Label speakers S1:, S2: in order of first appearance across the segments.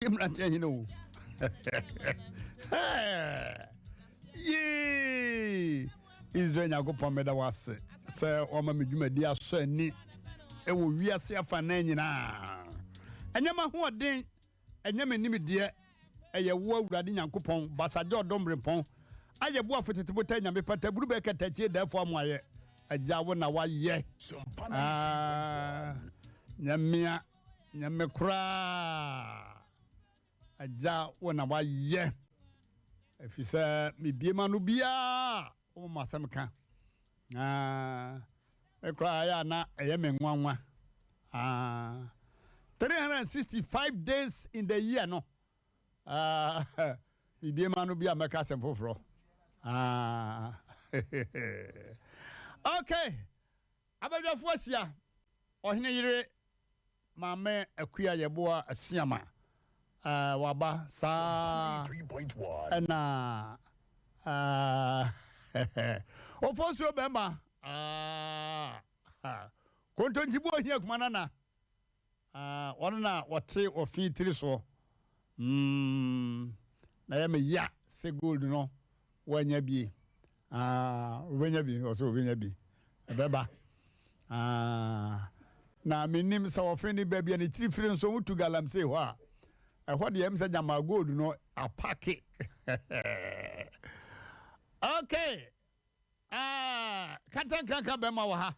S1: Mmrantehene o. Yee. Israel Yakopon meda wase. Se o ma medwumadi aso ani e wo wiase afa na nyina. Enyama ho odin, enyama nimde eye wo awurade Yakopon basaje odombrepon. Aye bo afotetebota nyame pata buru be katatie dafo amoaye. Aja wo na waye. Nyame kura. Aja wo na waye. Efisa mi biema no bia o masam ka e kra ya na eye menwanwa 365 days in the year no mi biema no bia meka sem foforo okay abadwafo asia ohene yire mame akua yeboa asiama waba sa 3.1 na ofosio bema kontonjibu ohia kumana na wona wote ofitiri so na ya me ya se gold no wanya bi oso wanya bi beba na minim sa ofini bebia ni tirifiri so mutu galam se ho a what the emsa jama gold no a packet. Okay. Katan kranka bema wa ha.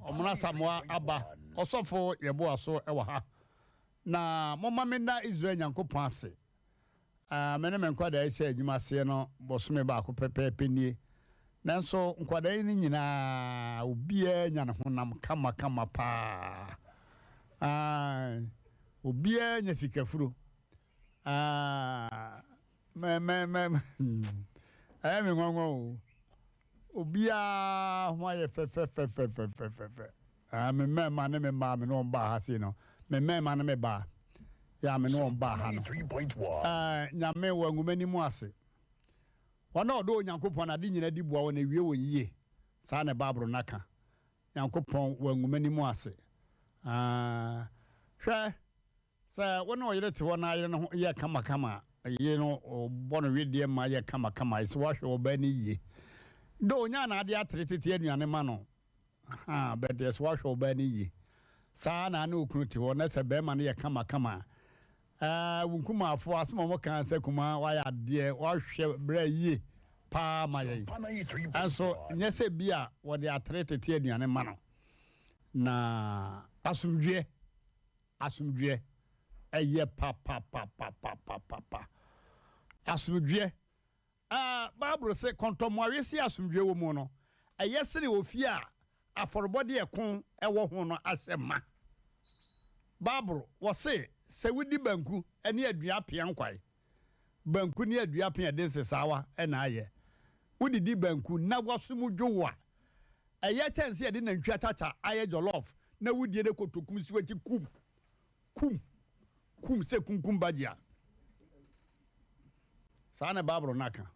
S1: Omuna Samoa aba. Osofo yebo aso e wa ha. Na mama mena Israel Yakopon ase. Mene menkwada ese adwuma se no bosome ba ko pepepe nie. Nanso nkwada ni nyina obia nya ne honam kama pa. Obia nya sikafuro me ngongo obia ho ye fe me ma ne me ma me no ba ha si no me ma ne me ba ya me no ba ha no 3.1 nyame wa ngumani mu ase wana odo Yakopon ade nyina di bua wona wie won yie sa ne babro naka Yakopon wa ngumani mu ase hwe sa wona oyere te wona ayere no ye kama ye no bono wedie ma ye kama ise wa hwe obani ye do nya na ade atretete anuane ma no but yes wa hwe obani ye sa na na okunu te wona se be ma no ye kama wunkuma afo asmo mo kan se kuma wa ya ade wa hwe bra ye pa ma ye anso nya se bia wo de atretete anuane ma no na asumdwe eye pa asumdwe Bible say kontomware si asumdwe wo mu no eye sene ofi a aforbode ekon ewo ho no asema Bible wo say se wudi banku ene adua pia nkwai banku ne adua pia den sesawa ena aye wudi di banku na wosumu dwowa eye chance ye de na ntwa chacha aye jollof na wudi de kotokum siwachi kum se kum badia sana babro naka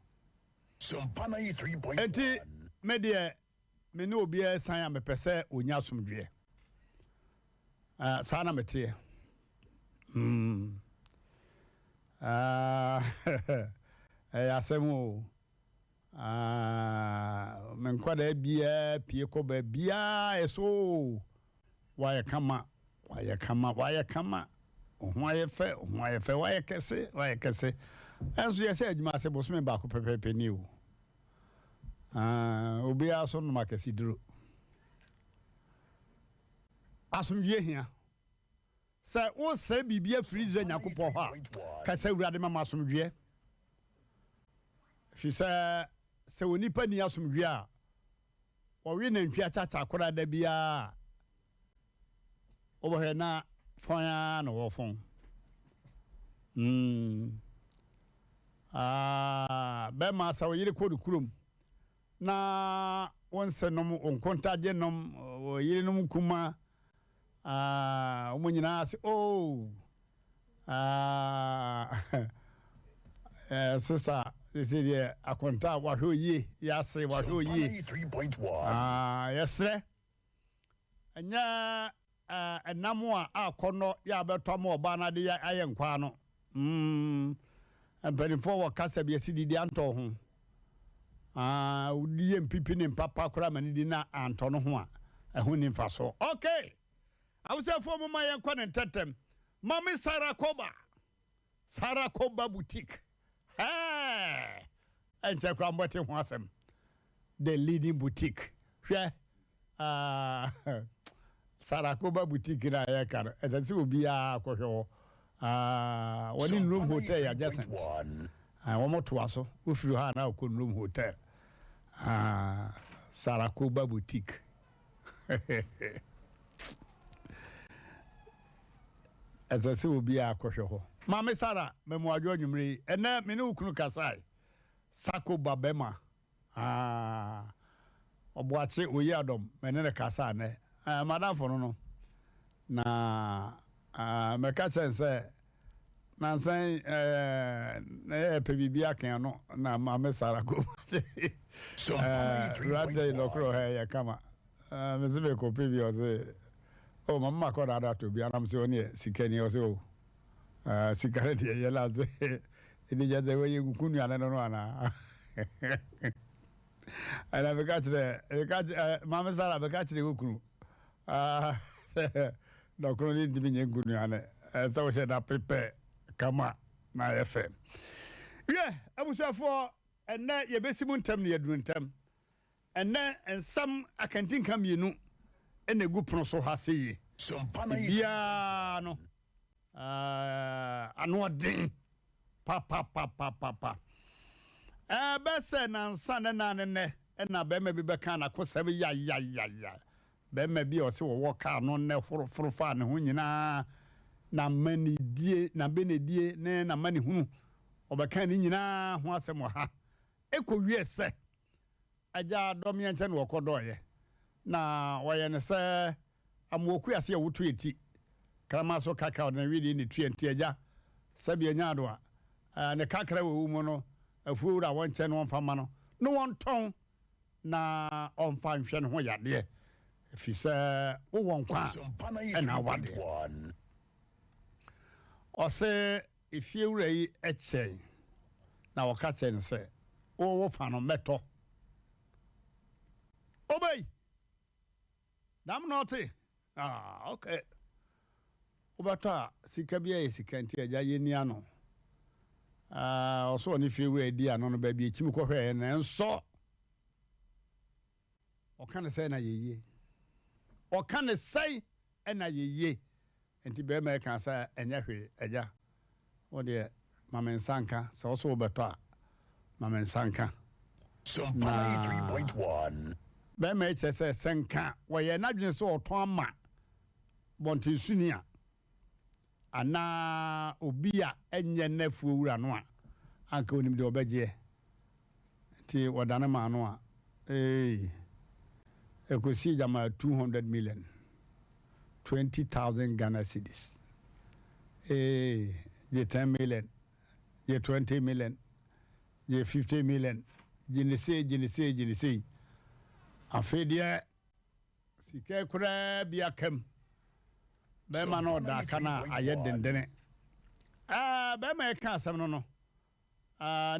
S1: Sompana 3.1 enti media me no obi san ya mepese onya somdwe sana mete asemu men kwada bia pie ko ba bia eso waya kama ohwaye fe waya kese enso yese adwuma se bosome ba ko pepepe ni o obi aso no makasi duro asumdie hia se wo se bibia freezer Yakopon ha ka se urade mama asumdie fi se woni pani asumdie a owi na ntwa chacha akora da bia obo he na fanya no wo fon be ma sa wo yire kodu kurom na wonse nom onkontaje nom wo yire nom kuma omunyina se sister this is akonta wa hwoyi ya se wa hwoyi 3.1 yes anya enamo a akono ya beto ma oba na de aye nkwa no empanifo wo kasa bi asididi anto ho udi mpipi ne papa kora mani di na anto no ho a eho ni mfa so okay awusefo mo ma ye nkwa ne tetem mami Sarakoba boutique enche kwa mbote ho asem the leading boutique hwe Sarakoba boutique na ya kar ezati obi a kohwe woni room hotel ya adjacent wo moto aso ofiri ha na ko room hotel Sarakoba boutique ezati obi a kohwe ho Mame Sara memwadwo nwumre ene me ne ukunu kasai Sako babema obuache oyadom me ne kasa ne madam for no na me ka chense na san na pebibia kan no na Mame Sara ko so rate lokro he ya kama me se be ko pebi o se o mama ko da to bia na me se oni sikani o se o sikareti yela ze ini jaze we ngukunu ana no ana ana bekachire Mame Sara bekachire ngukunu dokoro ni dibinye ngunu ana so we da prepare kama na FM abusafo enne ye besimu ntam ne yeduru ntam enne ensam akantin kam yenu ene gu prono so ha seyi bia no anodin pa bese na nsa na ne na be ma bi be kan na kosebe ya be ma bi o se wo ka no ne foro fa ne ho nyina na mani die na benedie ne na mani hunu obekan ni nyina ho asem ha ekowie se aja dom ye nche na wokodoye na woye ne se amoku ase ya wotu eti krama so kaka na wi ni tuenti aja sabi anyado a ne kakra we mu no afuura won nche no mfa ma no no won ton na onfa nhwe ne ho yade efise wo won kwa na wade ose ifiewura yi eche na wakache ne se wo fa no meto obey dam noti okay obata sikabia esikanti aja yeni ano oso ni fiewura di ano no ba bi echim ko hwe na enso okane say na yeye okane say na yeye enti be ma kan sa enya hwe aja wo de mamensanka so oso obato a mamensanka Sompana 3.1 be ma eche say senka wo ye nadwen so oton ama bontin sunia ana obia enye nafu owura no a anka onim de obeje ti wadane ma no a ekosi jama 200 million 20,000 Ghana cedis je 10 million je 20 million je 50 million jinise afedia sike kura bia kam be ma no da kana aye dendene be ma e ka asem no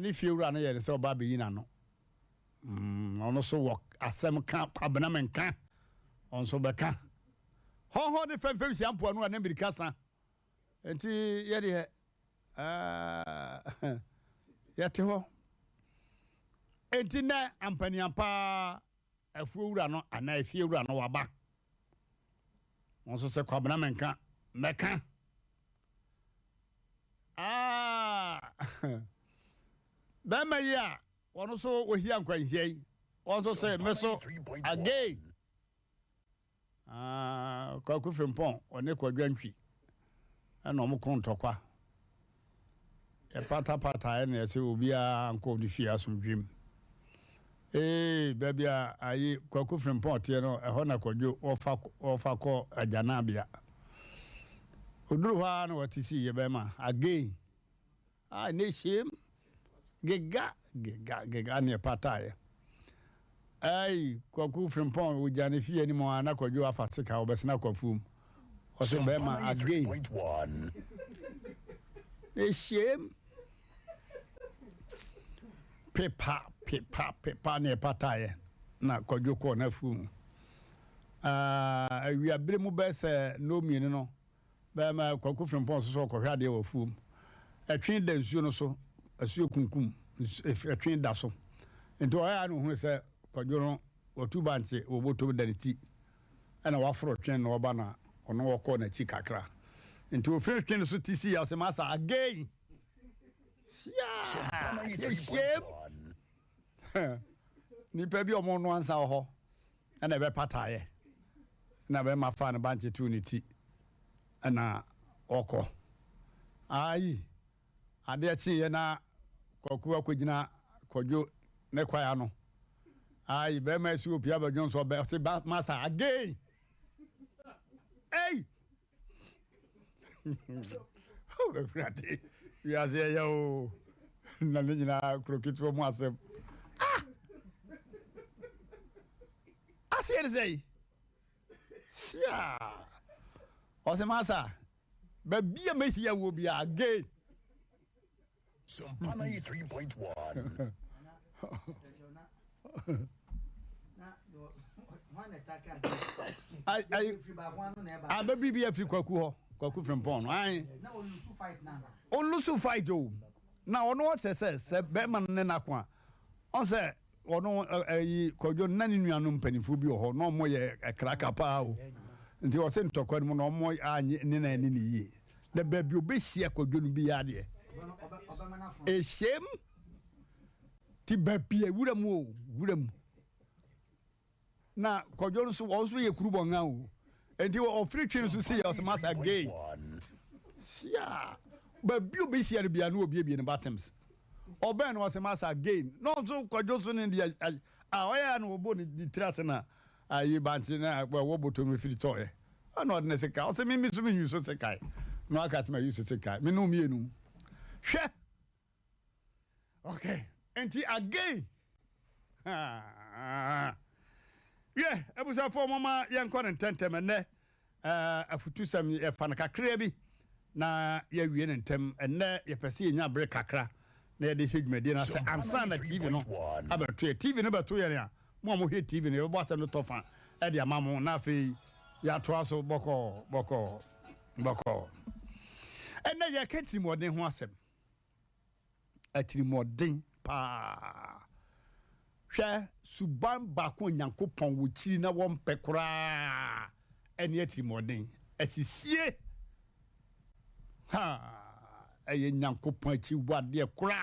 S1: ni fiewura no ye se oba be yina no ono so work asem ka kwabena menka on so be ka ho de fem si ampo anu na mbirika sa enti ye de yate ho enti na ampani ampa afuewura no ana fiewura no waba onso se kwabena menka meka bema ya wono so ohia nkwanhiai onso se meso again kwa kufempon one kwadwantwi ana omo kontokwa e pata e na se obi a anko di fia asomdwem babia ayi kwa kufempon tie no e ho na kwadwo ofa ko ajanabia oduru ha na watisi ye bema again ne shame gega ne pataye ai kwa kufempon ujane fie ni mo ana kwadwo afasika obesina kwafum or say Bema again. A shame. Paper near Pataye. Na Kojoko na fum. We are Brimu Bess, no meaning no. Bema Koku from Pons so Kohade or fum. A train then so, a few kunkum, if a train dasso. Into I know who say Kojono or 2 bands or what to the tea. And a waffle train or banner or no corner chicacra. Into a French train to TC as a master again. Yeah, shame. Nipa bi omo no ansa ho na be pataye na be ma fa na banche tu ni ti na oko ai ade achi ye na koku akogina kojo ne kwaya no ai be ma si opia ba jonso be se ba masa again hey oh be frate we are say yo na nyina krokito mo asem say, yeah. Or the massa, but be a messiah will be again.
S2: Some 3.1.
S1: I baby be a few cocoa from Pond. I fight you. Now, on what says, Beman Nenaqua. On say, or no, a Kojo Nanny Pennyfu or no more a cracker pow. And he was sent to Quadmo no more Nina and ye. The baby be here could be added. A shame? Tibapia would have moved, would have. Now, Kojo's also a crew now. And you are free to see us mass again. Yeah, but you be here to be a new baby in the bottoms. Oben was a mass again. No, so Kojoson in the I no bone the trasana. I bantina were wobo to me free toy. I'm not necessary. I'll say me, Miss Min, so say kai. No, I can't use to say kai. Me no me no. Share. Okay. And again. Yeah, I was a former young con tentem and a futusam a fanaka crabby. Na ye win and tem and ne ye perceive ya break crack. Near this medina say and son at TV no. About TV number 2 area. Momo hit TV no boss and no tofa. Edia mamo nafi ya twaso boko. And na ye kenti more than wasem. Atiri more din pa. Hwe suban bako nyankopon wo chiri na wo mpekora ene atimoden asisie ha eye nyankopon chi wade kora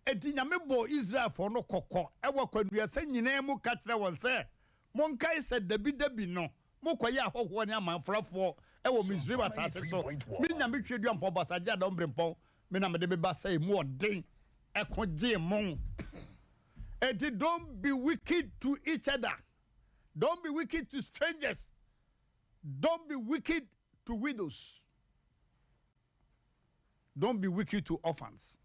S1: enti nyame bo Israel for no kokko e wo kwanua se nyina mu ka kire won se monkai se dabi no mokoye ahoho ne amanfrafo e wo Misraim asase so mi nyame hwedu ampo basaja da ombrempon me na me de be basai mu odin e koje mon. And don't be wicked to each other. Don't be wicked to strangers. Don't be wicked to widows. Don't be wicked to orphans.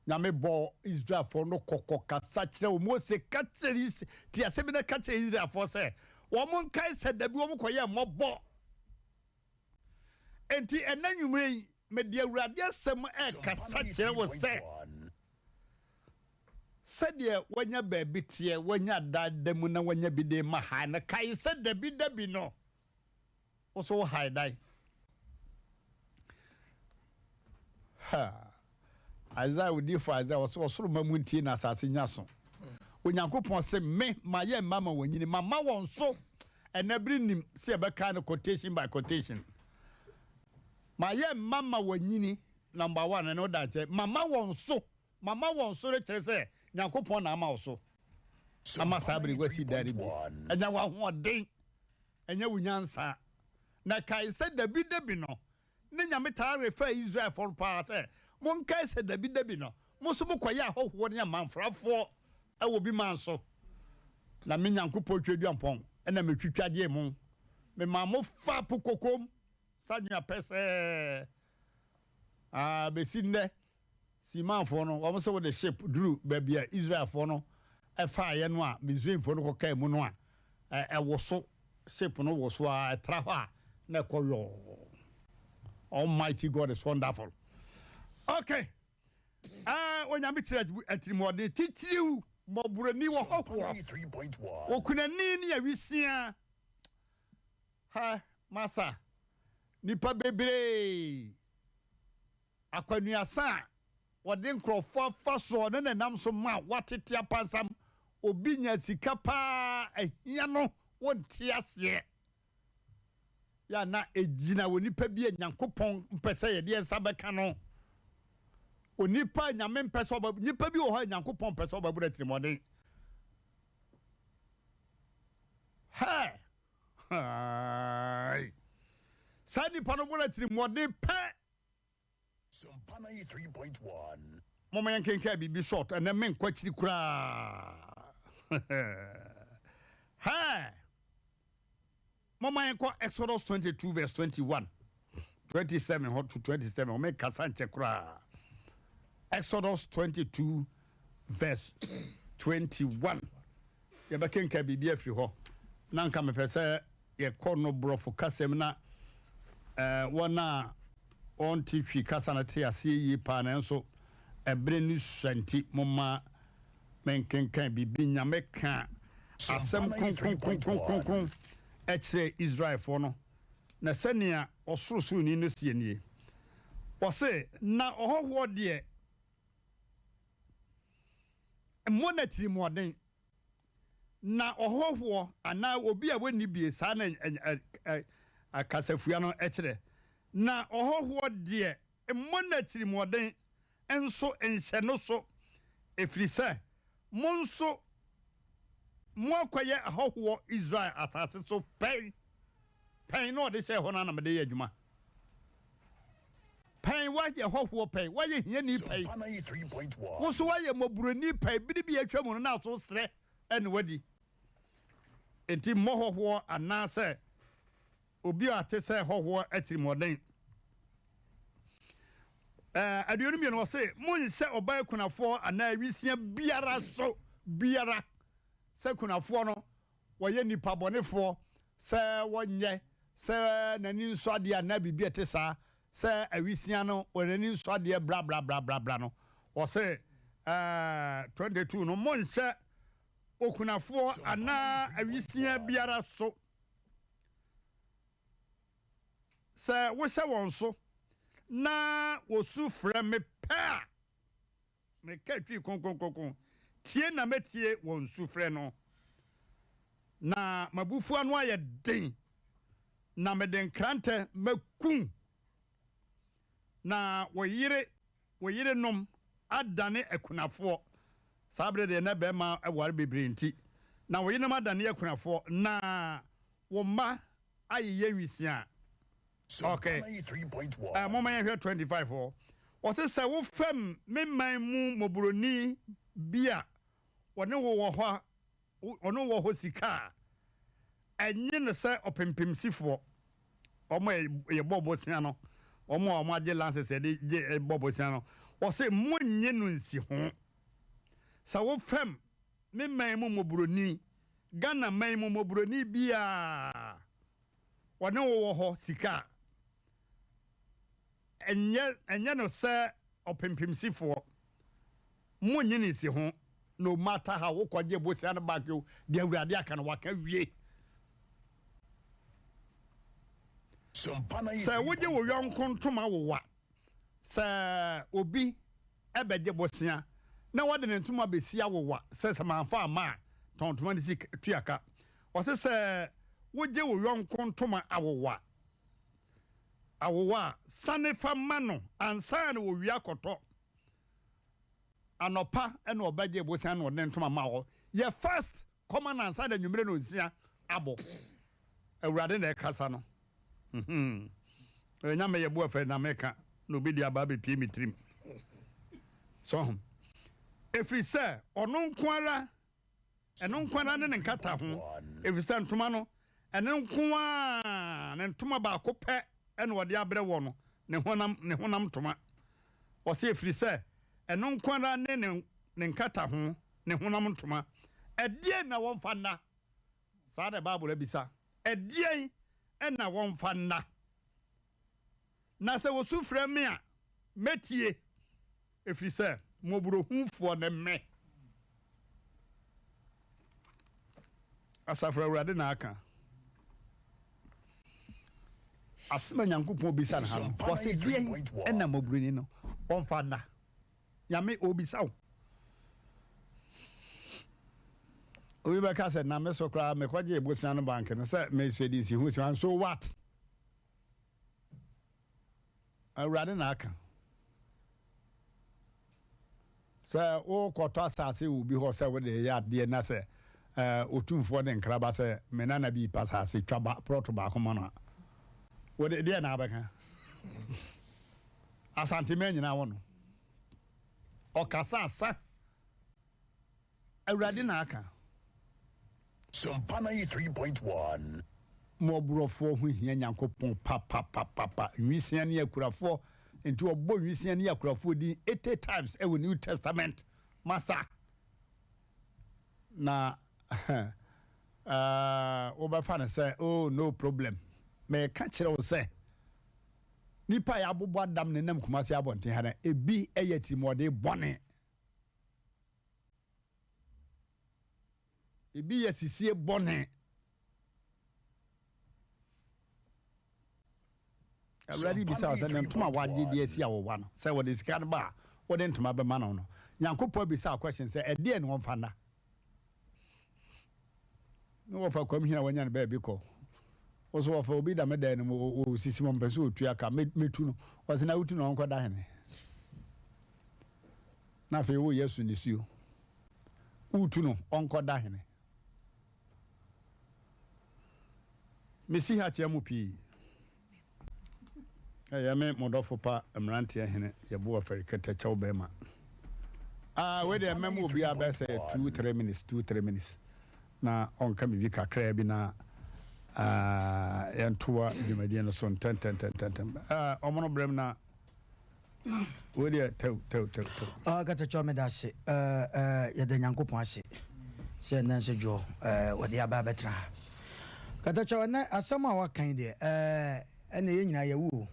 S1: Nyame bo Israel for no koko kasachre o mo se katseris ti asebina katre Israel for say wo mon kai se dabi wo koye mobo. Enti enanwumre me de awurade asem e kasachre wo say said ye wanya baby tie wanya dademu na wanya bide maha na kai said dabi no also hide die ha Isaiah would differ Isaiah was also mamunti na asase nyaso onyankopon se me maye mama wanyini mama won so enabri nim se be kind of quotation by quotation maye mama wanyini number 1 and all that mama won so re say nyankopon na ama oso ama sabri gwasi dari bi enya wa hoden enya wunyansa na kai se dabi no ne nyame ta refer Israel for pa say mon kai se dabi no mo so mokoye ahoho ne amanfrafo e wo bi man so na me nyankopon twadu ampon na me twitwade mu me ma mo fa pokokom sanua pese besinde Siman for no, almost with the ship drew baby Israel for no, a fire no, Missouri for no cocaine monoa, a was so shape no was why traha na koyo. Almighty God is wonderful. Okay. When I'm at teach you Moburani wa ho.
S2: 23.1.
S1: Okuna nini ya wisia. Ha, masa. Nipa bebre. Akwanuasa. Wade nkrofo faso ne nam so ma watete apansam obi nya sika pa ehia no wonte ase ya na ejina wonipa bi enyankopon mpese ye de ensa beka no onipa nyame mpese oba nipa bi wo ha enyankopon mpese oba bura tirimode ha hai sani pano bura tirimode pe
S2: Sumpana 3.1.
S1: Mama yankenka bibi short and then men kwachiri kura. Ha. Mama yanko Exodus 22 verse 21. 27 hot to 27. Ome kasanche kura. Exodus 22 verse 21. Yabakenka bibi afri ho. Nanka me pese ye kono brofo kasem na wana on TV kasa na te ase yi pa na nso ebre ni santi moma menkenkan bibi nyame ka asem kon etre Israel for no na senia osoroso ni no sie nie o se na ohoho de monetary moden na ohoho ana obi a woni bie sa na akasafua no etre na ohoho de monetary moden enso ense no so efrise monso mo akoye ahoho Israel atase so pen no de se ho na na me de adwuma pen wa ye hoho pen wa ye hia ni pen wo so wa ye moburoni pen bi bi atwa mu na so sre en wadi enti mo hoho anase obi atese hoho atiri moden aduonu mi no say mun se obai kunafo ana wisia biara so biara se kunafo no woye nipa bonefo se wonye se nani nso ade ana bibia tesa se awisia no onani nso ade bra bra bra bra bra no wo say 22 no mun se okunafo ana awisia biara so se wo se won so na wosu frɛ me pa me katwi konkon tie na metie won su frɛ no na mabufu anu aye den na me den krante makun na woyire nom adane akunafo sabre de na be ma aware bebre nti na woyine ma adane akunafo na wo ma aye yewisia. Okay. Mama here 25 for. What is say wo fam me man mu moburoni bia wone wo ho ono wo ho sika enye ne say opempem sifo omo ye bobosia no omo age lances e de bobosia no o say monye no nsi ho sa wo fam me man mu moburoni Ghana man mu moburoni bia wone wo ho sika enye no se opempemsifo monye ni si ho no matter how wo kwaje bosia no back you de awurade aka no waka wie se woje wo yonko ntoma wo wa se obi ebeje bosia na wode ne ntoma besia wo wa se se manfa ama tontoma ni si tuaka o se woje wo yonko ntoma awowa awowa sanefa mano ansa na wo wi akoto anopa ena obaje bosia na wode ntoma mawo ye first common ansa da nwumre no nsia abo awurade na ekasa no enya me ye bo afa na meka no bi dia ba be pie mitrim so efri se ono nkwara eno nkwara ne nkata ho efri se ntoma no eno nkwa ne ntoma ba ko pe ene wode abre wo no ne honam ntoma o se efri se eno nkwara ne nkata ho ne honam ntoma edie na won fa na sa da bible bisa ɛdeɛn ɛna wɔmfa nna na sɛ wo sufrɛ me a metie ɛfiri sɛ mmɔborɔhumfoɔ ne me asafo awurade na aka asema nyankopɔn bisa na ha no wɔsɛ deɛn ɛna mmɔborɔni no ɔmfa nna nyame obisa wo obi bɛka sɛ na me so koraa mekɔgye ebosua no bank no sɛ mesɛdi nsi ho si so what awurade na aka sɛ wokɔtɔ asase wo bi hɔ sɛ wode yɛ adeɛ na sɛ otumfoɔ de nkraba sɛ menana bi pa asase twa prɔto baako ma no a wode deɛ na abɛka asantema nyinaa wɔ no ɔkasa asa awurade na aka
S2: Sumpana 3.1.
S1: Mobrofo ho hia nyankopon papa nwisia ne akurafo enti obo nwisia ne akurafo di 80 times e New Testament masa na obafa na say oh no problem me ka kire wo say nipa ya abobo adam ne nam kumase abonten ha na ebi eyati mode bone ebi yasisie bone already bisa say ntoma waje de asi awowa no say what is kan ba what ntoma be ma no no yankopɔ bisa question say e de ne wonfa na no wofa kwam hina wanya ne ba bi kɔ oso wofa obi da me da ne mo sisi mo mpɛ so otua ka metu no o se na utu no nkɔ da hene na fe wo yesu ni suo utu no onkɔ da hene mesi ha tia mu pi ya me modofo pa Mmrantehene yebo afarikata chaw bema we dey memo obi abese 2-3 minutes na onka mi bi kakra bi na yantoa dwumadie no so ten omono brem na we dey tew
S3: kata chaw me da se ya de nyankopon ase se na se jo we dey aba betra kata chaw na asama wa kan de ene ye nyina ye wu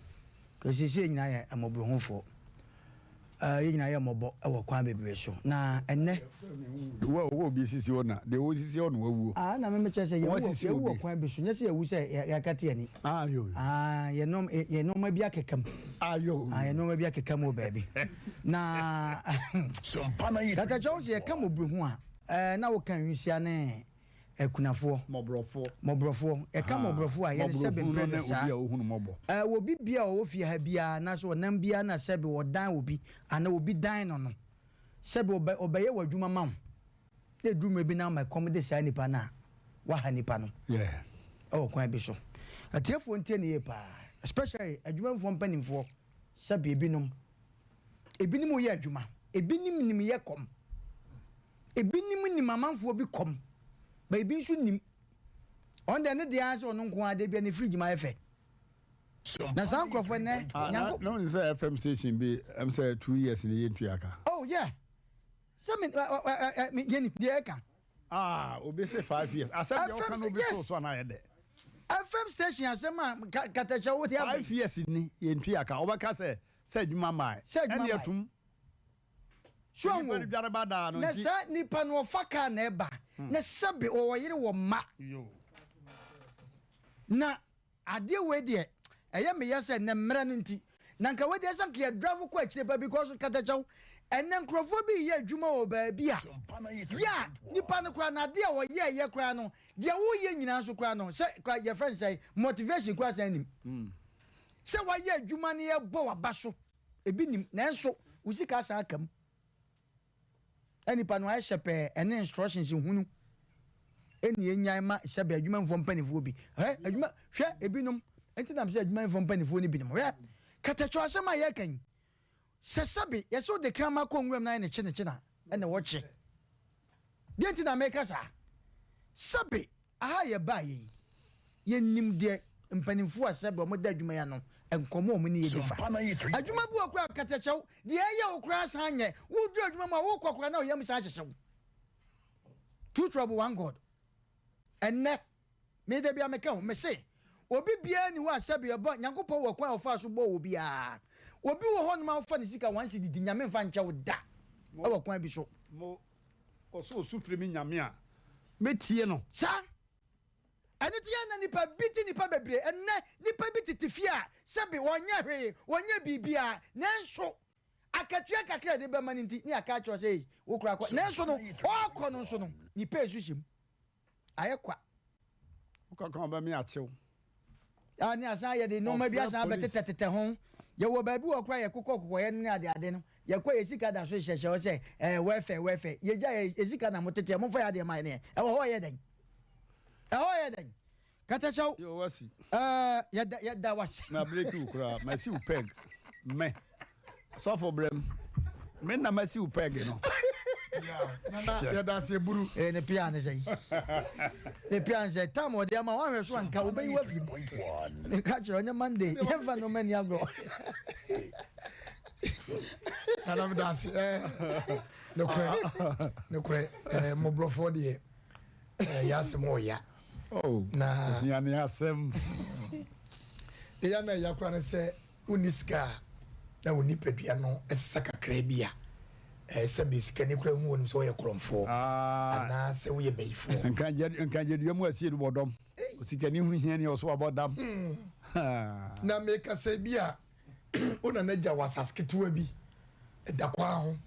S3: kasi se nyina ye amobrohufo ye nyina ye mobo e wo kwan bebre so na enne
S1: wo bi sisi ona de wo sisi ona wawu
S3: na me chese ye wo kwan be so nyese ye wu se ya kate ani ye no ma bi akekam ye no ma bi akekam o baby na kata jones ye kam obrohu a na wo kan nwisia ne ekunafo mobrofo e ka mobrofo a ye ne sebe mpre sa wo bibia o fi ha bia na so nam bia na sebe wo dan obi ana obi dan no sebe obeye wadwuma ma e dwuma bi na ma komde sa nipa na wa ha nipa no o kwan bi so atiefo ntie ne ye pa especially adwumafo mpanimfo sebe ebinom ye adwuma ebinim ye kom ebinim ni mamanfo bi kom baby should nim on the end the answer on nko ade bia ne fridge ma efe na san krofo ne
S1: no say FM station be am say 2 years in the yentuaka
S3: oh yeah so me yeni de ka
S1: obi say 5 years asem de kan obi to so na ye de
S3: FM station asema katacha wo
S1: 5 years ni yentuaka obaka say adwuma mai ene atum
S3: so mo na sa nipa no faka na eba na sabe o yire wo ma na ade we de eye me yese na mmra no nti na nka we de san ke drive ko akire ba because katachaw enen krofo bi ye adwuma o ba bi a ya nipa no kra na ade a wo ye kra no de wo ye nyina so kra no se your friend say motivation kra san nim se wa ye adwuma ne ye bo wa ba so ebi nim na enso usika san akam enipa no a shepe ene instructions hunu eni enyan ma shebe adwuma mfo mpanifo bi adwuma hwe ebinom enti nam se adwuma mfo mpanifo ni binom katacho asema ye kan sesabe yeso de kama konwem na ne chine ene wo che de enti na make sa sabe aha ye ba ye nim de mpanifo asebe mo da adwuma ya no enkomo mo ni ye difa adwuma bu okwa katacho de ye okra san nye wo du adwuma ma wo kokora na o yam sa hyehyew two trouble one god enne me de bia me ka me say obi bia ni wa sabi ebo nyankopon wo kwa ofa so bo obi a obi wo ho no ma fa ne sika wansi didi nyame mfa ncha wo da e wo kwa bi so
S1: mo oso sufre mi nyame a metie no
S3: sa anu ti ya na nipa biti nipa bebre enne nipa biti tifia sabi wonya hwe wonya bibia nenso akatua kakra de be mani nti ni aka cho say wo kura kwa nenso no okọ no so no nipa esuhim aye kwa
S1: ukaka ba mi achew
S3: ani asa ye de no ma bia sa betetete ho ye wo ba bi wo kura ye kokoko ye ne ade no ye kwa ye sika da so hyehye wo say wefe ye ja ye sika na motete mo fa ya de mai ne e wo ho ye den kata chaw
S1: yo wasi
S3: ya da wasi
S1: na break you kura ma si upeg me so for brem me na ma si upeg no
S4: ya da se buru
S3: ne pia ne sei ne pia sei tamo de ma wa hwe so anka obeyi wa fi ne ka chiro nya monday ye fa no mani agro
S4: na me da se ne kure mo brofo de ya se mo ya
S1: oh
S4: na
S1: ya ne asem
S4: ya na ya kwa ne se uniska na unipadua no esesa kakra bia se bisika ne kura hu won so ye kromfo ana se wo ye beifo
S1: nkan je dua mu asie do bodom osika ni hu hia ne oso abodam
S4: na me ka se bia ona na ja wasasketua bi da kwa ho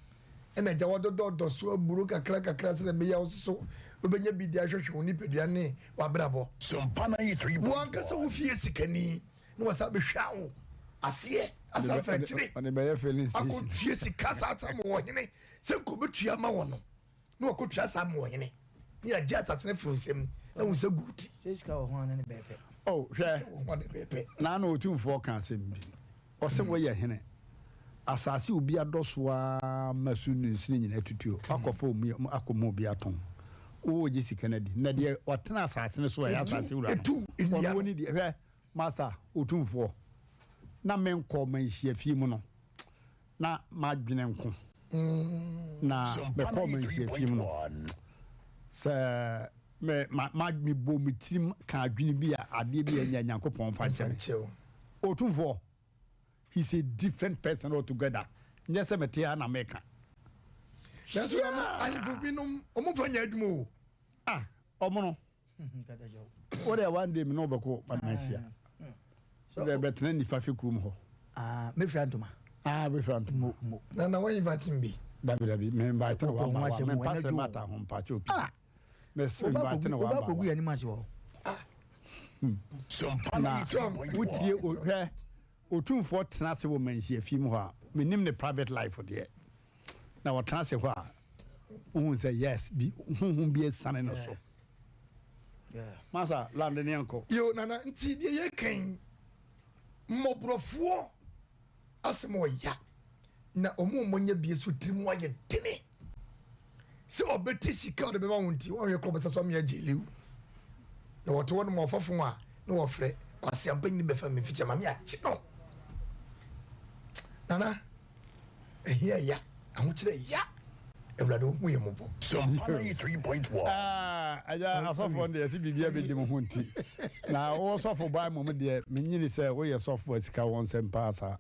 S4: ena ja wododo so aburu kakra se be ya oso obenya bi dia hwehwe oni pedua ne wabrabo
S2: Sompana 3.1
S4: wanka se wo fie sikani no wasa be hwawo ase asa fantire
S1: on be ye feelings
S4: ako fie sika sa atam wo hene se ko betua ma wo no na ko tua sa ma wo hene ni agya asasene fronsem na wo se guti
S3: sika wo ho ne bepe
S1: oh hwe
S4: wo ne bepe
S1: na na otumfo kan asem bi ose wo ye hene asase obi adoso a masu nu nsini nyina tutuo akofo mu akomo obi aton o jesi Kennedy na de watena asase ne so ya asase wura no woni de hwe master otumfo na menko manhia fie mu no na madwene nko na be ko manhia fie mu no sa me bo mitim ka adwene bi a ade bi anya Nyankopon fa kyeme otumfo he's a different person altogether nyese metia na meka
S4: that's why I be no omo fanya adwuma
S1: omo
S3: kata jo
S1: o de one day me no beko manhia so de betena ni fafi kum ho
S3: me frantuma
S1: me frantuma
S4: na wa invite me
S1: dabi me invite no wa me pass mata ho pa chopi me so invite no wa
S3: ko gu ya ni ma se wo
S2: Sompana
S1: wutie o hwe otumfo tena se wo manhia fim ho a menim ne private life there na wo tena se ho a who say yes bi hu bi esane no so masa land ne anko
S4: yo nana nti de ye kan mobrofo asemo ya na omumonya bi so tirim wa ye dene se obeti sika de be ma wonti wo ye club so me agelew na woto won mo fofo a na wo frɛ kwase ampani be fa me fiche ma me achi no nana ehia ya ahukire ya Eblado mu ye mobo
S2: Sompana 3.1
S1: aja asofo de esi bibia be di mo hunti na wo sofo bai mo de menyini se wo ye sofo asika won sempa asa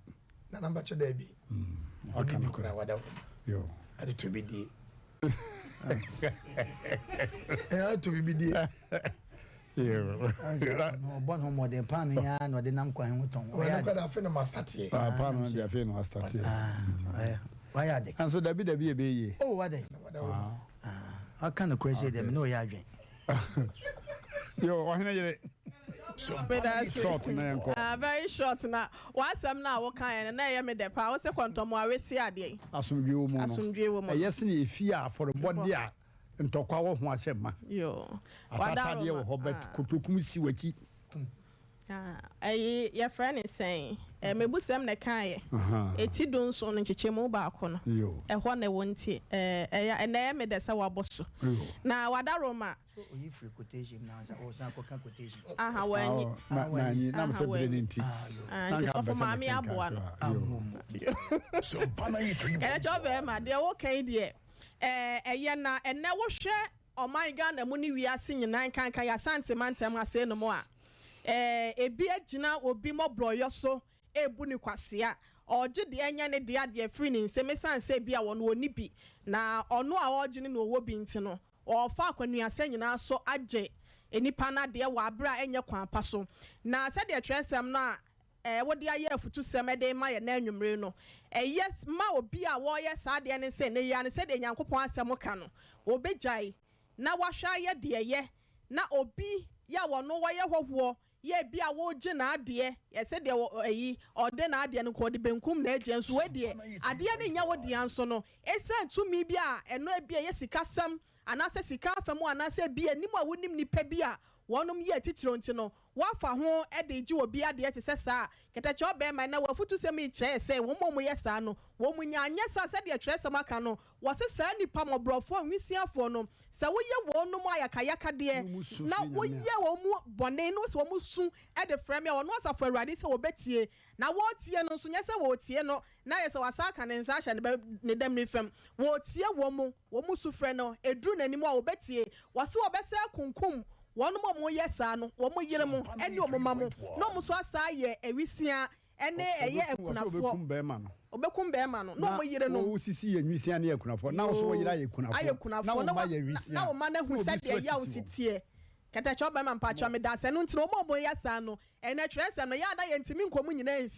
S4: na namba cho da bi
S1: aka
S4: bi kura wada
S1: yo
S4: ade to bi di to bi di
S1: yo
S3: no bon ho mo de pan ya no de nam kwan ho ton
S4: o ya da fe no master tie
S1: pa no de fe no start
S3: why are they
S1: and so dabi e be ye
S3: oh what they I can't crazy them no ya adwen
S1: yo o hena yere
S5: short
S1: na yanko
S5: very short na wasam na wo kan na ye me de pa wo se kwantomo awesi ade
S1: asumdwe wo mu no yes na efi a for body a ntokwa wo ho asema
S5: yo
S1: atata de wo hobet kotokum si waki
S5: your friend is saying mebusem na kan eti don so no nchechemu ba ko no ho na wonti na me de se waboso na wadaroma
S3: so oyi free quotation na sa o san ko kan quotation
S1: wani na me se bele ninti
S5: nti so for mami aboa no
S2: Sompana 3.1
S5: ele chobe ma de wo kan de eye na ene wo hwe my Ghana muni we are singing nine can ya Santa Mantem I say no more. A beer gina will be more broyo so a buni kwasia. Or did the anyane dear free say me san say be a one nipi. Na or no our origin no wobi intino. Or far when we are saying now so aje. Any pana dear wabra and your quan passo. Now said the address am na what the year for 2 summer day my name reno. Yes, ma be a warrior sad and say nay and said in Yanko Samokano. Obe jai. Now what shy ye dear ye. Na obi ya wa no wire war. Ye be a war jena dear. Yes, said there were a or then I didn't call the benkum legends where dear. I didn't know what the answer no. It said to me be and no be a yes, custom. And I say sika famo and I say be a nima wouldn't ni pebia one ye titronto what for home at the Jew be at the SSR get a job bear my now foot to say me chair say one more yes no woman yes I said the address of Macano was a sandy palm of bro for me see for no so we ye won no more kayaka dear now we ye won bonenos one soon at the frame or was of a radis or betty now what ye no soon yes I would see no now yes I was a and sash and the dem fem what ye woman sufreno a drone anymore betty was so a best kunkum. One more yes, one more yellow, and your mamma. No more so I a Wisia, and a year Kunafo Bearman. Obekum Bearman, no more yellow, no see and Wisia near Kunafo. Now so I Kunafo, now man who said the young city. Catach up and patch on me that's and no more yes, and a dress and a yada and Timin communion. Ain't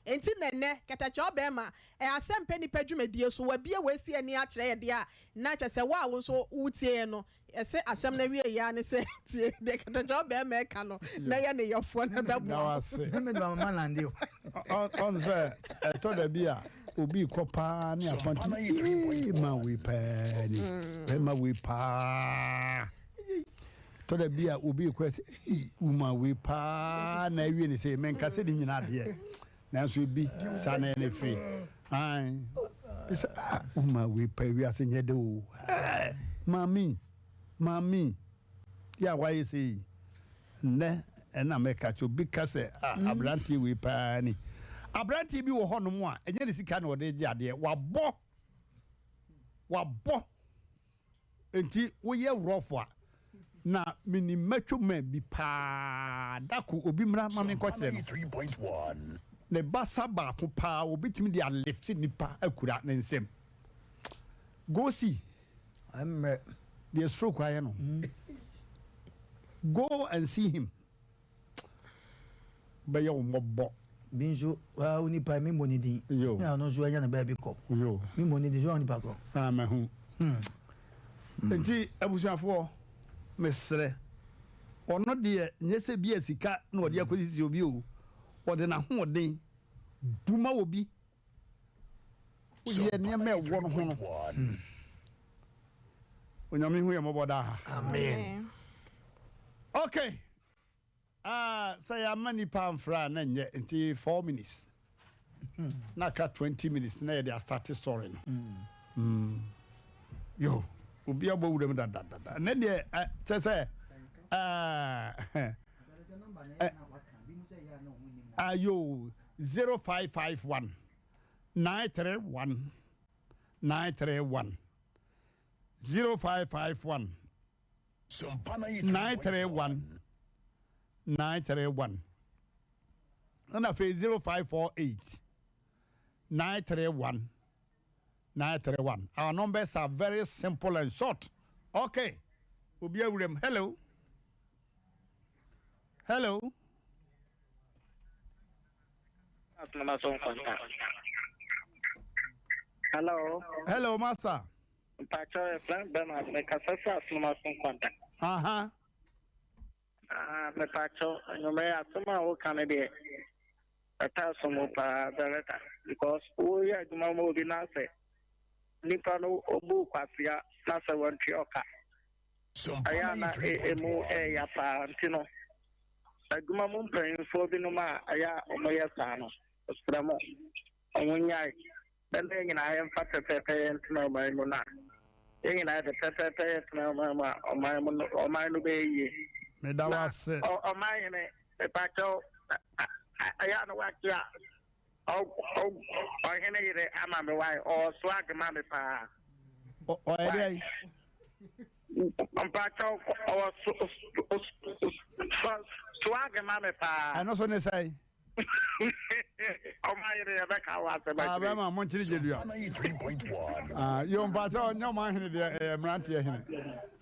S5: in the catach up Emma, and Asem Mmpe Nipa Jume dear, so will be a way see any archer dear. Not as a wow, so would say no. I say Asem Mmpe Nipa say they catach up Emma cano. Nay, and your phone about now. I say, man and you.
S1: On the I told the beer. Ubi kopa ni apanti ma we penny ma we pa to the beer ubi kwese uma we pa na wi ni say men ka se di nyina de na so bi sana ne free ai is uma we pa wi ase nye de o mami ya why say ne na me ka cho bi ka se abranti we pa ni abranti bi wo hono mu a enye ne sika na ode gi ade wabo enti wo ye wrofo a na mini metro man bi pa dako obi mra ma me ko kire no
S2: 3.1
S1: ne basa ba ko pa obi timi dia lift nipa akura ne nsem go see the stroke I know go and see him ba yo mobbo
S3: binjo wa uni pa mi moni din ya no zo anya na ba bi ko yo mi moni din zo oni pa ko
S1: ma hu enti abusuafo mesre ono de nyese bi asika na ode akodisi obi o ode na ho den duma obi oye ne me wo no ho no onyame hu ye moboda
S3: amen
S1: okay say amani pound fra na nye enti 4 minutes na ka 20 minutes na they start story yo obi abo wudem da na de say ayo 0551 931 0551 931 931 and after 0548 931 931. Our numbers are very simple and short. Okay. Obi Awurem, hello. Hello.
S6: Hello.
S1: Hello, Master.
S6: Pacho, Frank Bernard, make a success from contact. Me Pacho, you may assume who can be a person of director because we are the Mamma Dinase. Nipano Obu Quasia, Nasa one Trioca. Ayana emu yapa ntino. Aguma mu mpanyinfo for binuma aya omoyesano. Ospramo. Omunyai. Bende nyina ayemfa pepepe ntino mayimu na. Nyina de pepepe ntino mayimu omayinu beyi.
S1: Medawase.
S6: Omayine pepacho ayana wakia. Ohene yire ama me wai o swag mame pa.
S1: O ere
S6: Mpacho or swag mama pa.
S1: I know so ne say.
S6: Oh my Rebecca was about
S1: Bama Montini Jedu.
S2: 93.1.
S1: You mpacho no man hene de Mmrantehene.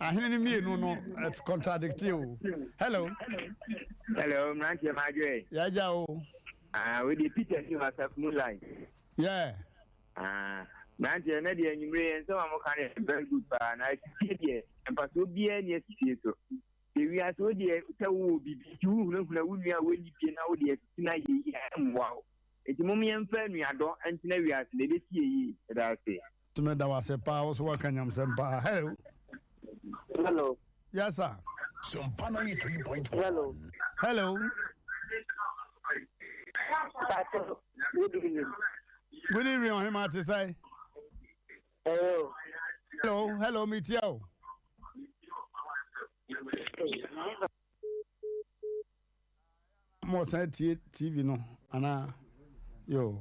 S1: Ahene ni no contradict you. Hello.
S6: Hello, Mmrantehene Madwe.
S1: Ya ja o.
S6: We the Peter you myself moonlight.
S1: Yeah.
S6: Mmrantehene de enyimre so am kan very good pa na see there. Mpacho bia ne see so. We are so dear, tell be you know, we are when you can now, dear, tonight. Wow. It's mommy and family, I don't, and we are the see that I say.
S1: To me, that was a power, so what can you say? Hello.
S6: Hello.
S1: Yes, sir.
S2: Sumpa 93.1.
S6: Hello.
S1: Hello.
S6: Good evening.
S1: Good evening, on him, to say.
S6: Hello.
S1: Hello, meet you. More say TV no, Anna. Yo.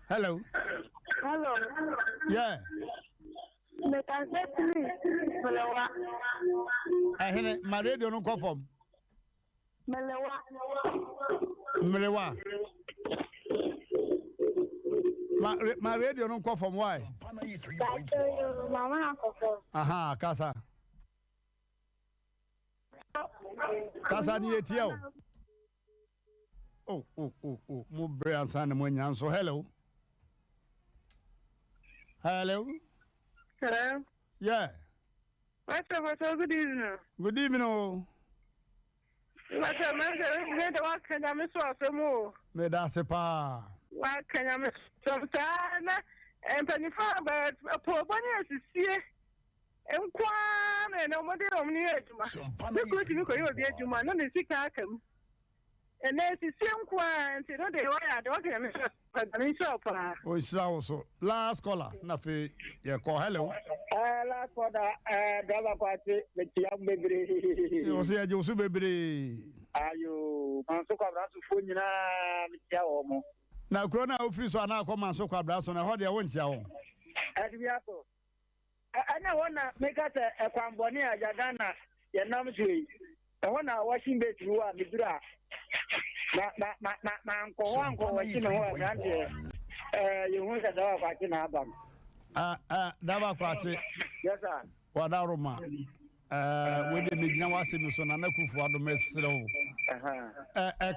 S1: Hello.
S7: Hello.
S1: Yeah.
S7: Me can say please. Melewa.
S1: Hene, my radio no call from. Melewa. My radio no call from why?
S2: Sumpa 93.1.
S7: Mama akofo.
S1: Aha, Kasa. Kasa ni etio. Oh. Mo bre ansa na mo nyan so hello. Hello.
S7: Hello.
S1: Yeah.
S7: What's up? Good evening.
S1: Good evening. Oh.
S7: What's up, man? What can I miss some more?
S1: Me da se pa.
S7: What can I miss some time? And penny father, a poor bunny as you see. And Kwan and nobody on the edge.
S2: Sumpa
S7: You go to look at your dear Juma, not the sick hakem. And there's the same Kwan, you know, they were at the shop.
S1: O isra also. Last caller. Na fe ye call hello.
S6: Last for the driver party, the young baby.
S1: O se ye osu bebre.
S6: Ayo, Manso Cabra to phone na Miao.
S1: Na krona ofri so na akoma so kwabra so na ho de wontia wo.
S6: Adiato. I want to make us a Quambonia, Jagana, Yanamsi. I want to washing bed through a Midra. My uncle, watching you want a dog watching Abam.
S1: Dava kwati.
S6: Yes, sir.
S1: Wadaroma. We de migna wase so na nakufu ado mesrewo.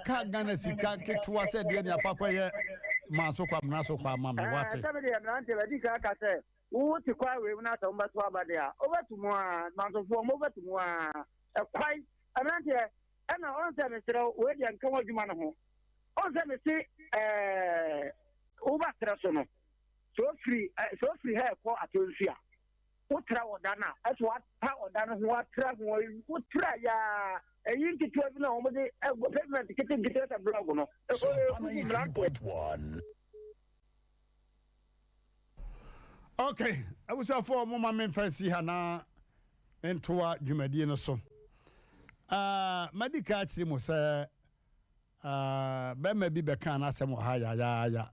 S1: Ka Ghana sika ketua se de ne afa kwaye manso kwamna so kwa mama wate.
S6: Somebody Mmrantehene Dika ka say, who to cry we na to mba so abadea. Over to mo manso fo mo over to mo a quite Mmrantehene and on say mesrewo we de nkan wadwuma no ho. On say me say over traso no. So free hair ko atonsia. Utra odana as what pa odana what tra utra ya yin ki 12 na o de payment get a blog no.
S2: Sumpa 93.1.
S1: Okay, I was for mama men fancy hana into a jumadi no so. Medical actually mo say be me bi be kan asem ha ya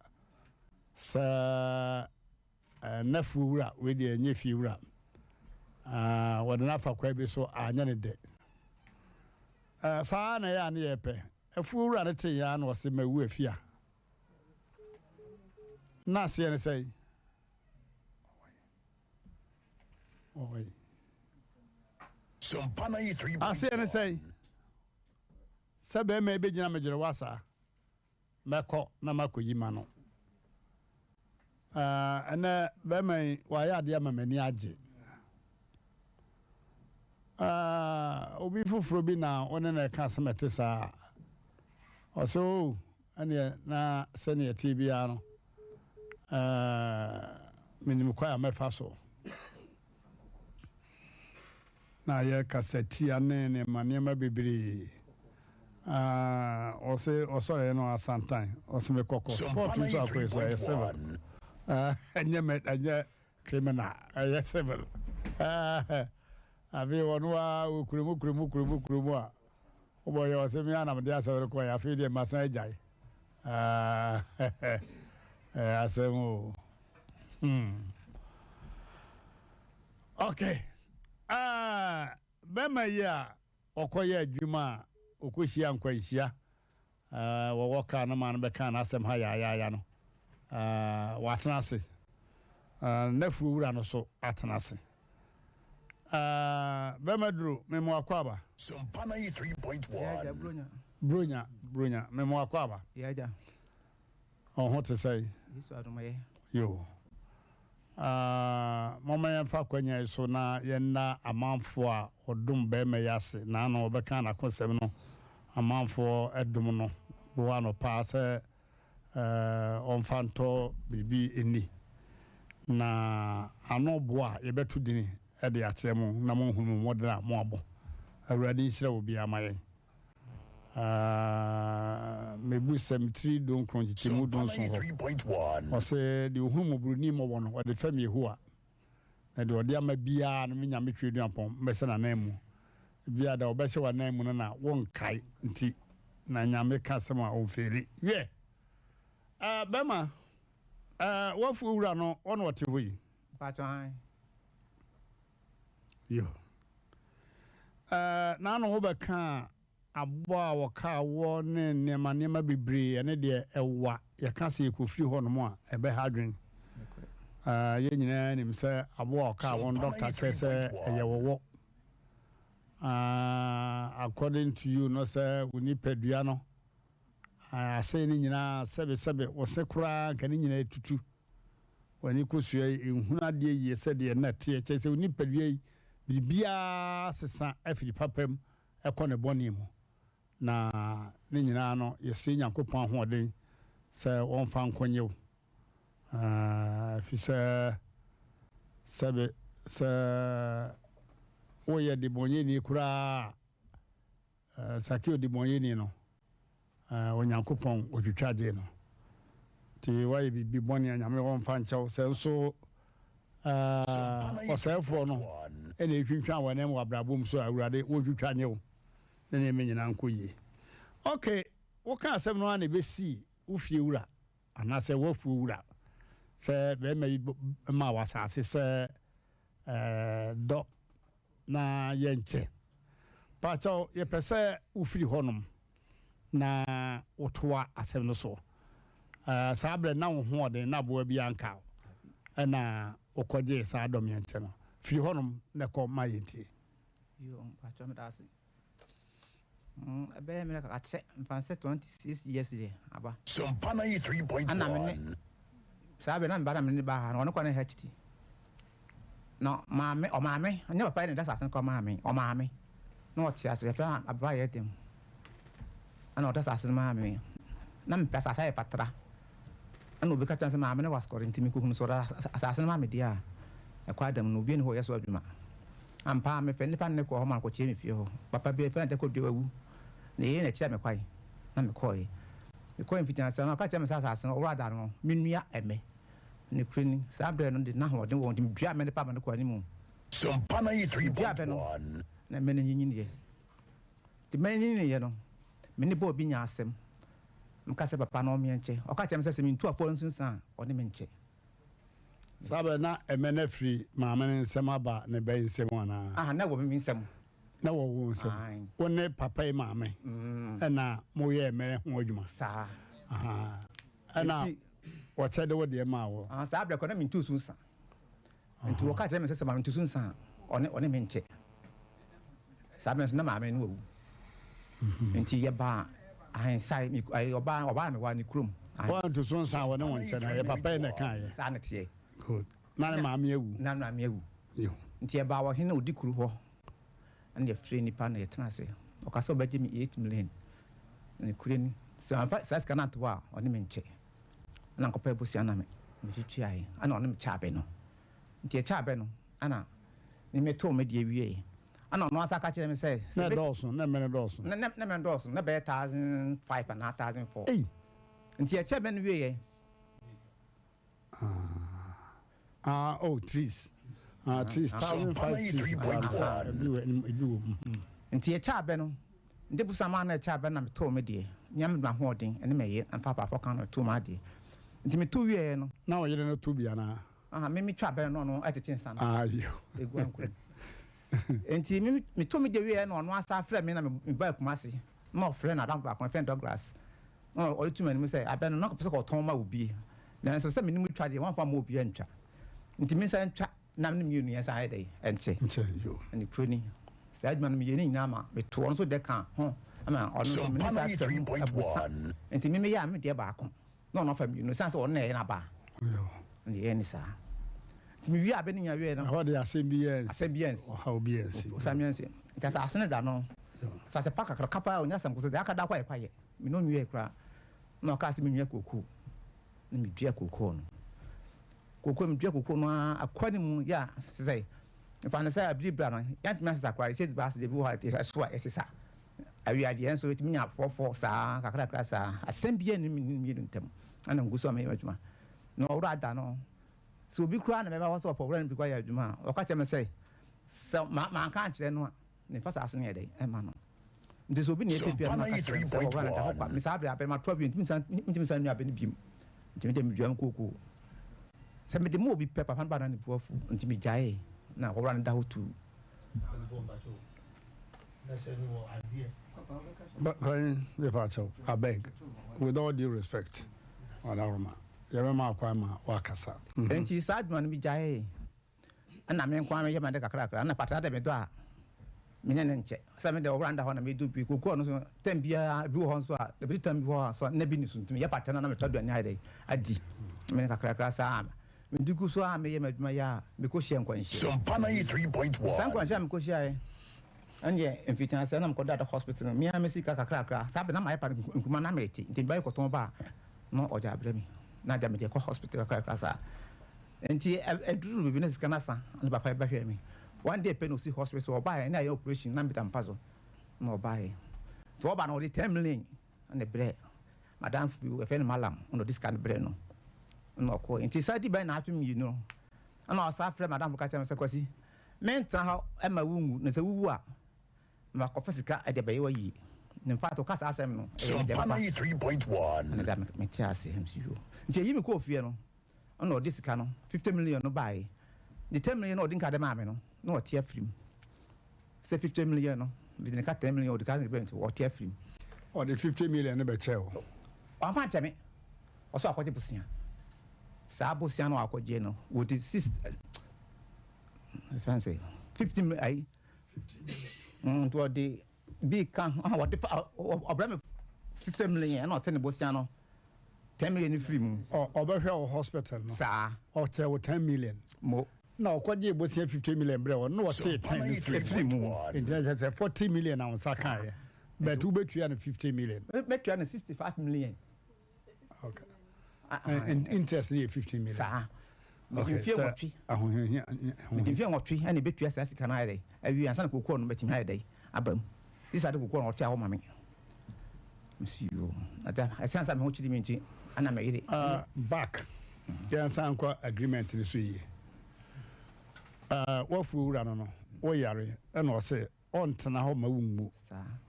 S1: sa nafu wura we de enye fi wura wode na fa kwa bi so anya ne de sa na ya ne yepe afu wura ne te ya na o se mawu afia na se ne say oi
S2: Sumpa 93.1.
S1: ase ne say sabe me be gina megere wasa meko na makoyi ma no ana be me wa ya de ma mani age obi fufuro bi na one na ka semete sa oso ane na sene TV ano minim kwa mefa so na ye kaseti ane ne manema bibiri ose osore no asantan ose me kokko court so akweso e civil anye criminal e civil abi wonwa okurumu a oboye ose mi anam de asere ko ya fi de masan ejai asemu okay Bema ya okoye adwuma okohia nkwanhia wo woka na man be kan asem ha ya no watenase nafu wura no so atenase bema duro memo akwaba
S2: Sompana 3.1
S1: bronya memo akwaba
S3: ja
S1: ho te say
S3: Yesu adomaye
S1: yo mama ya fa kwanya so na ye na amanfo a odum be me yase na na obeka na konsem no amanfo edum no bo no pa se onfanto bibi eni na ano bo a ye betu dini e de akyemu na mo hunu modera mo abo awurade nsira obi amaye mebusem 3 don kronjiti mu don so ho o se de ohun mo bruni mo wono o de fam yehoa na de ode ama bia no menya metwe duapon mbese na nan mu bia da obese wa nan mu na won kai nti na nyame ka sema o feri ye bema wafu wura no ono wote hoyi
S3: pato han
S1: yo na no wo be kan abo a woka wo ne nema bebre ene de ewa ye ka se ekofiri ho no mo a ebe hadwen ye nyina nim se abo a woka won doctor chese eye wowo according to you no say uni pedua no say ni nyina sebe wo se kura kan ni nyina etutu wani kosua ehuna de ye se de na tie chese uni pedua bibia sesa afiri papam ekone boni mu na ne nyina no yesi Nyankopon ahoden se wonfa nkonyew fi se oye de bonye ni kura sakio de bonye ni no Onyankopon odwitwaje no ti waye bi boni anyame wonfa nchew se nso osefo no ene etwintwa wonem wabrabom so awurade wodwitwanyew na me nyina nkoyi okay wo ka asem no na be si wo fie wura anase wo fu wura se be ma wasase se do na yenche pacho ye pese wo firi honom na wotoa asem no so sabre na wo ho ode na bo bia nka na okoje sa adom yenche no firi honom na ko ma yenti
S3: yo pacho me dase abe me ka che mfanse 26 years there aba
S2: Sompana 3.1
S3: sabe na mbara me ni ba ha no kwa na HT no maame o maame anya papa ni dasa asen ko maame o maame no o ti ase fa aba ye dem ana o dasa asen maame na mpesa sa e patra ana obi ka chance maame na was quarantine mi ko hunu so asen maame dia e kwa adam no obi ni ho yeso adwuma ampa me fe nipa ne ko ho man ko che mi fie ho papa bi fe na de ko de wawu na ye na kira me kwai na me koi me koi mfitan sa na ka che me sa asen o rada no menua eme ne kreni sabre no de na ho de won de dua me ne pa me ko ani mu
S2: Sompana 3.1
S3: na me ne nyinyi ye de me nyinyi ye no me ne bo bi nya asem mka se papa no me nche o ka che me se me ntu afo nsunsan o ne me nche
S1: sabe na emene free maame nsem aba ne be nsem wana
S3: na wo me nsem
S1: na wo nsem wonne papa e maame na mo ye emere ho adwuma
S3: sa
S1: na wo chede wo de ma wo
S3: sa abra ko na me ntu sunsan ntu wo ka che me se maame ntu sunsan o ne me nche sabe na maame no wo nti ye ba sai mi oba me wa ni krum
S1: wa ntu sunsan wo ne won che na ye papa e na kan ye
S3: sa na tie
S1: good na maame ewu
S3: na maame ewu
S1: yo
S3: nti e ba wo hene odi kuru ho and the free nipa na yetena se o ka so baje mi 8 million ne kure ni sa ska na to wa oni me nche na nkopa ebusi ana me twitwi ai ana oni me cha be no nti e cha be no ana ni me to me de wie ana no asa ka kire me say
S1: na dawson na me dawson
S3: na me dawson na be 1005 and 1004 nti e cha be no wie trees. Trees 1005 nti e cha be no nde busa ma na cha be na me to me de nyam ma ho den ene me ye amfa papa kan no to ma de nti me to wie no
S1: na o yere no to bia na
S3: me twa be no no atete nsan
S1: ayo
S3: egu anko
S8: enti me to me de we na ono asa frɛ me na me ba kumase no friend Adam ba kon friend Douglas no o tu me say abɛ no ko pese ko ton ma obi na so say me nimu twa de wan fa ma obi antwa nti me say ntwa na me mienu yesa ha dey enche
S1: yo
S8: ani kroni say adman me yeni nyina ma me to ono so de kan ho ama ono so me say 3.1 nti me ya me de ba ko no no fa mienu say ono na ba
S1: yo
S8: ndi eni sa nti me wi abɛ ni nya wi no
S1: how dey Asem how BNC
S8: Osamiense nti sa asene da no sa se paka kapa onya sam kuto de aka da kwa ekwaye me no nwie kra na o ka se me nwie koku na me dua koku no koku me dua koku no akwani mu ya sei fa na say abri bra no ya ntimi asesa kwa se ba se de bi ho ate so a esesa awi ade enso timi nya fofo sa kakra sa asem bia ni mi ntam ana nguso me adwuma no ora da no so obi kura na me ba so opowra ni bi kwa ya adwuma o ka che me say so ma kan kire no ne fa sa so ne dey e ma no ndeso bi ne pepe na ka kire so opowra na da kwa me sa abra abra ma 12 ntimi san nua be ni bim ntimi dem dwam koku se me de mo bi pepa fan ba na ni buafu ntimi jae na opowra na da hotu
S1: but I beg with all due respect Alarma yɛbɛma akwama wakasa
S8: enti sadman bi jae ana me nkwa me yema de kakra na patra de me do a me ne nche sa me de oranda ho na me do bi kokko no so tambia bi ho so a de bi tambi ho so na bi ni suntum ye patra na me tado anya de adi me ne kakra sa me digu so a me yema adwuma ya me ko hye nkwanhye
S2: Sompana 3.1
S8: san kwanshe me ko hye anye mfitan se na me ko da hospital me a me sika kakra sa be na ma ye pa nkuma na me ti nti ba ko ton ba no oja abrɛ mi na jam de ko hospital kakra enti eduru bi na sika na sa na papa ba hwe mi one day pen osi hospital oba na ya operation na mbita mpazo na oba e to oba na o de 10 million na bre madam fu e fe malam no discount bre no no ko enti sa di ba na atwem yi no na o sa frɛ madam fu ka cha me se kwasi men tra ha e ma wungu na se wuwu a ma ko fasika e de ba ye wa yi in fact o ka sa asem no
S2: Sompana 3.1
S8: na da me tia se MCU nti yi me ko ofie no na o de sika no 50 million no buy the 10 million no din ka de ma me no na o tia film say 50 million no we din ka 10 million o de ka de bent o tia film
S1: or the 50 million ne be chew
S8: o fa che me o so akwaje busia sa busia no akwaje no wo the 6 fancy 50 million to the big can what the obram 50 million no 10 busia no 10 million free mu
S1: or hospital no
S8: sa
S1: or 10 million
S8: mo
S1: no kwaje bosia 50 million bre no what 10 free mu in 40 million on saka but who bet you 50 million
S8: bet you 65 million
S1: okay and interest near 50 million
S8: sa me fie wotwi me fie wotwi ani bet you sika na ide awi ansa na kokko no betimi ide abam this ade kokko no otia ho mame msiyo ata asansa me ho chidi mi nti ana me yire
S1: back ya sankwa agreement ni so yi wo fu wura no wo yare na o se on tena ho ma wunmu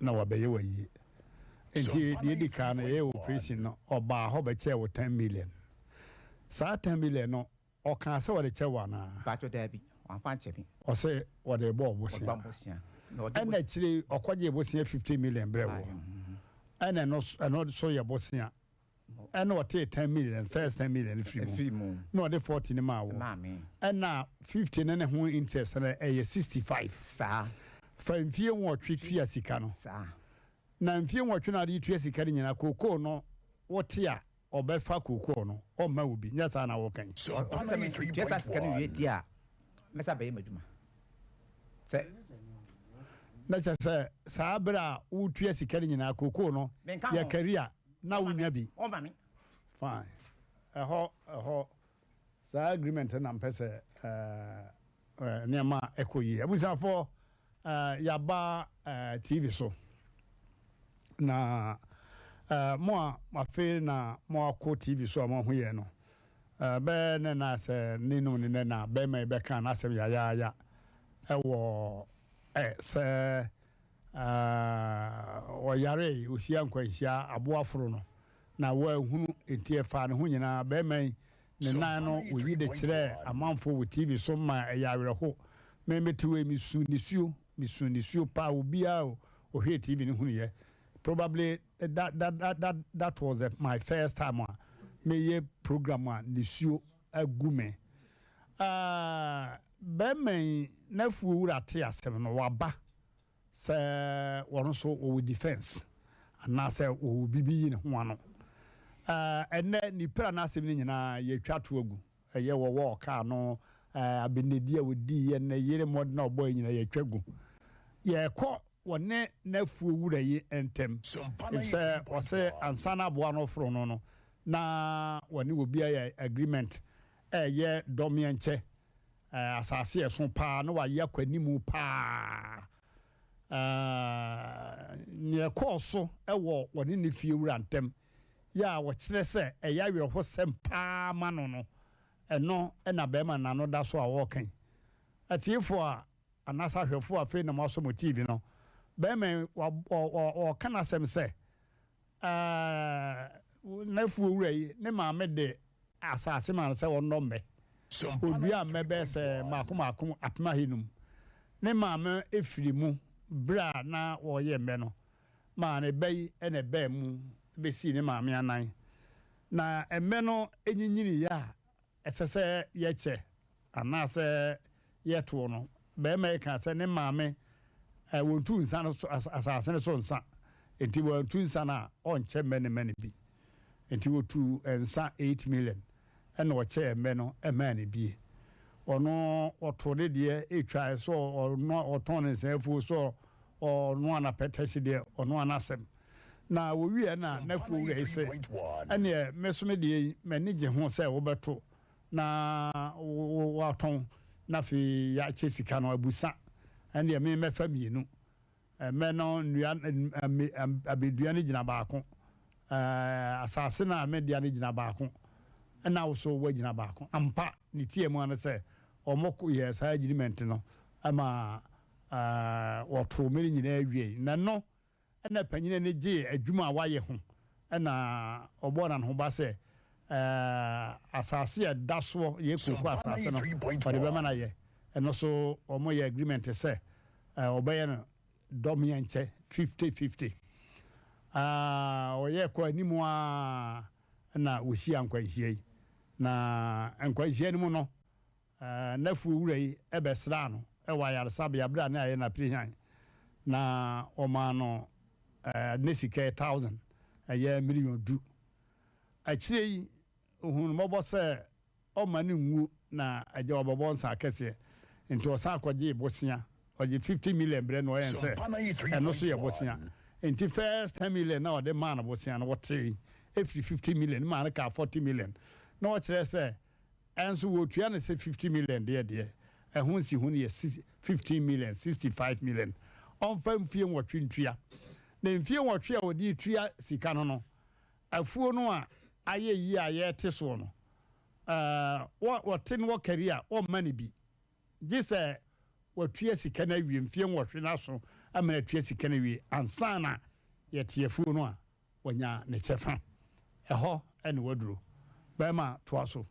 S1: na wa beye wa yi enti de dika na ye operation no oba ho be che wo 10 million sa 10 million no o kan se wo de che wa na
S8: ba to da bi wan fa che bi
S1: o se wo de bo bosia and actually okwaje bosia 50 million bre wo and no so ya bosia and what 10 million first 10 million free mo no the 40 ni ma wo and na 50 na ho interest na 65
S8: sa
S1: fa mfie nwotwe twa sika no
S8: sa
S1: na mfie nwotwe na de twa sika ni nyina kokoo no wote a obefa kokoo no o ma obi nya sa na wo kan
S8: Sompana 3.1 sika ni we dia mesa be maduma se
S1: na cha sa abra wo twa sika ni nyina kokoo no ya career na wunya bi
S8: o ma me
S1: fine ho sa agreement na mpese nema ekoyi abusa for ya ba TV so na mo afi na mo akọ TV so mo ho ye no be ne na se ninu ne na be me be kan na se ya ewo se o yare osia nkwanhia aboaforo no na wa hunu entie fa ne ho nyina be me ne nan no oyi de kire amanfo wo TV so ma ya werɛ ho me to we misunisuo pa obia o hate TV ni hunu ye probably that was my first time me ye program nisuo agume bemen na fu wura te asem no waba se wono so o defense ana se o bibi ne ho ano ene ni pra na asem ni nyina ye twa to agu ye wo ka no abenedi a wodi ye na yere mod na oboy nyina ye twagu ye ko wone na fu wura yi entem if say o say ansana bo no fro no na wone obi ya agreement ye domienche asase eso pa na wa yakwanimu pa ne koso ewo woni ne fie wura ntem ya wo kire se ya werho sem pa ma no eno na be ma na no da so a wo kan atiefo a anasa hwefo afi na maso mo TV no be me o kana sem se na fu wura yi ne ma me de asase ma se wo no me odua mebe se makom atma hinum ne maama efiri mu bra na wo ye mbe no ma ne bai ene ba mu be si ne maama anan na embe no enyinyini ya esese ye che anase ye to no be me ka se ne maama wontu nsa no asase ne so nsa enti wontu nsa na onche mene bi enti wotu nsa 8 million and watch a meno a man be or no or tore dear a try so or no or ton and say so or no one a petty dear or no one asem. Now we are now nefu say and yeah mesomedi manage who say obeto na waton na fi ya chesika no abusa and yeah me family no meno nua abeduane gina baako asase na mediane gina baako na also wagina baako ampa ni tie mu an se omoko ye sa agreement no ama woto meri nyina awie na no na panyine ne gye adwuma waye ho na obona no ba se asase ya daso ye kuku asase no ode be mana ye eno so omo ye agreement se obaye no domia nche 50-50 oye ko animu na wosi ankwanhie na ankwanhie ni mu no na fu wura yi ebesra no wa yarsabe abra na ye na prehan na oma no nesike 1000 aye million du achire yi ohun mobo se o mani nwu na aje obobo nsa kese nti osa akwaje bosia oje 50 million bre no yen se eno so ye bosia nti first 10 million na ode man bosia no wote every 50 million man ka 40 million no what say enso wo tua na say 50 million de ehun si hun ye 15 million 65 million on fam fie nwotwe ntua na mfie nwotwe a wodi tua sika no afuo no a aye yi aye te so no what in what career o money bi this wotua sika na wie mfie nwotwe na so amana tua sika na wie ansana ye te afuo no a wanya ne chefa eho ene waduro bema to aso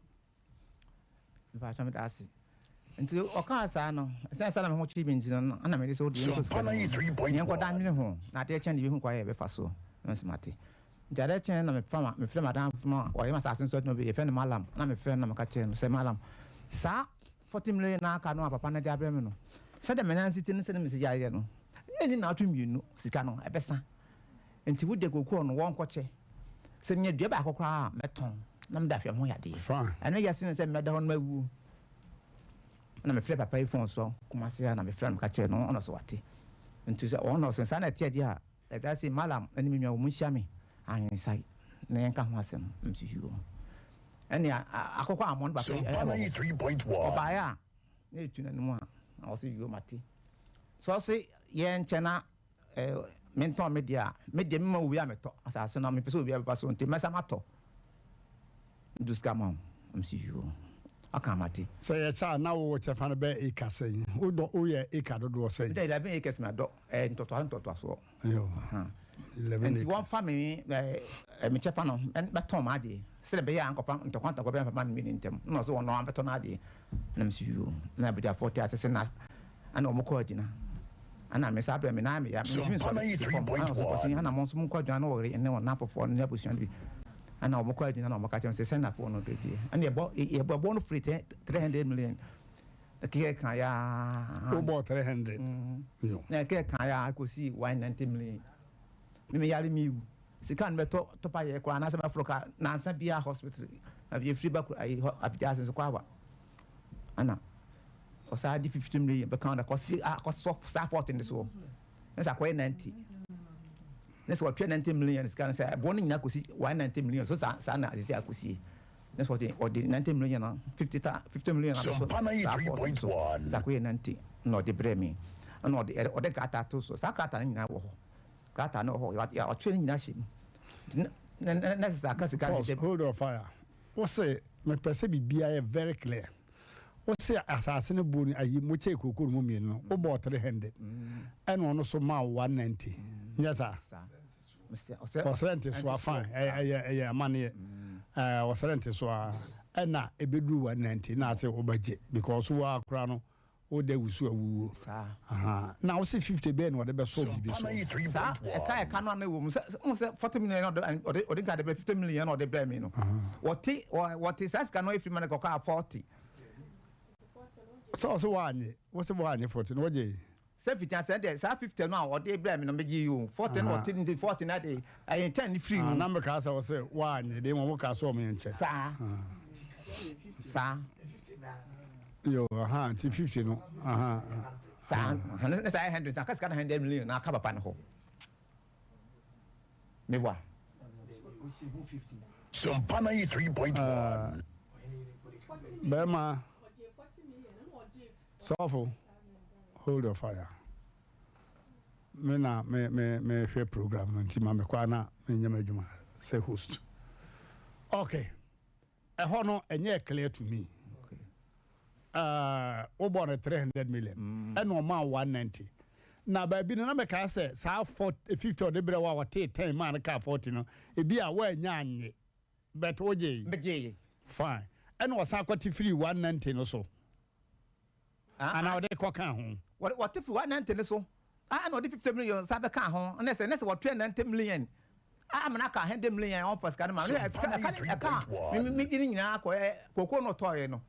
S8: ba chama dasi nti oka sa no sense na me ho chi bi nti no ana me so di so ska ni ko dan ni ho na de chen ni bi hu kwa ye be fa so na smati nti ade chen na me fama me fle madam fama o ye ma sa sen so no be e fe na malam na me fe na me ka chen se malam sa 40 million na aka no papa na de abre me no se de menansi tin se me se ya ye no eni na atu mienu sika no e be sa nti wo de kokuo no won koche se nye dua ba akokra meton na me da hwe ho yade eno ya sin se me da ho no mawu na me fle papa iphone so kuma se na me fle na ka che no ono so wate nti se ono so sa na tie dia e da se malam eni me nwa wo munhia me anyen sai na yen ka ho asem mti hiwo eni akokra amon ba pe
S2: 93.1
S8: oba ya na etu na mu a o se hiwo mate so se yen chena menton media me ma obi ameto asase na me pese obi aba so nti mesa mato duskama msi yo akamati
S1: say ya cha na wo chefa no be ekasen wo ye ekado do say
S8: dey la be ekes me do ntoto so
S1: yo
S8: ha 11 one family me chefa no be ton ma de se be ya ankopa ntokwanto go be papa mi ntem no so no abeto na de na msi yo na be da 40 asese na ana omukọ agina ana me sabra me na me ya me so ana mo so mukọ agina na wore ene wona afofo no abusuan bi ana omukọ agina na omaka chem se send na phone no do die ana e bo no free 300 million ke kan ya
S1: about 300
S8: yo na ke kan ya ko si 190 million me yale mi sika no beto topa ye kwa na se ma floka na ansa bia hospital abi free back ai abija sen so kwa ana o sa di 50 million be kan da ko si so sa 40 in so na sa kwa 90 na so 90 million sika na say boni nya ko si 190 million so sa na asi akosi na so o di 90 million na 50 million na so sa 3.1 sa kwa 90 no de bremi no de kata to so sa kata nyina wo ho kata no ho ya o twe nyina shi na sa ka sika de
S1: hold on fire what say me pese bibia is very clear what say asasene boni ayi mo che kokoro mo mienu no o bo 300 and ono so ma 190 yes sir o rent so fine eh money o rent so na ebedu 190 na say obaje because we akra no o de wusu awuwo na o see 50 ben wo de be so bibi so
S8: sa e ka no na wo mu say 40 million o de ka de 50 million o de bre me no what is ask no if man ko ka 40
S1: so wanye what's wanye 40 no je
S8: say 50 say there say 50 no o de bre me no meji you 40 no 40 na de I 10 free
S1: na me ka say o say wanye de mo ka so me nche
S8: sa
S1: yo ti 50 no
S8: sa na say 100 ka ska 100 million na ka papa no ho me wa
S2: Sompana 3.1
S1: Bema Sofo hold your fire me na me share program nti ma me kwa na nyama adwuma say host okay ho no enye clear to me we born 300 million and no man 190 na ba bi na me ka say sa 50 or the bre wa 10 man ka 40 no e bi a wa nya anye but oje fine and was akwati free 190 no so and now they cock ho
S8: what if 190 so no the 50 million sa be ka ho na say what 90 million am na ka 100 million on pass ka ma ka me di nyina ko no toye no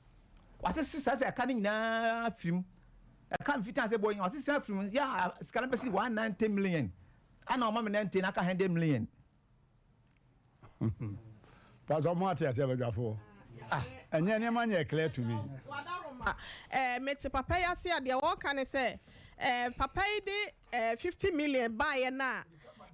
S8: what is say ka nyina film ka mfita say boy what is say film ya ska na be 190 million and no ma me 90 na ka 100 million
S1: That's all Marty has ever got for. And then man clear to me.
S5: Mete papa ya say de what can I say? Papa de 50 million buy na.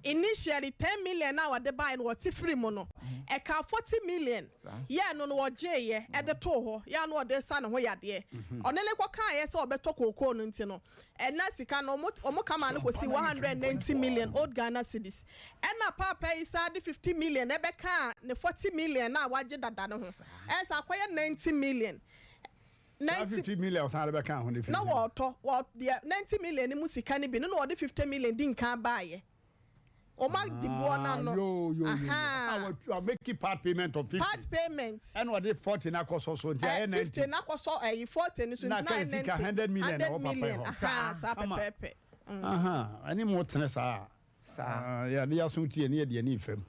S5: Initially 10 million now the buy what free mono. E ka 40 million. Yeah no no je ye e de to ho. Ya no de san ho ya de. Onele kwa kan ye say obeto kokoo no nti no. E na sika no omo kama no kosi 190 million old Ghana cedis. E na papa is ade 50 million e be ka ne 40 million na waje dada no ho. E sa kwaye 90 million.
S1: 50 million san be kan ho ne 50.
S5: Na what 90 million ni musika ni bi no no 50 million din kan baaye. Oma di buona no.
S1: I make it part payment of 50.
S5: Part payment.
S1: And what if 40 na koso so ntia 90.
S5: 50 na koso 40 ni so
S1: na 100 million na papa.
S5: Sa pepe.
S1: Ani mo tene sa. Ya dia so tie ne de ani fam.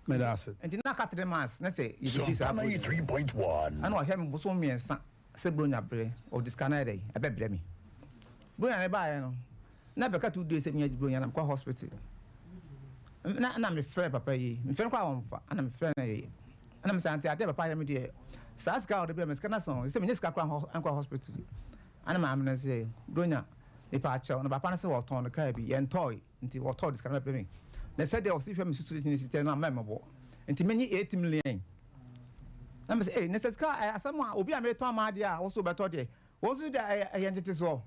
S1: Me da se.
S8: Enti na ka 3 months na say you be
S2: Sompana 3.1
S8: Ano hem bo so miensa se bronya bre o discana dey e be bre mi. Bronya ne ba ye no. Na be ka 2 days e nya bronya na kwa hospital. Na me frɛ papa yi me frɛ kwa wonfa ana me frɛ na yi ana me sante ade papa ya me de sa ska o de be me ska na so se me ne ska kwa hospital ana ma me na se bronya e pa acho na papa na se wo ton ka bi yen toy nti wo toy ska na be me na se de o si hwɛ me susu ni site na ma me bo nti menyi 8 million na me se ne se ska asama obi a me ton ma de a wo so be to de wo so de yen tete so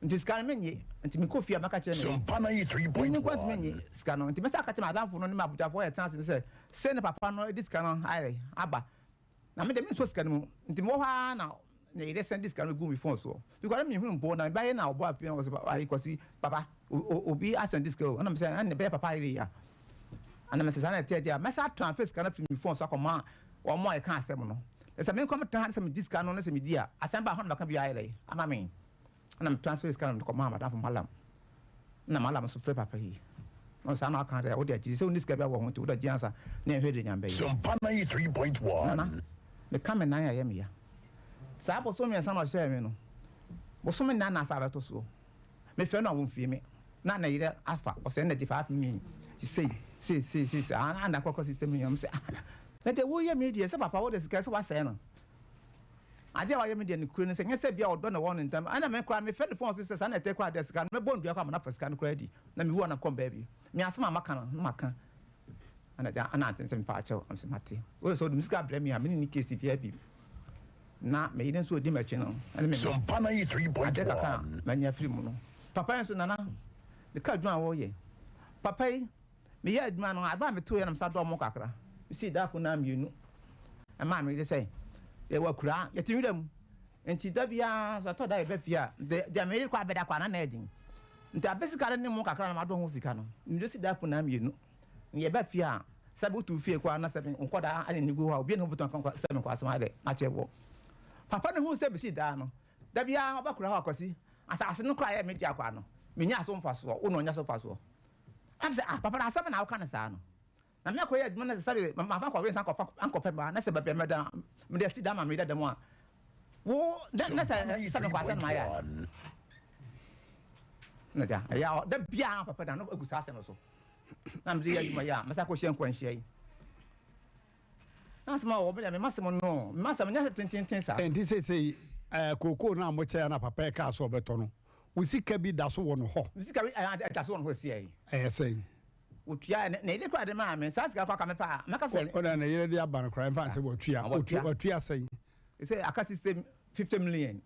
S8: nti ska menyi nti me kofi amaka kire me
S2: Sompana 3.1
S8: menyi ska no nti me sa ka kire madam fo no ni mabuta fo ya chance se ne papa no dis ska no ai aba na me de me so ska no nti mo ha na ne ide send dis ska no go me phone so because me hu mbo na ba ye na obo afia was ai kosi papa obi asend dis ska na me say na be papa ire ya ana me say na tie dia me sa transfer ska na from me phone so akoma o mo ai ka asem no se me come tan se me dis ska no na se me dia asem ba ho na ka bi ai le ama me and I'm transferring scan to come madam from malam na malam so frɛ papa yi on sa na aka there wo de agye sɛ oni sika bia wo ho nti wo da giansa na ehwe de nyamba yi
S2: Sumpa 93.1
S8: me come na ya me ya sa bo so me san no hye me no bo so me na sa beto so me fɛ no wo mfie me na yire afa o sɛ na di 5 million say and akɔkɔ system yam say na de wo ye me die sɛ papa wo de sika sɛ wa sɛ no ade wa ye me de ne kuro ne sɛ nyɛ sɛ bia ɔdɔ na wɔ no ntam ana me kora me fɛ ne phone so sɛ sa na te kwa de sika me bɔ ndua kwa na fa sika no kora di na me wo na kom baabi me asema maka no maka ana ja ana atensɛ me pa akyɛw am sɛ mate wo so dum sika brɛ me a me ni case bia bi na me yiden so di machi no ana me
S2: Sumpa 93.1
S8: na nya free mu no papa nso nana de ka dwan wo ye papa yi me yɛ adwuma no aba me to yɛ nam sa dɔ mo kakra you see da ko na mienu e ma me de sɛ e wa kura yɛ ti wiram enti da bia so to da e ba fia de me kwa beda kwa na edin nti abesika ne mo kakra na ma dɔ ho sika no me de si da ko na mienu yɛ ba fia sabu tu fie kwa na sɛ nkoda ani ni go ha obi ne buton kan sɛ me kwa asema de a kyɛbo papa ne hu sɛ bi si da no da bia ba kura ha akwasi asase no kura yɛ me dia kwa no me nya so mfa so wo no nya so fa so am say papa na asem na wo kan sa no na me akoye adwuma na sabe ma fa kwa we san kofa ankɔpɛ ba na sɛ ba pɛ meda me de si da ma me da demo a wo na sɛ sabe kwa sɛ na ya na ya da bia papa da no agusa asem so na me de adwuma ya ma sa ko hye nkwanhye yi na asema wo be me masem no me masem nya tintin sa
S1: enti sei koko na mo kya na papa ka so beto no usika bi da so wo no ho
S8: usika bi da so wo no ho sia yi
S1: sei
S8: otua na ile kwa de ma me sa sika kwa kame pa maka se
S1: o na ile de aba no kra mfa se otua sei
S8: say aka system 50 million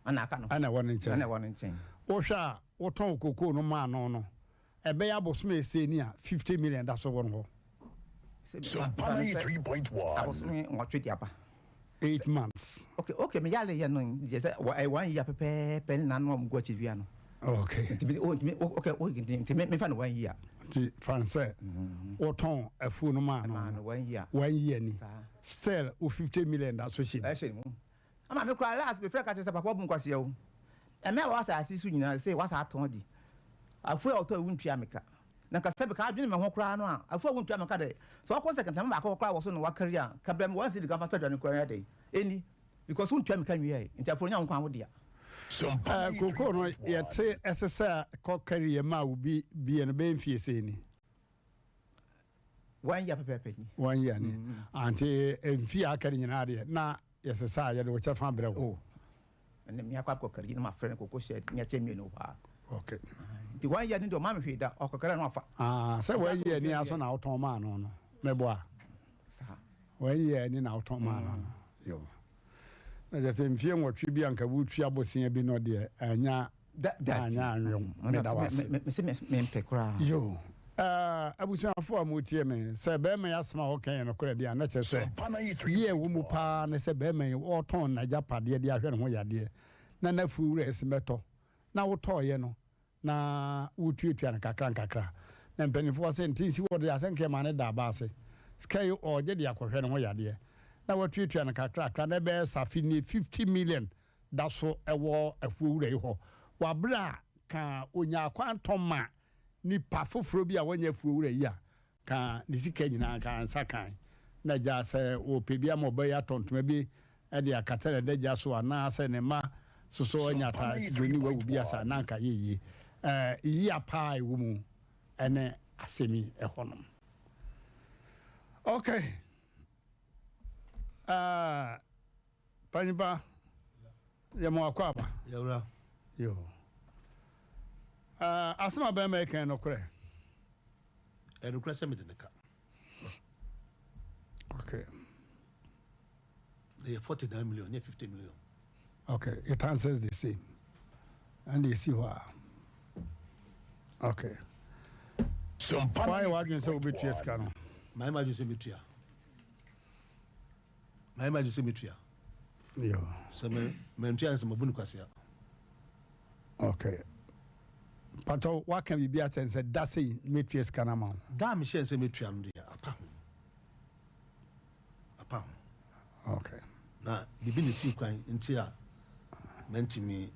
S8: ana aka no
S1: ana won nchen o hwa o ton koko no ma no ebe ya bosom ese ni a 50 million da so wo no ho
S2: Sumpa 93.1
S8: abosom ngotwe di apa
S1: 8 months
S8: okay me yale ye no je say 1 year pepe na no mo gwachi bia no
S1: okay
S8: okay me fa no 1 year
S1: français autant afu no ma no
S8: 1 year
S1: ni still o 50 million that so she
S8: ama me kwa last be freka chese papa bu nkwase o e me wa sa asisu nyina say wa sa aton di afu e auto wuntua meka na ka sabe ka adwene me ho kra no a afu wuntua meka de so wa ko second time ba ka kra wo so no wa career ka bra me 1 city ka fa to dwane kwa de eni because wuntua meka nwie nti afu nya nkwa wo dia
S1: koko no yete SSA ko career ma ubi bi no be mfie se ni
S8: 1 year pepe ni
S1: 1 year ni anti mfie akari nyina de na SSA ya de wo cha fa brɛ wo
S8: ene mi akwa ko career ma friend koko share nya che mi no ba
S1: okay
S8: the 1 year ni do ma me hwe da okokara no afa
S1: sɛ 1 year ni aso na auton ma no meboa
S8: sa
S1: 1 year ni na auton ma no yo na je se mfie nwotwe bi anka butu abosia bi no de anya anya anwom me da was
S8: me mpekura
S1: yo abusuafo amutie me se be me yasma ho kan no kore de na che se ye wo mu pa na se be me o ton na japade de ahwe ne ho yade na fuure esimeto na wo toye no na wutuatua na kakra na mpanifo se ntinsi wo de asenke ma ne da ba se sky o je de akohwe ne ho yade na watuatua na kakra na be safi ni 50 million da so ewo afuure yi ho wabra ka onya kwanton ma ni pa foforo bi a wanya afuure yi a ka ni sika nyina ka ansa kan na ja se o pebia mo ba ya tontoma bi e de akatele de ja so ana se ne ma soso anya ta doni wa bi asa na ka yeyi yi apa ewo mu ene asemi ehonom okay Panipa ya mo akwaba
S9: yawra
S1: yo asema ba me kan no kure
S9: no kure se me de neka
S1: okay
S9: they 49 million near 50 million
S1: okay it answers the same and they see why okay
S2: Some
S1: why you say obi tua ska no
S9: my imagine say me tua my imagine say me tua
S1: yo
S9: so me tua se mabunu kwasia
S1: okay pato what can be a chance that say me tua ska na ma
S9: da me share say me tua no dia apa
S1: okay
S9: na bibi ni si kwan ntia mentimi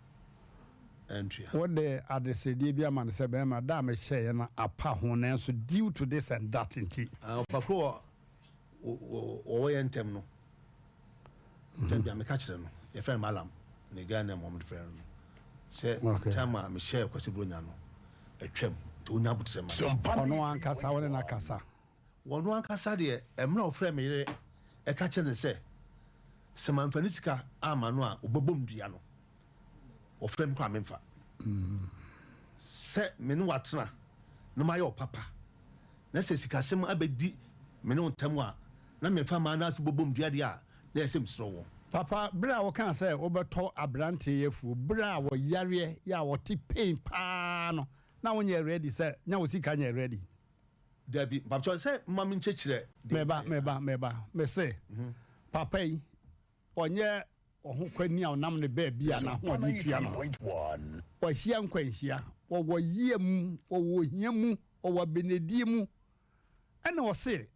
S1: What the adesedi bi amane se be ma da me share na apa ho na so due to this and that nti
S9: opako o yentem no ntambia me ka kire no ye friend malam ne Ghana mom de friend no se tama me share kwase bronya no atwam to onya butre ma
S1: ono ankasa wona na kasa
S9: wono ankasa de emra o friend me ye e ka kire ne se manfani sika ama no a obobom dua no o friend kwa memfa se me no watena no ma yo papa na se sika sem abedi me no ntam a na me fa ma na se bobom dua de a na esem sro wo
S1: papa bra wo kan se obeto abrante yefu bra wo yare ya wo ti pain pa no na wo nye ready se nya wo sika nya ready
S9: dabi papa se mama nchechire
S1: meba me say papa yi onye ohun kwani a onam ne ba bia na ho odi tua no o hia nkwanhia wo yiem wo hiamu wo benedi mu ene wo se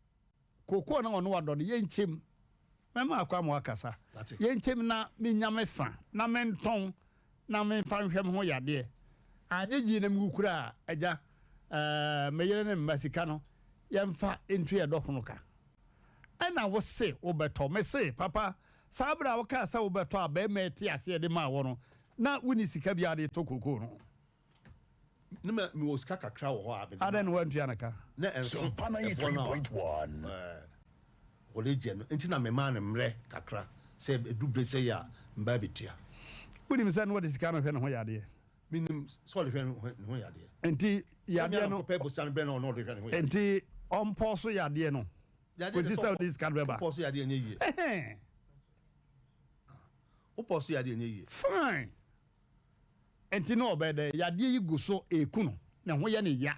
S1: koko na ono wado no yenchem mema akwa mo akasa yenchem na menyame fa na menton na menfa hwem ho yade anyeji na mgukura aja meyere ne mbasika no yemfa entu ye dokono ka ena wo se wo beto me se papa sabra wo ka sa wo beto aba meti ase de ma wo no na woni sika bia de to koko no
S9: ne me wo sika kakra wo ho abe
S1: aden wo ntua naka
S9: na enso
S2: Pana 3.1
S9: wole je no enti na me ma ne mre kakra se edubre se ya mba betua
S1: woni me se no wo de sika no hwe no ho yade
S9: minim so le hwe no ho yade
S1: enti yade no
S9: pe bosan bre no no de hwe no yade
S1: enti on poso yade no kwesi se this can beba
S9: poso yade enye yi o poso yade enye yi
S1: fine enti no obede yade yi guso ekunu na ho ye ne ya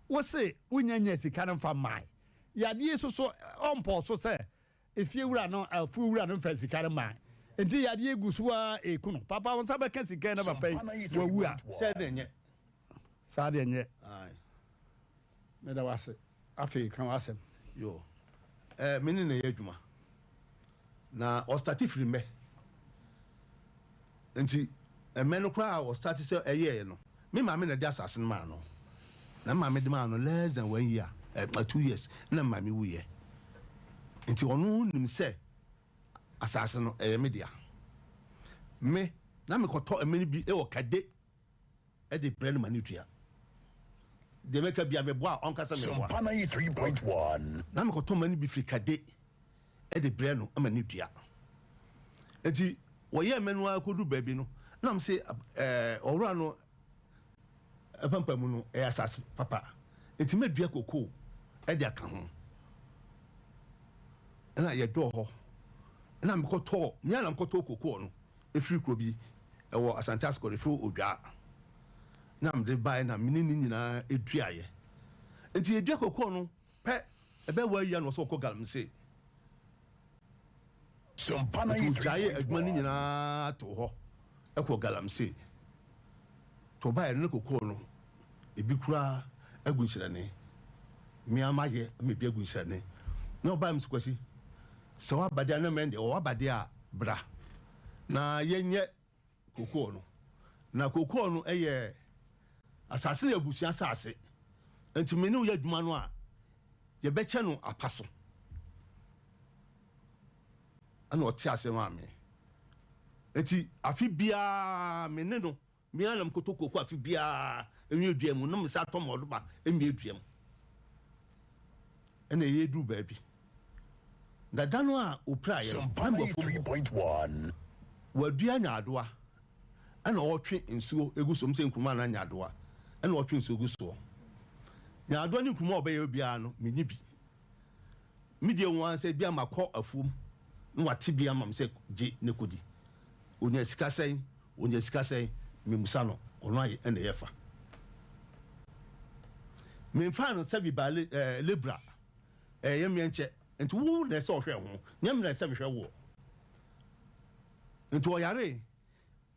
S1: wo se unyanya sika no fa mai yade so on poso se efie wura no afu wura no fa sika no mai enti yade guso a ekunu papa won sabe ka sika na papa wa wu a
S9: se de enye
S1: sa de enye
S9: ai
S1: me da wase afi kan Asem
S9: yo mini na ye adwuma na o start free me enti me no kra o start say eye no me ma me na dia asase no ma no na ma me de ma no less than 1 year 2 years na ma me wuye enti onu nim say asase no me dia me na me koto me bi e wo kade e de brand mani tua de make bia me boa on kasa me boa
S2: Pana 3.1
S9: na me koto mani bi frikade e de brand no amani tua enti wo ye menu akodu ba bi no na me say owura no pampa mu no e asase papa enti me dua koko e de aka ho na ye do ho na me koto nya na me koto koko no e free kro bi e wo Asante ko refu odwa na me de bai na mini nyina eduaye enti edua koko no pe e be wa ya no so ko galamse
S2: Pana
S9: to jaye adwuma ni nyina to ho e ko galamse to bai no koko no e bi kura agunhyirane mi amaye me bi agunhyirane na oba mi skwasi se wa bade na mende o wa bade a bra na yenye koko no na koko no eye asase ya busia asase enti me ne wo adwuma no a ye be che no apaso ana o ti ase ma me enti afi bia me ne no mi anam kotoko afi bia enwe duam no me sa to modo ba emi duam ene ye du ba bi dada no a opra ye
S2: Pana 3.1
S9: wa dua nyaadoa ana o twe nsuo egusom se nkruma na nyaadoa ana o twe nsuo eguso nyaadoa ni nkruma obaye bia no menyi bi midie won se bia makọ afuom no wate bia mam se je ne kodi onya sika sen memusa no ono aye ene yefa memfa no sabi ba lebra ye mienche enti wo na se ohwe ho nyam na se mehwe wo enti o yare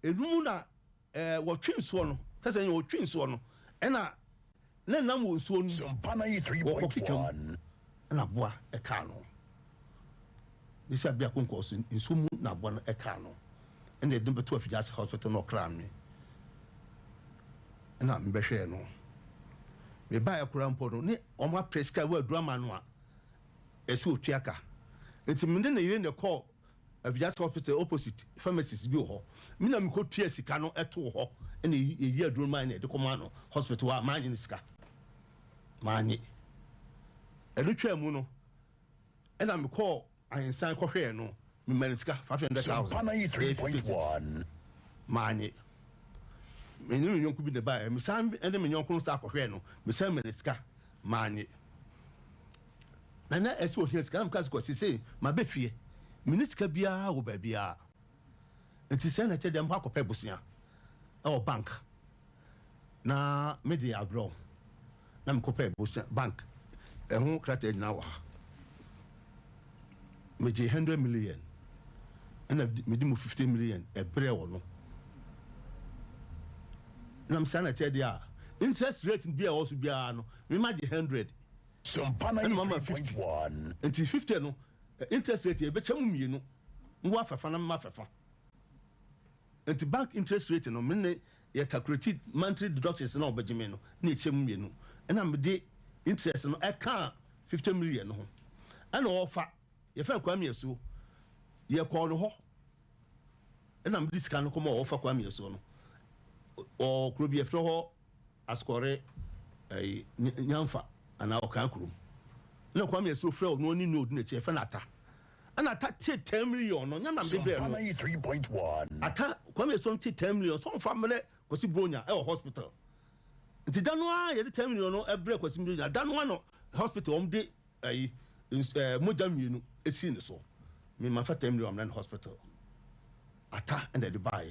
S9: enum na wo twinso no kase wo twinso no ena na nam wo so no
S2: Pana 3.1
S9: na boa e ka no nisa bia konkoso nsumu na boa no e ka no ene de beto afijase hospital no kra me na mbehwe no me ba yakura mpo no ne oma prescribe wa drama no a esi otuaka enti mende na yire ne call avias hospital opposite pharmacist bi ho me na me ko tua sika no eto ho ene eyi adroma na de koma no hospital wa manyi ne sika manyi elu twa mu no ena me call ayensan ko hwe no me mani sika 500,000 manyi me nyonku bi de ba me san ene me nyonku no sa ko hwe no me san mani sika manyi na esi ohia sika am kasi ko sisi ma be fie minister bia wo ba bia enti se na tede mpa ko pe busia e bank na media abro na me ko pe busia bank e ho krata na wa me je 100 million and me di mu 50 million e bre wo no na me sana tede a interest rate bia wo so bia no me ma je 100
S2: Sompana 3.1
S9: until 50 no interest rate e be chemu mienu ngwa fafa na ma fafa until bank interest rate no me ye calculate monthly deductions na obejime no na chemu mienu na me de interest no e ka 50 million no ana ofa ye fa kwa mieso ye ko no ho na me discount no kuma ofa kwa mieso no o kro bi e fro ho askore nyamfa ana okankuru na kwa me so frɛ no ni node na che fa na ata ana ata 10 million no nyama me be no
S2: 3.1
S9: ata kwa me so 10 million so fa me kwasi bronya e hospital nti dano a ye 10 million no e bre kwasi bronya dano no hospital om de moja mienu esi ne so me ma fa 10 million am na hospital ata and the buy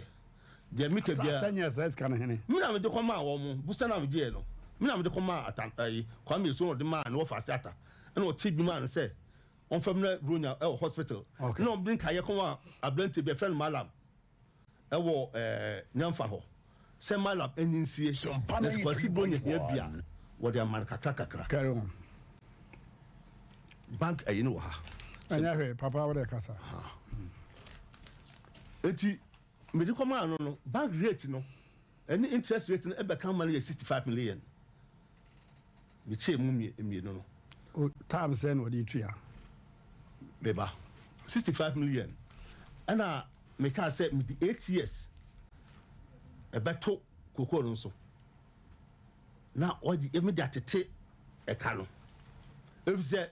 S9: de me ka bia
S1: ata nya size kana hene
S9: me na me de koma wo mo busta na me je no me na me de koma ata kwa me so de ma na wo fa ata and what TB man say on from the Brunia hospital. Okay. No blink I come a blend to be a friend malam. I will Nyamfaho. Say malam and see some possible bia what their man kakra.
S1: Carry on.
S9: Bank you know ha.
S1: Anya papa wa de kasa.
S9: Enti me de come no bank rate no any interest rate no e be kan money 65 million. Me che mu mi no.
S1: Time send what you tria
S9: beba 65 million and me can say me 8 years e beto kokoro nso na odi immediate te e ka no if say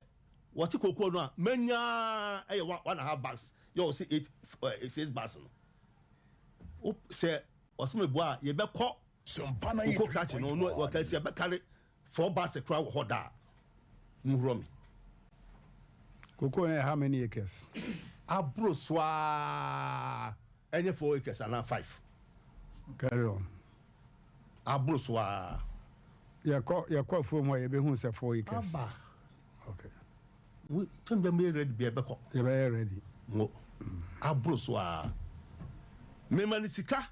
S9: what kokoro no manya e 1.5 bags you see 6 bags no o say osome boa ye beko
S2: Sompana
S9: kokoro no no wa ka say be carry 4 bags e kra ho da Muromi.
S1: Koko how many acres?
S9: Abroswa. Any 4 acres and 5.
S1: Carry on.
S9: Abroswa.
S1: You call from where you be who say 4 acres.
S9: Abba.
S1: Okay.
S9: We turn them ready be a beko.
S1: You be ready.
S9: No. Abroswa. Me manisika.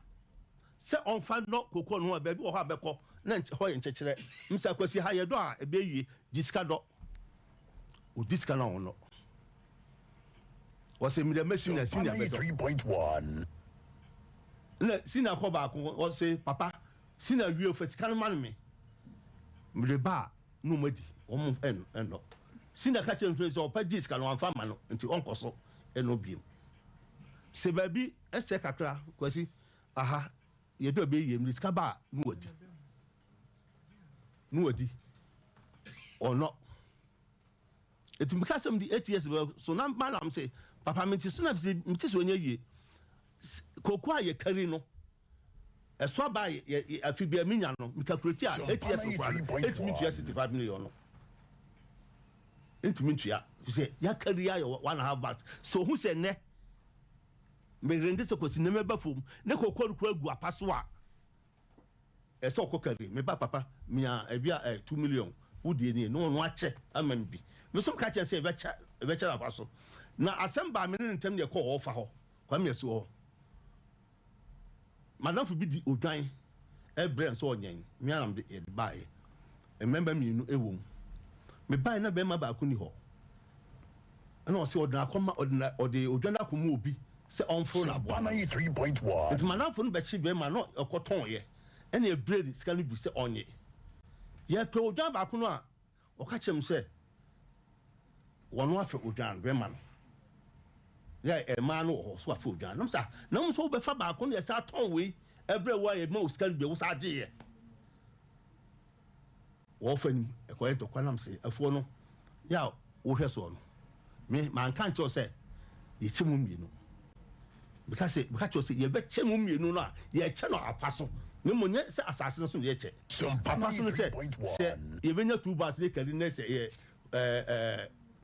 S9: Se on fan no koko no baby o ha beko. Na ho ye nchechire. Msa kwasi ha ye do a ebe yi disika do. O disika na ono. Was a machine as senior
S2: 3.1
S9: na senior ko ba ko o say papa senior wi ofasi kan man me le ba no madi o mo no senior ka che ntre so pa disika no anfa ma no nti onko so eno biem se ba bi ese kakra kwasi aha ye do be yem disika ba no wadi or not. It because of the 8 years ago, so now madam say, Papa Mintis, Mintis when ye Cocoa ye carry no. A swab by a fibia miniano, Mikakutia, 8 years ago, 65 million. Intimitria, you say, ya carry 1.5 bags. So who said ne? Me render so was never before, Neko Kogu a passoir. A so cookery, me papa, me a bia 2 million. Who did no one watch it? I mean be. No some catch say vecha apaso. Na Asem Mmpe me ntem ye call offer ho. Kwa me so. Madam for be di odwan e brand so onyen. Me am de buy. E member me no ewom. Me buy na be ma ba ku ni ho. Na o se odna akoma odna ode odwan akomo obi se on phone na bo.
S2: 3.1
S9: It madam for no be chi be ma no ekoton ye. ɛna ebredi sika no bi sɛ ɔnye yɛ pɛ odwan baako no a ɔka kyerɛ m sɛ wɔn afɛ odwan bɛma no yɛ ɛmaa no wɔ hɔ so afɛ odwan nam sa nam nso wobɛfa baako no yɛ saa tɔn wei ɛbrɛ wɔ yɛ ma o sika no bi wosa agye yɛ wɔfa nim ɛkɔyɛ dɔkwa nam sɛ afuo no yɛ a wohwɛ soɔ no me manka nkyɛw sɛ yɛkyɛ mu mmienu bika kyerɛ sɛ yɛbɛkyɛ mu mmienu no a yɛkyɛ no apa so ne mo nyɛ sɛ asase no so ne yɛkyɛ apa so no sɛ yɛbɛnya 2 bars ne kari ne sɛ yɛ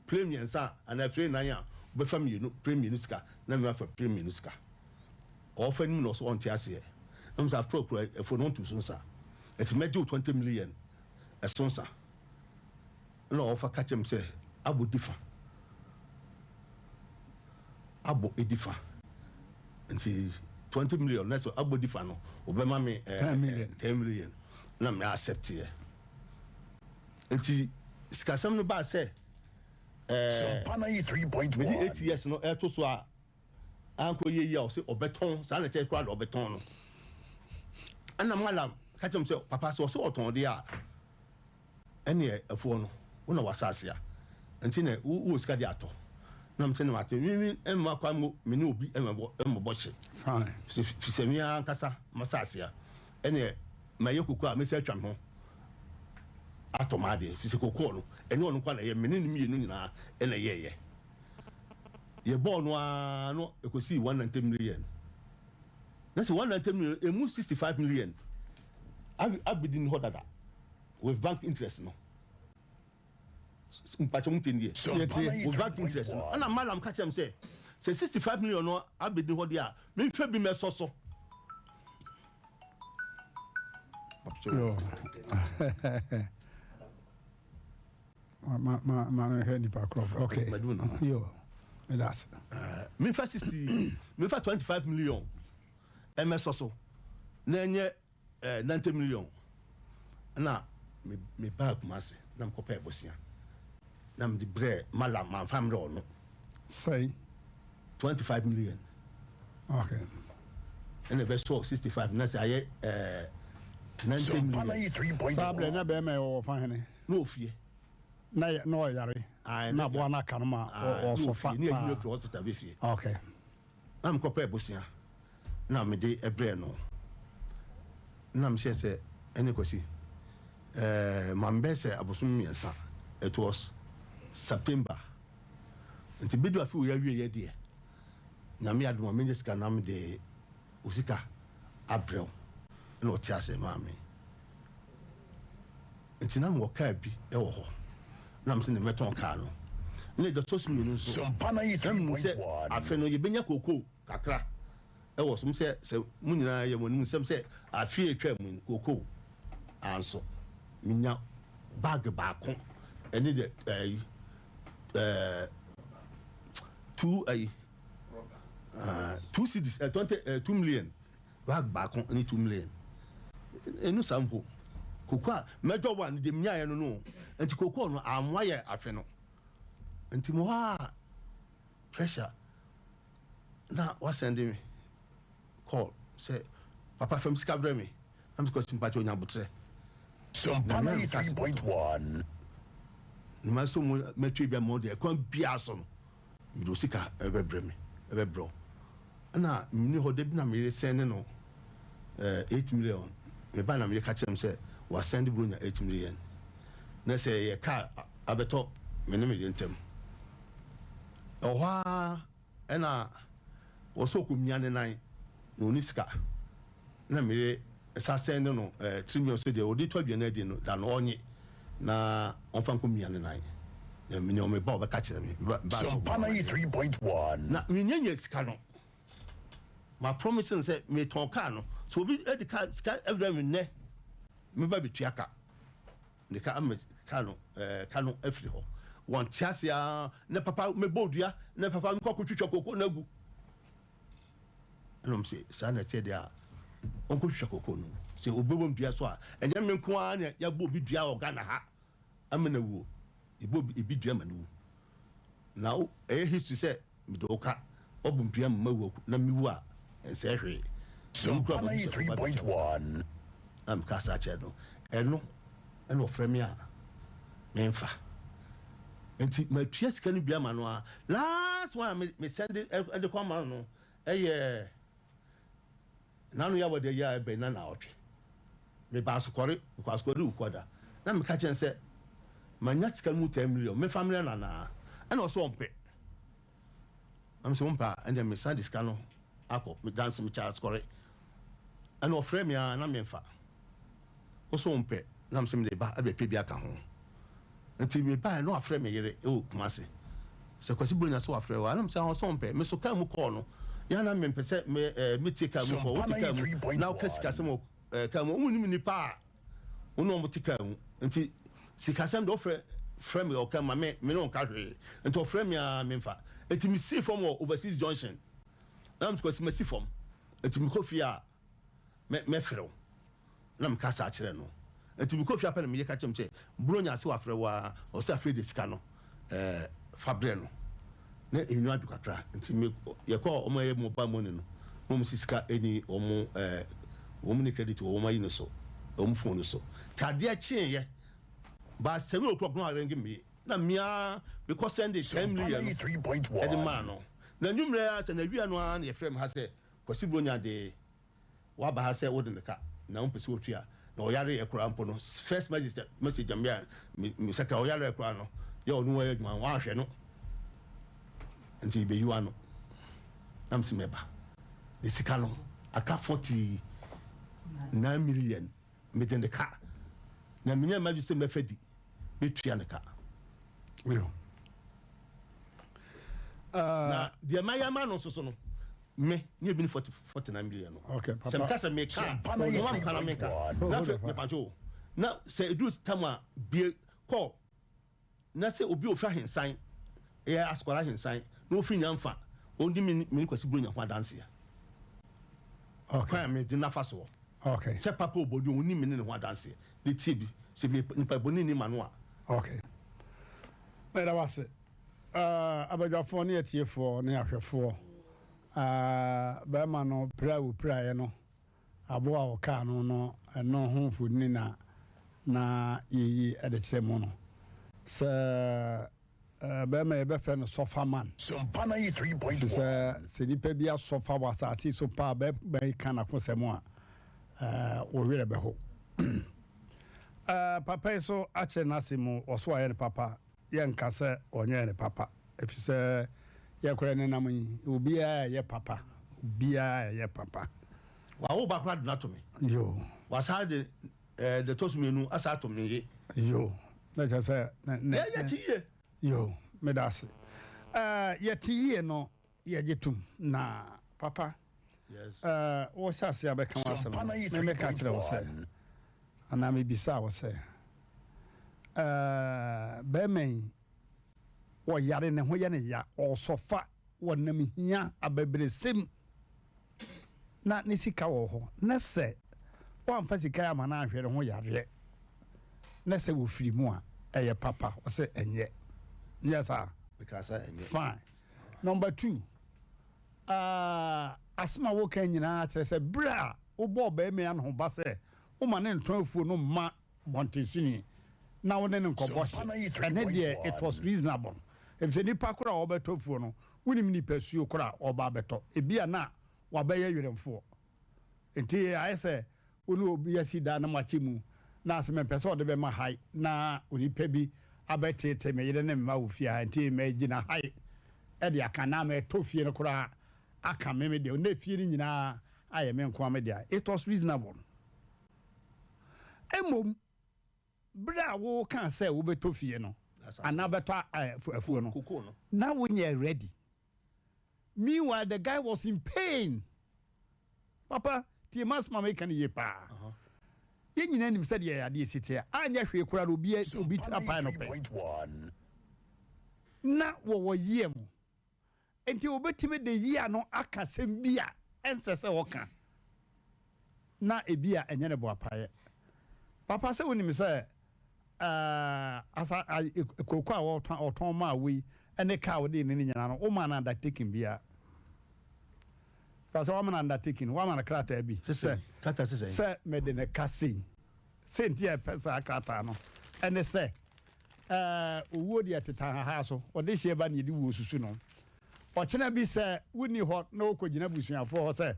S9: premium sa ana premium nan a wobɛfa premium sika na me afa premium sika ɔfa nim no so ɔnte aseɛ na mo sɛ afro ɛfo no ntu so nsa ɛti mɛgye 20 million ɛso nsa na ɔfa ka kyerɛ m sɛ abɔ edifa nti 20 million na so abɔ difa no obɛma me 10 million na me accept ye nti sikasɛm no ba sɛ
S2: Sampana 3.1
S9: me 8 years no ɛto so a anko ye o se obɛtɔn sa na tɛ kura da obɛtɔn no ana malam ka kyerɛ m sɛ papa sɛ ɔsɛ ɔtɔn de a ɛne afuo no wo na wasase a nti na wo sika de atɔ na mse na mate mi emma kwa mo me ne obi emmo bɔhye
S1: fine
S9: fi sɛ mi ankasa masase a ɛne ma yɛ kokɔ a me sɛ atwa ho atomade fi sɛ kokɔ no ɛne ɔno kwa na yɛ me ne nim yɛ no nyinaa ɛna yɛ yɛ bɔɔ no a no ekosi 190 million na sɛ 190 million emu 65 million abidin hɔ dada with bank interest no mpacho mutendie with bank interest no ana malam ka kyerɛ m sɛ 65 million no abidin hɔ de a memhwɛ bi mɛsɔsɔ
S1: ma hwɛ nipa krɔf okay yo that's
S9: memfa 25 million ɛmɛsɔsɔ na ɛnyɛ 90 million na me ba kumase na mkɔpɛ bosia na mde brɛ malam manfam dɛ ɔno
S1: say
S9: 25 million
S1: okay
S9: ɛna bɛsɔ 65 na sɛ ayɛ 90 million
S1: sable na bɛma ɛwɔ fa hene
S9: na ofie
S1: na ɔyare na boa na ka no ma ɔsɔfa
S9: ne ayi fi hospital be fie
S1: okay
S9: na mkɔpɛ bosia na mede ɛbrɛ no na mhyɛ sɛ ɛne kwasi mambɛsɛ abosom miɛnsa it was September nti bidu afi wo ya wie yɛ deɛ nyame adom a menye sika nam de osika abrɛw na ɔte asɛ maame nti na wɔ kaa bi ɛwɔ hɔ na mse ne mɛtɔn kaa no na ɛgya tɔ so mmienu nso na sɛ afɛ no yɛbɛnya koko kakra ɛwɔ so m sɛ mu nyinaa yɛ mɔnim sɛm sɛ afie atwa mu koko anso minya bag baako ɛne de 2 cities 2 million bag baako ne 2 million enu sampo koko a mɛdɔ wa ne de mnyae no no nti koko no amwa yɛ afe no nti mo ha pressure na wasend me call say papa fam sika brɛ me am because sympathy onya botre
S2: Sampana 3.1
S9: nima so mo matwe bia mo de kwan bia so no mi do sika ɛbɛbrɛ me ɛbɛbrɔ ana mini hɔ de bi na me send no 8 million me ba na me ka kyerem sɛ wa send bronya 8 million na sɛ yɛ car abɛtɔ me ne me de ntem ɔhwa ɛna wɔso komia ne nan na oni sika na me sa send no 3 million so de odi to bia na di no da no onye na onfa komia ne nan na me ne o me ba obɛka kyerɛ me
S2: Sampana 3.1
S9: na me nyanya sika no ma promising sɛ me ton car no so obi edi car sika every me ne me ba betua ka ne ka am car no afiri hɔ wɔn tiasia ne papa me bodua ne papa me kokotwitwa koko na gu ɛnom sɛ saa na ɛte de a ɔnkotwitwa koko no sɛ obɛbɔ dua so a ɛnyɛ me nko a ne yɛbɔ obi dua wɔ Ghana ha amena wuo ibi dua ma no wu na ɛyɛ history sɛ me do ka ɔbɔ dua ma wuo na me wu a ɛnsɛ hwee
S2: Sampana 3.1
S9: am kasa chedo eno ofre me a memfa enti matua sika no bia ma no a last one me send it the kwama no nanu ya wode ya be na otwe me ba sokore ukoda na me ka chen se manya sika mu 10 million me family na ena so ompe am so ompa and me send this sika no akọ me dance me charge score ena ofre me a na memfa so ompe na me se me ba abe pe bia ka ho enti me ba no afre me yere kumase se kwasi bronya so afre wa na me se ho so ompe me so ka mu call no ya na me pese me tika mu ko tika mu na o kasika se mo ka mu unni nipa uno mo tika mu enti sikasem do frame me o ka ma me no ka hwe enti o frame ya me mfa enti me see from overseas junction na me kwasi me see from enti me kofi a me frɛ na me kasa akere no enti me kofi apɛ na me ye ka kyem che bronya se wa frɛ wa o se afre de sika no fabre no na enyu adukatra nti me ye ko omo ye mobile money no mo sika eni omo ni credit o mo yi no so omo phone no so tade a chien ye ba 7 o'clock no arrange me na mia because send it 10 million 3.1 edi man no na nwumre ya se na wia no an ye frame ha se kwasi bronya de wa ba ha se wo de ka na mpese otua na o yare ye kura mpo no first message amia me saka o yare ye kura no ye onu wa ye dwuma wa hwe no nti be you ano am simeba the sika no aka 49 million me den the car na minya ma bi se me fadi be tua ne ka na the mayama no so no me ni bi 49 million no
S1: okay papa
S9: sem ka se me ka no am kana me ka na fe me panjo na se edu tama bi call na se obi ofra hensan askwara hensan no fi nyamfa ondi mini kwasi bronya ho dance ya okay me di nafa so
S1: okay
S9: se papa obodi oni mini ne ho dance ya ni tibi se nipa boni ni manu a
S1: okay but that was abadwafo ne atiefo ne ahwefo ba ma no pra ye no abo a oka no eno ho fudni na yi edechemu no se Bema ebe fe no sofa man.
S2: Sumpana 3.1.
S1: Se nipa bia sofa wasasi so pa be kana kosemo a o were be ho. Papa so ache nasimu oso aye ne papa ye nka se onye ne papa. Efise ye kore ne nam yi obi a ye papa. Obi a ye papa.
S9: Wa wo ba kra na to me.
S1: Yo.
S9: Wasa de tosumenu asa to me ye.
S1: Yo. Na se ne.
S9: Ya ti ye.
S1: Yo, medase. Yeti ye no ye jetum na papa.
S9: Yes.
S1: Wo shase abeka wasem. Me me ka kire wo se. Ana me bisa wo se. Be men wo yare ne ho ye ne ya osofa wo nam hia abebresem. Na ne sika wo ho. Na se wo amfa sika ya ma na ahwere ho yare. Na se wo firi mu a eye papa wo se enye. Yes, sir.
S2: Because
S1: fine. Number 2. Asma wo kan nyina kire se bra wo bo ba me an ho ba se wo ma ne ntonfuo no ma montesini na wo ne nkobose and there it was reasonable. If the nipa kura wo betofuo no woni mi nipa suo kura wo ba beto e bia na wa ba ye weremfo enti ai se woni obi asida na machemu na asem pese o de be ma hai na onipa bi abetete me yire ne ma wo fia enti me gina hai e de aka na me to fie no kura aka me de na fie ni nyina aye me nko me de it was reasonable emom bra wo kan say wo beto fie no ana beto afuo no na wo nye ready. Meanwhile the guy was in pain. Papa ti mas mama kan ye pa ye nyina nim said ye ade sitia anya hwe kura obi apa no pe na wo ye mu enti obetime de yia no aka sem bia ensese woka na ebia enye ne bo apaye. Papa se wonim se asa kokwa wo oton ma we ene ka wo de ne nyina no o ma na da taking bia That's why I'm undertaking. Why am I krata bi? Say me de ne kasi. Senti e pesa krata no. And say owo de ateta ha so. Ode hye ba ne di wo susu no. O chena bi say woni ho na okogina busuafo ho say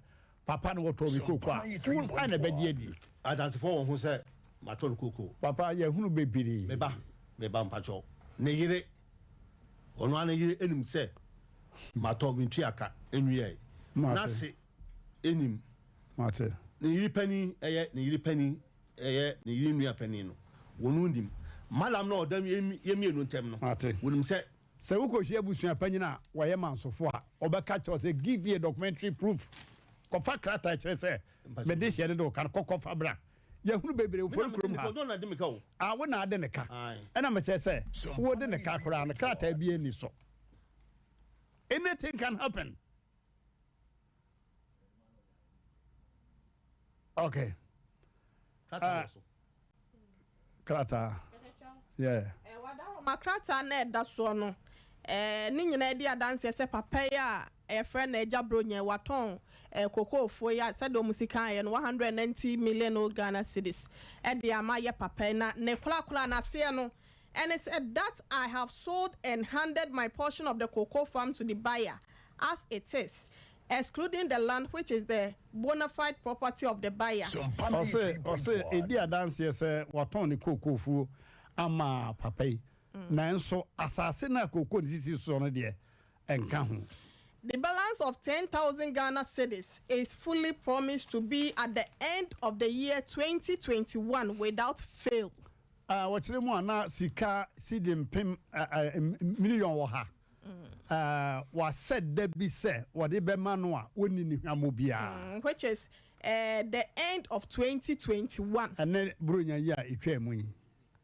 S1: papa no to mi koko a. Won na be die di.
S9: Adanse fo won ho say maton koko.
S1: Papa ye hunu bebiri.
S9: Me ba mpacho. Ne yire. Ono ana yire enim say maton mi tuaka enwie. Nasi enim.
S1: Mate.
S9: Ne yiri pani eye ne yiri pani eye ne yiri nua pani no. Wonu ndim. Malam no odam yemi enu ntem no.
S1: Mate.
S9: Wonim say
S1: se wo ko hwe abusua pani na wo ye mansofo a obeka cho say give me a documentary proof. Kofa krata kire say me de hye de kan kokofa bra. Ye hunu bebere fo krom ha.
S9: No na de meka wo.
S1: Ah wo na de ne ka. E na me kire say wo de ne ka kora na krata bi eni so. Anything can happen. Okay. Krata. Yeah.
S5: Makrata na da so no. Ni nyina di adanse se papa ya e friend na eja bronye waton koko ofo ya se do musika ye no 190 million Ghana cedis. E de ama ye papa na ne kula na se no. And it said that I have sold and handed my portion of the cocoa farm to the buyer as it is, excluding the land which is the bona fide property of the buyer.
S1: Ose edi adanse se waton ni cocoa fu ama papai. Nanso asase na cocoa sisi so no de enka ho.
S5: The balance of 10,000 Ghana cedis is fully promised to be at the end of the year 2021 without fail.
S1: Wachire mu ana sika sidim pem million wo ha. Was said there be say what the be manua woni ni hwamobia,
S5: which is the end of 2021.
S1: And then brunya ya etwa mu yi.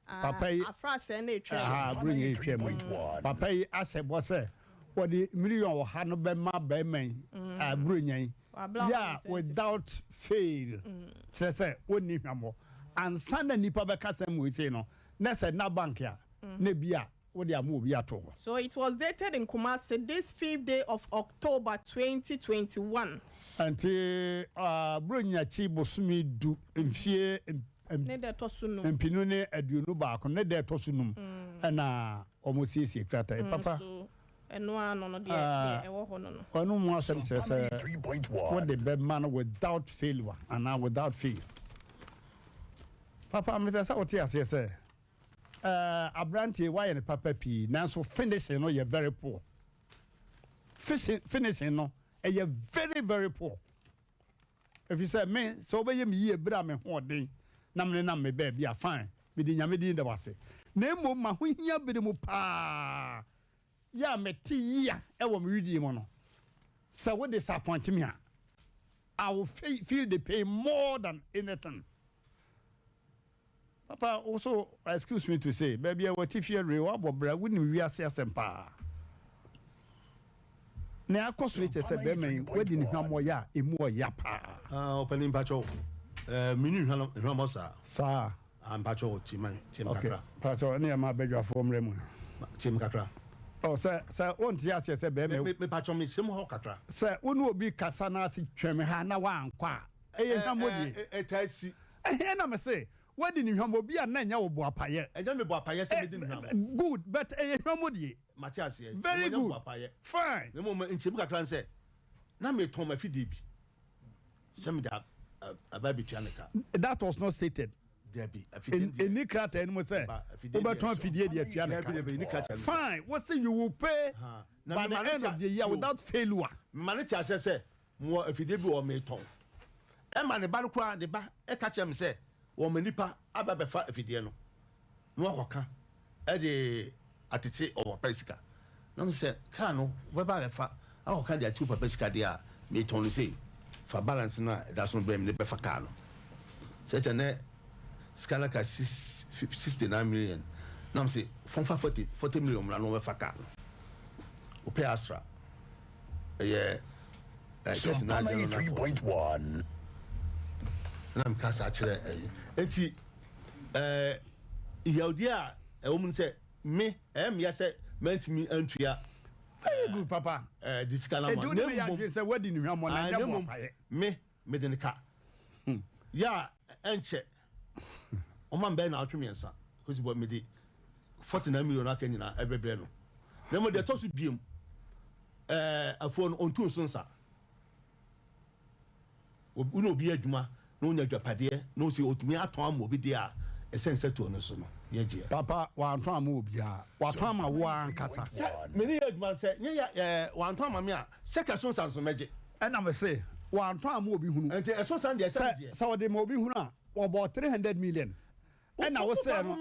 S1: Papa yi
S5: afrase na etwa.
S1: Brunya etwa mu yi. Papa yi asebo say what the million wo ha no be ma be man brunya yi. Yeah, without fail. Say woni hwamo. And Sanda Nipa Bekasem we say no. Na said na bank ya. Ne bia wo dia mo obi ato.
S5: So it was dated in Kumasi this 5th day of October 2021.
S1: Anti bronya chi bosumi du mfie
S5: ne de tosunu.
S1: Empinu ne aduonu ba ko ne de tosunum. Na omosiesie krata papa.
S5: Eno ano no de ewo ho no no.
S1: Onu mo asem say what the bed man without failure and now without fail. Papa, me pesa oti ase say Abrante why ne papa pi nanso finishing no you very poor. Finishing no you very very poor. If you say me so be me ye bra me ho den na me na me be bia fine me di nyame di ndawase na emo ma ho hia bere mu pa ya me ti ya e wo me widi mo no so what disappoint me I will feel the pain more than anything. Papa, also, excuse me to say, baby, I want to feel real, but I wouldn't be a Asem Mmpe. Now, cost rate is a baby, wedding Hamoya, a more yapa.
S9: Opening Pacho, Minu Ramosa,
S1: Sir,
S9: and Pacho, Tim Kakra.
S1: Pacho, near my bedroom from Remo.
S9: Tim Kakra.
S1: Oh, sir, won't you say, baby,
S9: me Pacho, me some Hokatra.
S1: Sir, one will be Casanasi, Tremehana, one qua.
S9: It I see.
S1: And I'm say, what did you humble be a nanya or boapaye?
S9: I don't know Boapaye.
S1: Good, but a humble
S9: Matthias,
S1: very good. Fine.
S9: The moment in Chimka said, now me told my feed. Some that a baby Chanica.
S1: That was not stated.
S9: Debbie,
S1: in Nikrata and was there. About 20 fine. What's the you will pay by the end of the year without failure?
S9: Manager says, more if you did or may tongue. And man, the Baluqua, the ba, a catch him say, Mmpe Nipa, Ababefa if you dare no. No waka. Eddie at the tea or Pesca. No, said, Cano, whereby a fa, our candy at 2 Pesca dia, may Tony say, for balance now, that's not blame the Befacano. Such a net. Scalaka 69 million. Now say from 40 million run over Fakan. Pay Astra. Yeah.
S2: 3.1.
S9: And I'm cast actually. Eti Yaudia, a woman said, me, yes, meant me entry
S1: very good papa
S9: this kind of
S1: do me ya say wedding you am na nyam paye
S9: me de nika ya enche o man be na atwemiensa because bo me de 49 million aka nyina ebebre no na mo de to so biem afon on tu so nsa uno bi adwuma na onya dwapade na o si otumi aton am obi de a esense to no so no ye je
S1: papa wa anton am obi a wa ton am wo ankasa
S9: me ni adwuma se nye ya wa anton am me a seka so nsa so meje
S1: na me say wa anton am obi hunu
S9: enti eso san de se je
S1: so de mo obi hunu a about 300 million na wo say no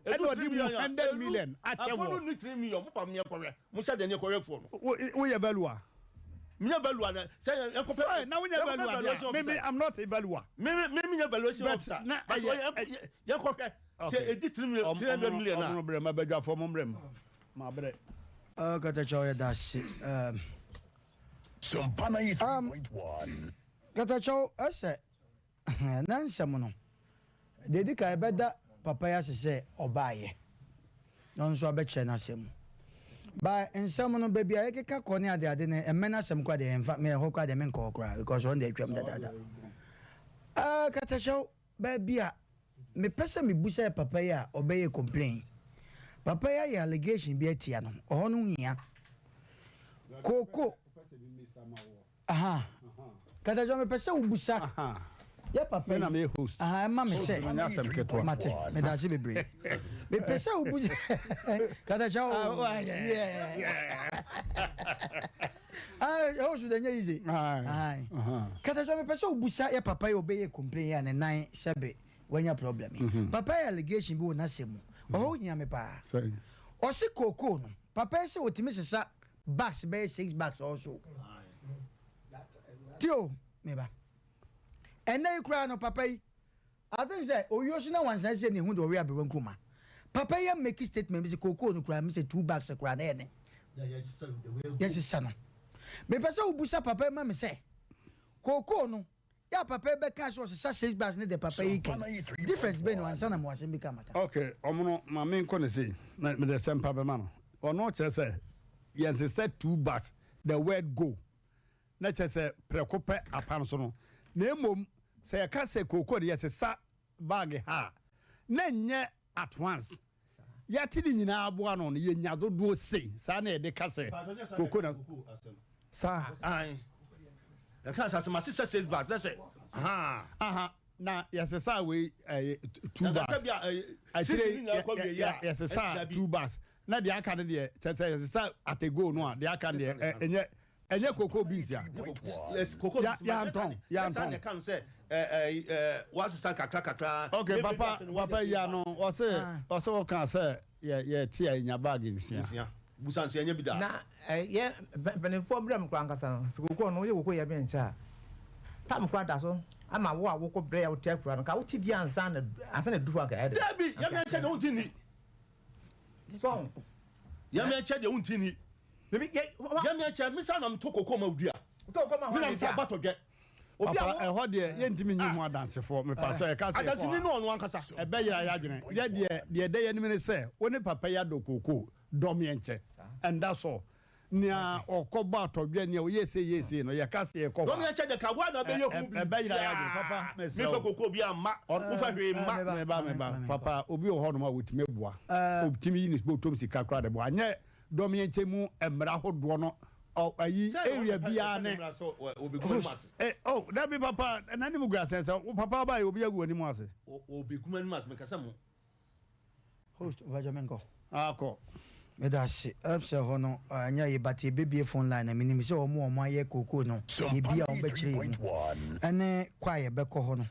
S1: and odi mu 100 million ache wo
S9: afonu 3 million mo pa me ekore mo sha de ne ekore fo no
S1: wo ye value
S9: me value na say
S1: ekore na wo ye value me I'm not a value
S9: me valuation officer but ye ekore say edi 300 million na
S1: mo bre ma badwa fo mo bre ma bre
S3: kata choya dashi
S2: Some Pana 3.1
S3: kata chow ase nan samono dedi ka ebeda papa ya sese obaye non so abeche na asem ba ensam no baby ayekeka kone ade ne emena asem kwa de emfa me ho kwa de men ko kra because on the twam dada kata show baby a me pese me busa papa ya obeye complain papa ya allegation bi atia no ho no hia koko aha kata show me pese ubusa ya papa
S1: na me host
S3: ma me say
S1: na Asem ketwa
S3: mate me da se bebre me pese obu kata chao host de nya easy ai kata chao me pese obu sa ya papa ya obeye complain ya ne nan sebe wanya problem papa ya allegation bi wona semu o nya me pa o se koko no papa se otimi sesa bags be 6 bags also tio me ba and then you cry no papa I think say oyo so na wan say ne hu do we abewan kuma papa ya make statement say koko no cry me say 2 bags cry na ene yes sir no me pesa ubusa papa ma me say koko no ya papa be can so say 6 bags ne de papa yi kan difference be no ansa na mo asem bi ka maka
S1: okay omono ma me nko ne say me de sempa be ma no ono che say yes say 2 bags the word go na che say prekope apan so no na emom say ya ka say koko de yes sa bag ha na nye at once ya tidi nyina aboa no ye nya dodo sei sa na e de ka say koko na sa
S9: ai ya ka sa ma 6 bags na say
S1: na yes sa we 2 bags yes sa 2 bags na de aka de yes sa atego no a de aka de enye koko beans ya
S9: koko
S1: ya anton
S9: kan say what's san kakra
S1: okay papa ya no o say o kan say ye ti anya bag nsia
S9: busan se anya bi da
S8: na ye benefo bram kwa nkasa no koko no ye koko ye ben cha tam kwa da so ama wo awoko bre ya wo tia kura no ka wo ti di ansa na du kwa ga ede
S9: dabi ya me che de untini so ya me che de untini
S8: Maybe
S9: ya me che me sa na mto koko ma udua
S8: to ko ma ho
S9: na sa batodwe
S1: obi a ho de ye ntimi nyi ho adansefo me pato e ka say
S9: adasi ni no onu ankasa
S1: e be yira ya dwene ye de ye ni say woni papa ya do koko dom ye nche and that's all nia okoba atodwe nia yesi no ye ka say ko
S9: dom ye nche de ka wa na be ye ku bi
S1: e be yira ya dwene papa me
S9: me fe koko bi amma mu fa hwe
S1: me ba papa obi o ho no ma wotime bua obtimi yinis bo tom sika kra de bo anye dom ye nche mu emra hodo no ayi area bia ne that be papa na ni mu gua sense papa ba obi agu ani mu ase
S9: obi kuma ni mas me kasa mu
S3: host vajamenko
S1: ako
S3: me da se abse ho no anya ye bati bebie phone line na minimi se omo aye koko no ye bia on be kire mu ene kwa ye be ko ho no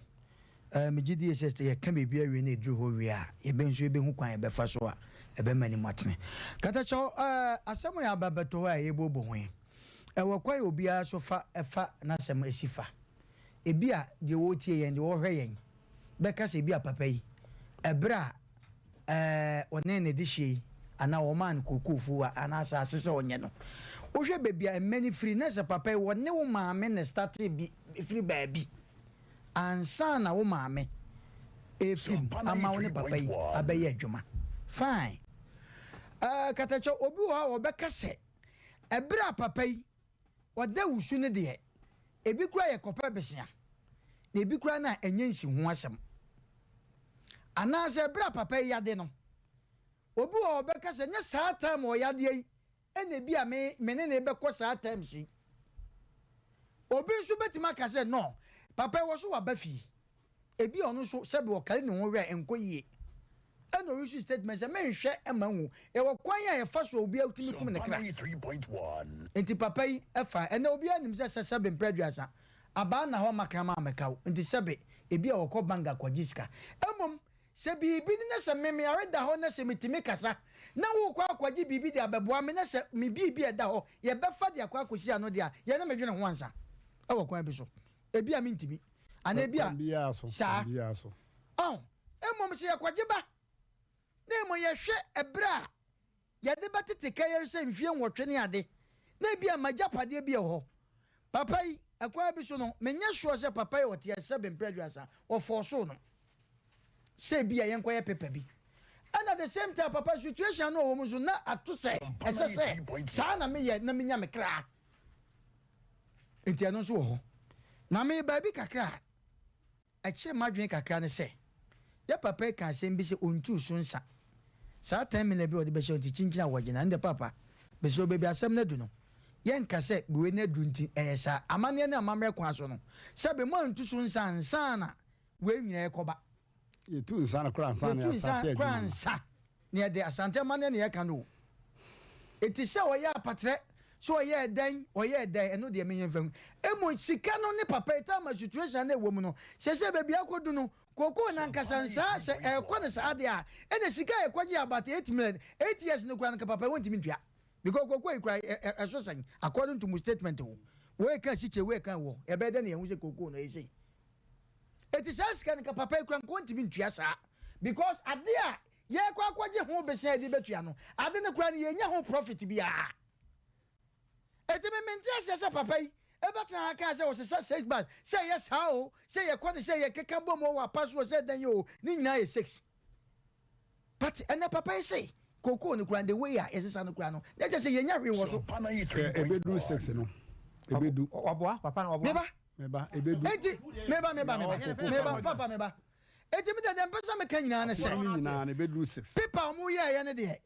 S3: me gidi ss ye ka be bia we na edru ho wi a ye be nso ye be hu kwan ye be fa so a ebe mani matene kata cho asemo ya babeto a ye bobo ho ewo kwa obi a so fa efa na asem esifa ebia de wo tie yen de wo hwe yen be ka se bia papa yi ebra one ne dihie ana wo man kokofu a ana asase se onye no wo hwe bebia many free na se papa yi wo ne wo maame ne start bi free baabi ansa na wo maame free ama wo ne papa yi abaye adwuma fine katacho obi wo obeka se ebra papa yi oda wusu ne de ebi kura ye kopa besia na ebi kura na enye nsi ho asem ana se ebra papa yi yade no obi wo obeka se nya saa time o yade yi ene bi a me ne be ko saa time si obi nso betima ka se no papa wo so wa ba fi ebi ono so sebe o kale ne ho we enkoyie eno issue statement say men hwe emanwu e wo kwan ya fa so obi atumi kum ne kra
S2: 3.1
S3: enti papa yi efa ene obi anim say sebe mpreduasa aba na ho makama amekaw enti sebe ebi a wo ko banga kwajiska emom se bibi ne se meme areda ho na se mitimi kasa na wo kwa kwaji bibi de abeboa me na se me bibi eda ho ye befa de akwa akosi ano de a ye na medwene ho ansa e wo kwan bi so ebi a mintimi ana ebi a
S1: biya so
S3: emom se yakwaje ba na mo ye hwe ebra ye de batete kayer se mfie nwotwe ne ade na bia majapade bia ho papa yi akwa bi so no menye sure se papa yi wote sebe mpreduasa wo forso no se bia yen kwa ye pepa bi and at the same time papa situation no wo mu so na ato se ese sa na me ye na menya me kra enti ano so ho na me ba bi kakra a kire madwen kakra ne se ya papa ka asem bi se ontu so nsa sa time na bi odi be shoti chinchina wagina nde papa be so bebi asem na du no yen ka se buwe na du nti sa amane na amamre kwa so no se be mo ontu so nsa nsa na we nwina ekoba
S1: ye tu nsa na kra nsa na asante
S3: kra nsa ne de asante amane ne ye ka no eti se o ya patre so o ye dan eno de menye fam emo sika no ne papa eta ma situation na ewo mu no se bebi akodu no koko na nkasa nsa se ekɔ ne sa ade a ene sika ekɔgye abata 8 years no kwa na papa wonti mintua because koko ekwa eso san according to my statement we can sike we can wo ebe de na ehun se koko no ese eti sa sika na papa ekwa wonti mintua sa because ade a ye kwa akɔgye ho besia de betua no ade ne kwa na ye nya ho profit bia eti me mentia se papa yi ebata aka say was 6 bad say yes how say ye kwani say ye keka bom wa pass say dan yo ni nyina ye 6 but and papa say koko ni kura the way ya esesa no kura no na je say ye nya hwe wo so
S1: ebedu 6 no ebedu
S8: oboa papa na oboa
S1: meba ebedu
S3: enti meba papa meba enti me dem pesa me kan nyina na say
S1: nyina na ebedu 6
S3: paper mu ye ne de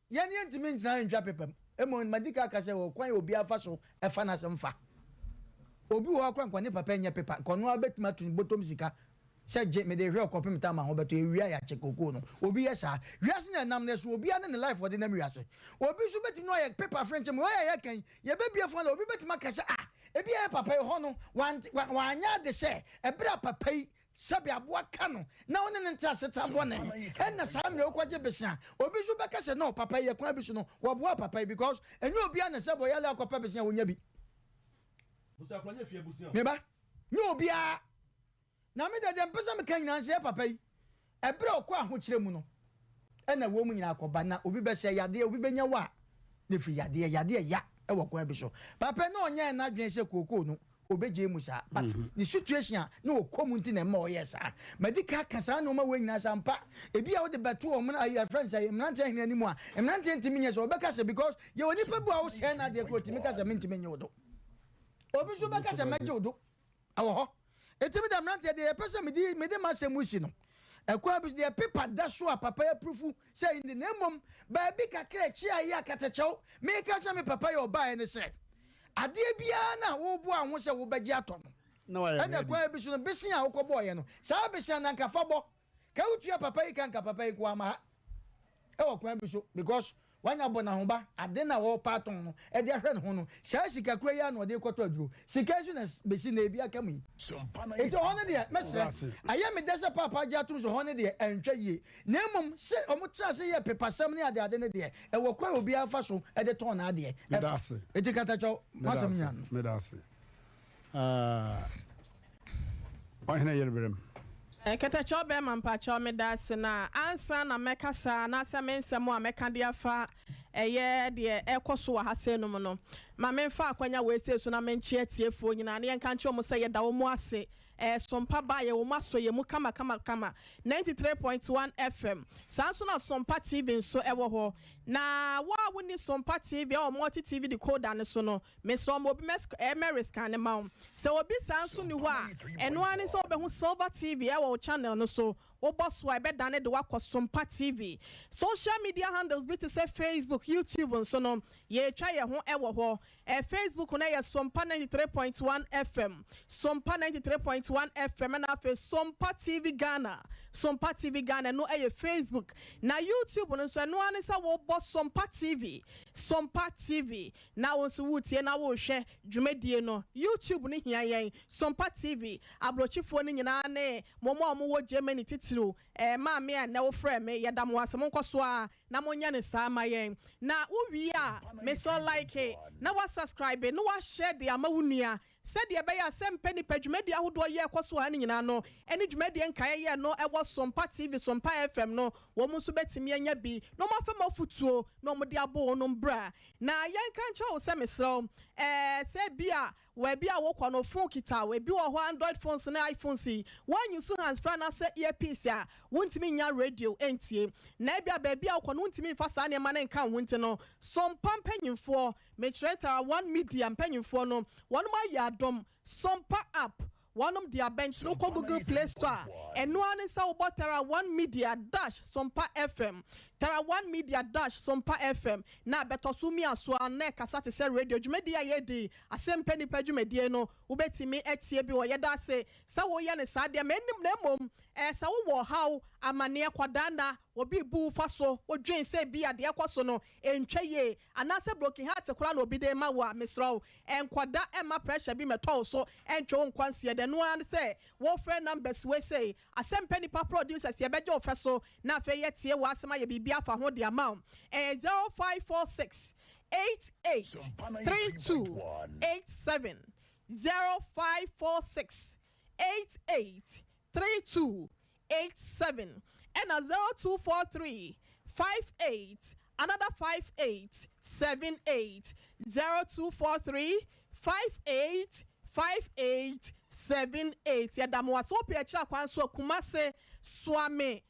S3: ye ne enti me nyina ntwa paper emo madika aka say wo kwan obi afa so efa na semfa obi wo akwa nkwane papa nya pepa kono abetima tun botom sika se je me de hwe okopem ta ma ho beto ewia ya chekoko no obi yesa wiase na nam na so obi ane ne life wode na wiase obi so betim no ye pepa french mo ye kan ye be bia fo na obi betima ka se ebi ya papa ho no wanya de se ebra papa yi sabi aboa ka no na woni ne nta seta bo ne enna sa me okwaje besia obi so be ka se no papa ye kwa bi so no wo boa papa because enye obi ane se bo ye la akopa besia wonya bi
S10: busa kwanye fie busia
S3: meba nyo bia na me de mpesa me kan nyina se papa yi ebre okọ ahokire mu no ena wo mu nyina akoba na obi be se yade obi benya wa ne fi yade ya e wo kwa bi so papa na onye na dwen se koko no obeje mu sa but the situation na okomu nti na ma o yes medical kasa na o ma we nyina sampa ebi a wo de beto o na your friends say Mmrantehene animu a Mmrantehene ntimi nye so obeka se because ye oni pa bu a wo se na de ko timi kasa mentimi nye odo obi so baka se meje odo awo ho etimi da Mmrantehene de pesa me de masemusi no ekwa bi de paper da so a papa ya proof say in the name of ba bi kakra chi ayi akatechew me ka cha me papa ya oba ene se ade bia na wo bu anwo se wo beji ato no ene kwa bi so no besin a wo ko boye no sa besin na nka fabo ka utua papa yi kan ka papa yi ko ama e wo kwa bi so because wanya bona ho ba ade na wo paton no e de ahwe no ho no sa sika kwa ya no de koto aduro sika su na besi na ebi aka mu eto ho ne de mesre aye me dese papa ja tum so ho ne de entwa yie na emom se omo tra se ye pepasam ne ade ne de e wo kwa obi afa so e de ton na ade eti kata cho masam nyan
S1: medase ohina yerberem
S5: kete chobe mampa chome dase na ansa na mekasa na asa mensemo a meka dia fa eye de ekoso wa hase no no ma memfa akwanya we say so na menchie tiefo nyina na yenka nche omo say yeda wo mu ase sompa ba ye wo maso ye mu kama 93.1 FM sanso na sompa TV nso ewo ho na wa woni sompa TV o multi TV decoder ne so no me so mo bi meris kan ne ma se obi sanso ni ho a eno ani so obehu silver TV ewo channel no so oboso e be dane de wakọ sompa TV social media handles be to say Facebook YouTube and so no ye twa ye ho ewo ho Facebook na ye sompa 93.1 FM sompa 93.1 FM na fe sompa TV Ghana no ye Facebook na YouTube no so no ani sa wo bo sompa TV na won so wutie na wo hwe dwumadie no YouTube ni hia yen sompa TV abrochifo ni nyina ne momo wo Germany titiro ma me a na wo frɛ me yɛda mo asɛm nkoso a na monya ne saa ma yɛn na wo wi a me so like na wa subscribe no wa share de ama wo nua said ye be Asem Mmpe Nipa dwumadi ahodo ye ekoso ha nyina no eni dwumadi nkae ye no ewo sompa TV sompa FM no wo mu so betimi anya bi no ma fam afutuo no mo de abo no mbra na yen kan cha wo se mesro se bia we bia wo kwa no phone kita we bi wo ho Android phones na iPhone si one use hands free na se earpiece a wontimi nya radio entie na bia ba bia wo no wontimi fa sa ne ma na nka wonti no sompa mpanyimfo me treta one media mpanyimfo no one ma ya sompa app one of their bench no Google Play Store and no one is about Tara One Media dash sompa FM Tara One Media dash sompa FM na beto sumi aso ane kasate se radio dwumedia yedi Asem Mmpe Nipa dwumedia no ubetimi etie bi wo yeda se sa wo ye ne sa de menim na mom sa wo how amane kwadana obi bu fa so odwen se bi ade ekoso no entwa ye anase broken heart kora no obi de ma wa misro enkwada ema pressure bi meto so entwo nkwanse de no an se wo friend numbers we say Asem Mmpe Nipa producers ye beje ofa so na fe ye tie wa asema ye bibia fa ho de amount 0546 88 32 87 0546 88 32 87 and a 0243 58 another 58 78 0243 58 58 78 ya damu waso pe achira kwan so Kumase Swame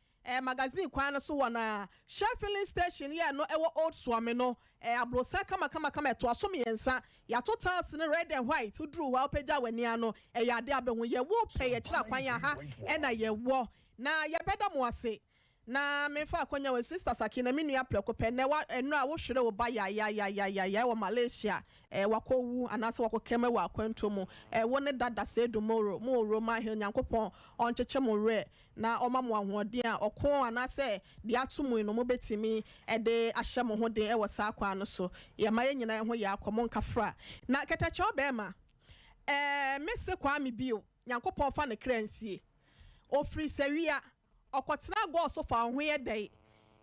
S5: magazine kwan so wana Sheffield station ya no ewo old Swame no abrosa kama to aso miensa ya total ne red and white udru wa opeja wani ano ya de abehu ye wo pe ya chira kwan ya ha na ye wo na ye beda mo ase na me fa akonya we sister Sakina me nua preko pe na wa enu a wo hwere wo ba ya wo Malaysia wakowu anase wakokeme wa akwanto mu wo ne dada se domoro mo roma he nyankopon oncheche mo re na oma mo ahoden a okon anase de atomu no mo betimi de ahye mo ho den wo sa akwa no so ye ma ye nyina ho ya akomo nkafra na ketache obema mese kwa mi bio nyankopon fa ne kransie ofri sawia okotena go so fa ho ye dai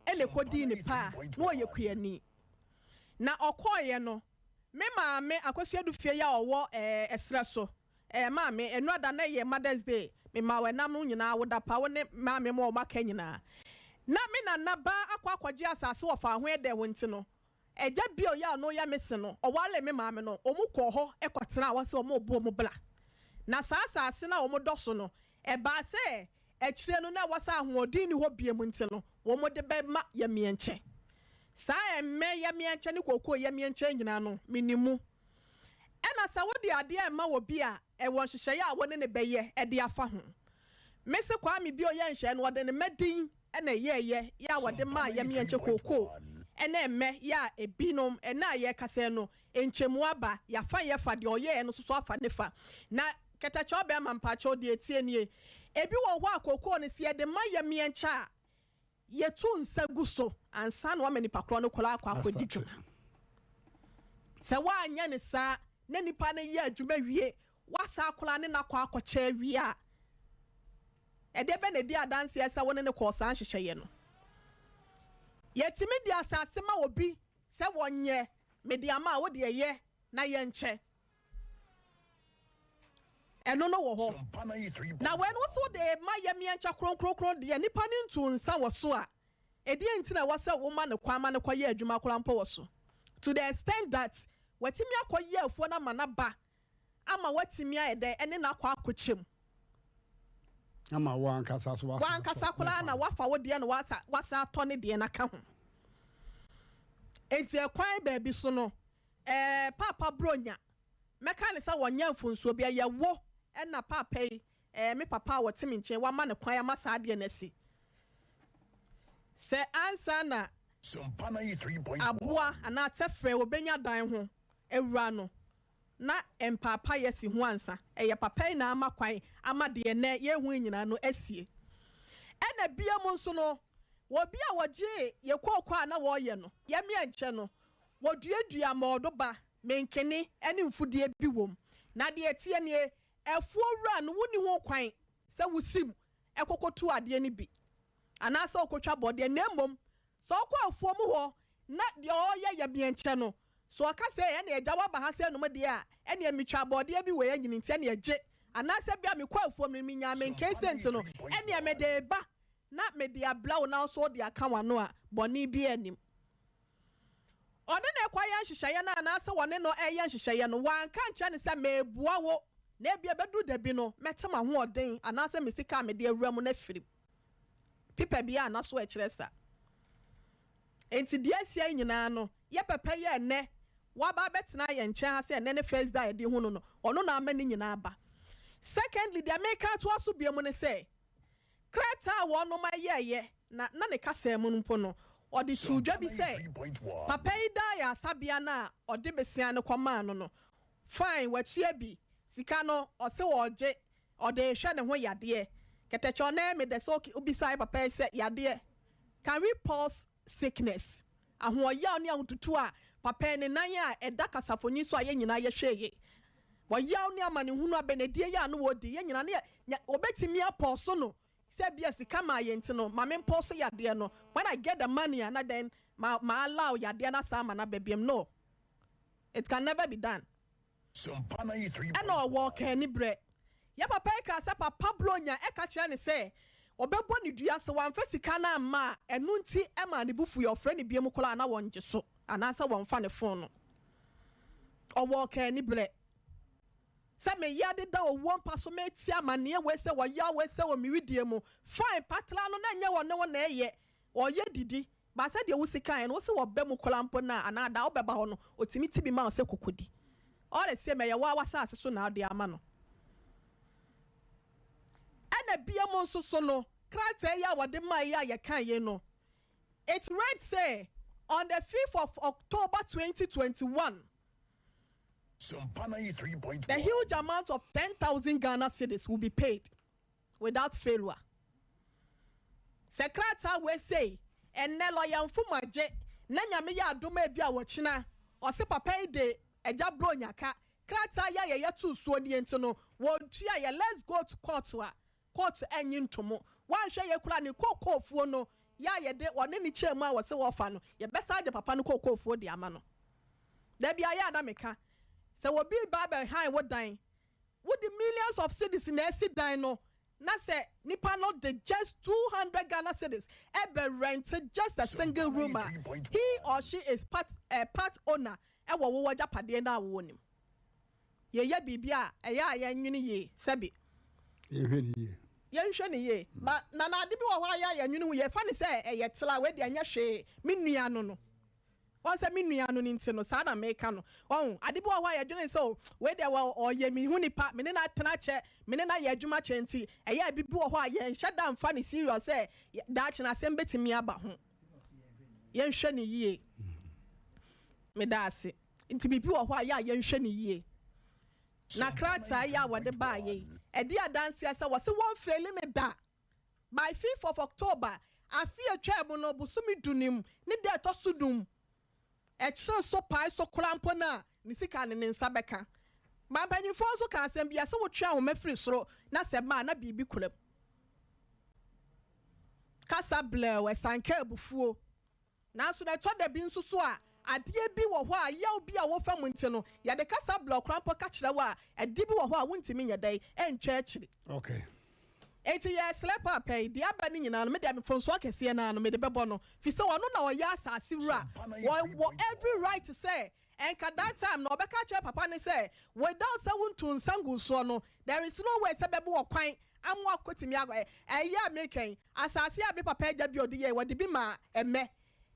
S5: ene kodi ni pa no ye kuani na okoye no me maame akwasua du fie ya owo esra so maame enu ada na ye Mother's Day me ma wenam nyina woda pa wo ne maame mo maka nyina na me na naba akwaje asase wo fa ho ye dai wonti no eja bio ya no ya mese no owale me maame no omukọ ho ekotena wase omo obo mo bla na saa asase na omo doso no eba se echire no na wasa ahoɔden ni hɔ bie mu nti no wo mo de be ma ya mienche saa emme ya mienche ni kokoo ya mienche nyina no minimu ɛna sa wo de ade ma wo bi a ɛwɔ hyehyɛ ya wo ne ne bɛyɛ ɛde afa ho mese kwa mi bi o yɛ nhyehyɛ no wɔde ne madin ɛna yɛyɛ ya wɔde ma ya mienche kokoo ɛna emme ya ebinom ɛna yɛ kase no enchemu aba ya fa yɛ fa de ɔyɛ no so afa ne fa na ketacho be ma mpacho de etie nie ebi wo ho akoko ne se de ma ya miencha ye tu nsa guso ansa na wa manipa kro no kola akwa akodi dwuma se wa anya ne sa na nipa ne ye adwuma wie wasa akola ne na kwa akɔkye wie a ede be ne di adanse esa woni ne ko san hyehyɛ no yetimi di asase ma obi se wonye mediama wo de ye na ye nche eno no wo ho na when wo so de ma ye miencha kronkronkron de nipa ne ntu nsa wo so a edi enti na wo se wo ma ne kwa ye adwuma kora mpo wo so to the extent that watimi akɔyɛ afuo na ma na ba ama watimi ayɛdɛ ɛne na akɔ akɔkyem
S1: ama wankasa so
S5: wankasa kola na wafa wo de na wasa atɔ ne de na ka ho enti ekwan baabi so no papa bronya meka ne sa wonya mfunsuo bia ye wo ɛna papa yi me papa watimi nkyɛn wa ma ne kwan ama saa de na si se ansa na aboa ana tefre obenya dan ho ewura no na empapa yesi ho ansa eye papa na ama kwan ama de ne ye hu nyina no asie ena bia mu nso no obi a woje ye kokwa na wo ye no ye me enche no woduadua modoba menkene ene mfudie bi wom na de etie ne efuo wura no woni ho kwan se wusim ekokotu ade ne bi ana se okotwa bode na mom so kwa afuo mu ho na de oye ye bienche no so aka se ene eja wa ba ha se no me de a ene emitwa bode bi we yanyini nti ene eje ana se bia me kwa afuo me nya me nkesent no ene me de ba na me de ablawo na so de aka wano a boni bi anim one na kwa ya nhyehyeye na ana se wone no eye nhyehyeye no wanka ncha ne se mebua wo na bia bedu da bi no metema ho oden ana se mesika me de awura mu na firim pipa bia na so ekiresa enti dia sia nyina no ye papa ye ne wa ba betena ye nche ha se ne first day de hu no ono na amani nyina ba secondly the make to aso bia mu ne se kreta wo no ma ye na ne kasa mu mpo no odi sudwa bi se papa yi da ya sabia na odi besia ne kwama no fine watua bi sika no ose wo je odi hwe ne ho yade ketecho na me de so ubisai papa se yade can we pause sickness ahoya oni ahututu a papa ne nan a eda kasafoni so aye nyina ye hweye woya oni amane hunu abenedie ya no wodi ye nyina ne obetimi aposo no se bia sika ma ye ntino ma me poso yade no when I get the money and then ma allow yade na sama na bebiem no it can never be done and no walk any bre ya papa ka se papa blonya e ka kire ne se obebo ne dua se wan fa sika na ma enu nti e ma ne bufu your friend biem kola na won gye ana se won fa ne phone no o walk any bre se me yade da o won paso me ti amane we se wo ya we se wo mi widie mu fine patla no na nye won ne na eye o ye didi ba se de wo sika no se wo be mu kola mpo na ana da wo beba ho no otimi ti bi ma se kokodi all the same ye wa wasa ase so na de ama no ana bia mo nso so no krata ya wode ma ya ye kan ye no it read say on the 5th of October 2021 the huge amount of 10,000 Ghana cedis will be paid without failure. Secretary we say and ne lawyer mfumaje na nyame ya adoma bia wo china o se papa de eja bronya ka krata ya ye tu suo ni enti no wo tua ye let's go to court enyi ntomo wan hwe ye kura ne kokofuo no ya ye de one ni chemu a wo se wo fa no ye besa de papa no kokofuo de ama no da bia ya da meka se wo bi baba high wo dan wo the millions of cedis in esi dan no na se nipa no de just 200 Ghana cedis ebe rented just a single room he or she is part owner e wo wo japade na wo nim ye bibia e ya nwini ye sebi
S1: ye hwe ni ye
S5: nhwe ni ye ba na ade bi wo hwa ya nwini ye fa ni se e ye tela we de anya hwe menua no on se menua no nti no sa na meka no on ade bi wo hwa ya dwene so we de wo oye mi hu nipa me ne na tena che me ne na ye adwuma che nti e ya bi wo hwa ye nhwe da mfa ni serious e da che na sem betimi aba ho ye nhwe ni ye me da ase nti bibi wo hwa ya ye nhwe ni ye na krata ya wode ba ye edi adanse asa wo se won fail me da by 5th of October afia twa mu no busumi dunim ni de to sudum ekire so pai so krampo na ni sika ne nsa beka ba panyimfo so ka asem bia se wo twa ho mafiri soro na se ma na bibi kuram kasa ble we sanka abufuo na so na to da bi nso so a ade bi wo ho a yaw bi a wo fa mu nti no ya de kasa ble krampo ka kire wa ade bi wo ho a wontimi nya dai entwa akire
S1: okay
S5: enti ya slap up e di abani nyina no me de mfonso akese na no me de bebo no fi se wono na o ya asase wura wo every right to say enka that time no obeka che papa ne say without say wontu nsangu so no there is no way say bebe wo kwan amwa kotimi ago ya meken asase abi papa eja bi odi ye wodi bi ma emme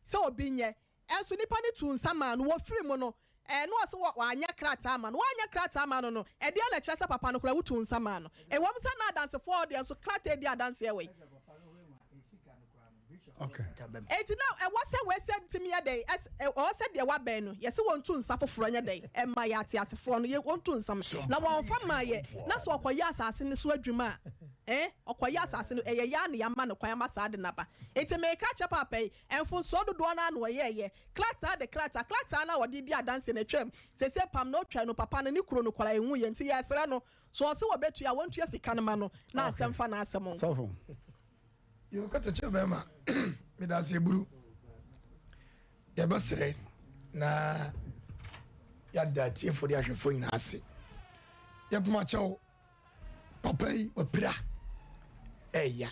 S5: say obi nye enso nipa ne tu nsama no wo free mo no no ase wo anya krata ma no anya krata ma no no e de na kire say papa no kura wutu nsama no e wom say na dance for de so krata e de dance e we.
S1: Okay.
S5: Eti now we said to me a day as said the wa ben no yes won tu nsa foforo nya day e ma ya ate asefo no ye won tu nsam na won fa ma ye na so okoya asase ne so adwuma okoya asase no ye ya ne ya ma no kwan ma sa de naba eti me ka cha papa yi enfo so dodo na no ye klata na wodi di adanse na twam se pam no twa no papa no ni kuro no kwala enwu ye nti ye sere no so se wo betu ya won tu sika no ma no na asem fa na asem
S1: so fo
S4: you got to check bema me da se buru ya basre na ya da tie for dia hwefo nyina ase ya kuma chawo papa yi opira eya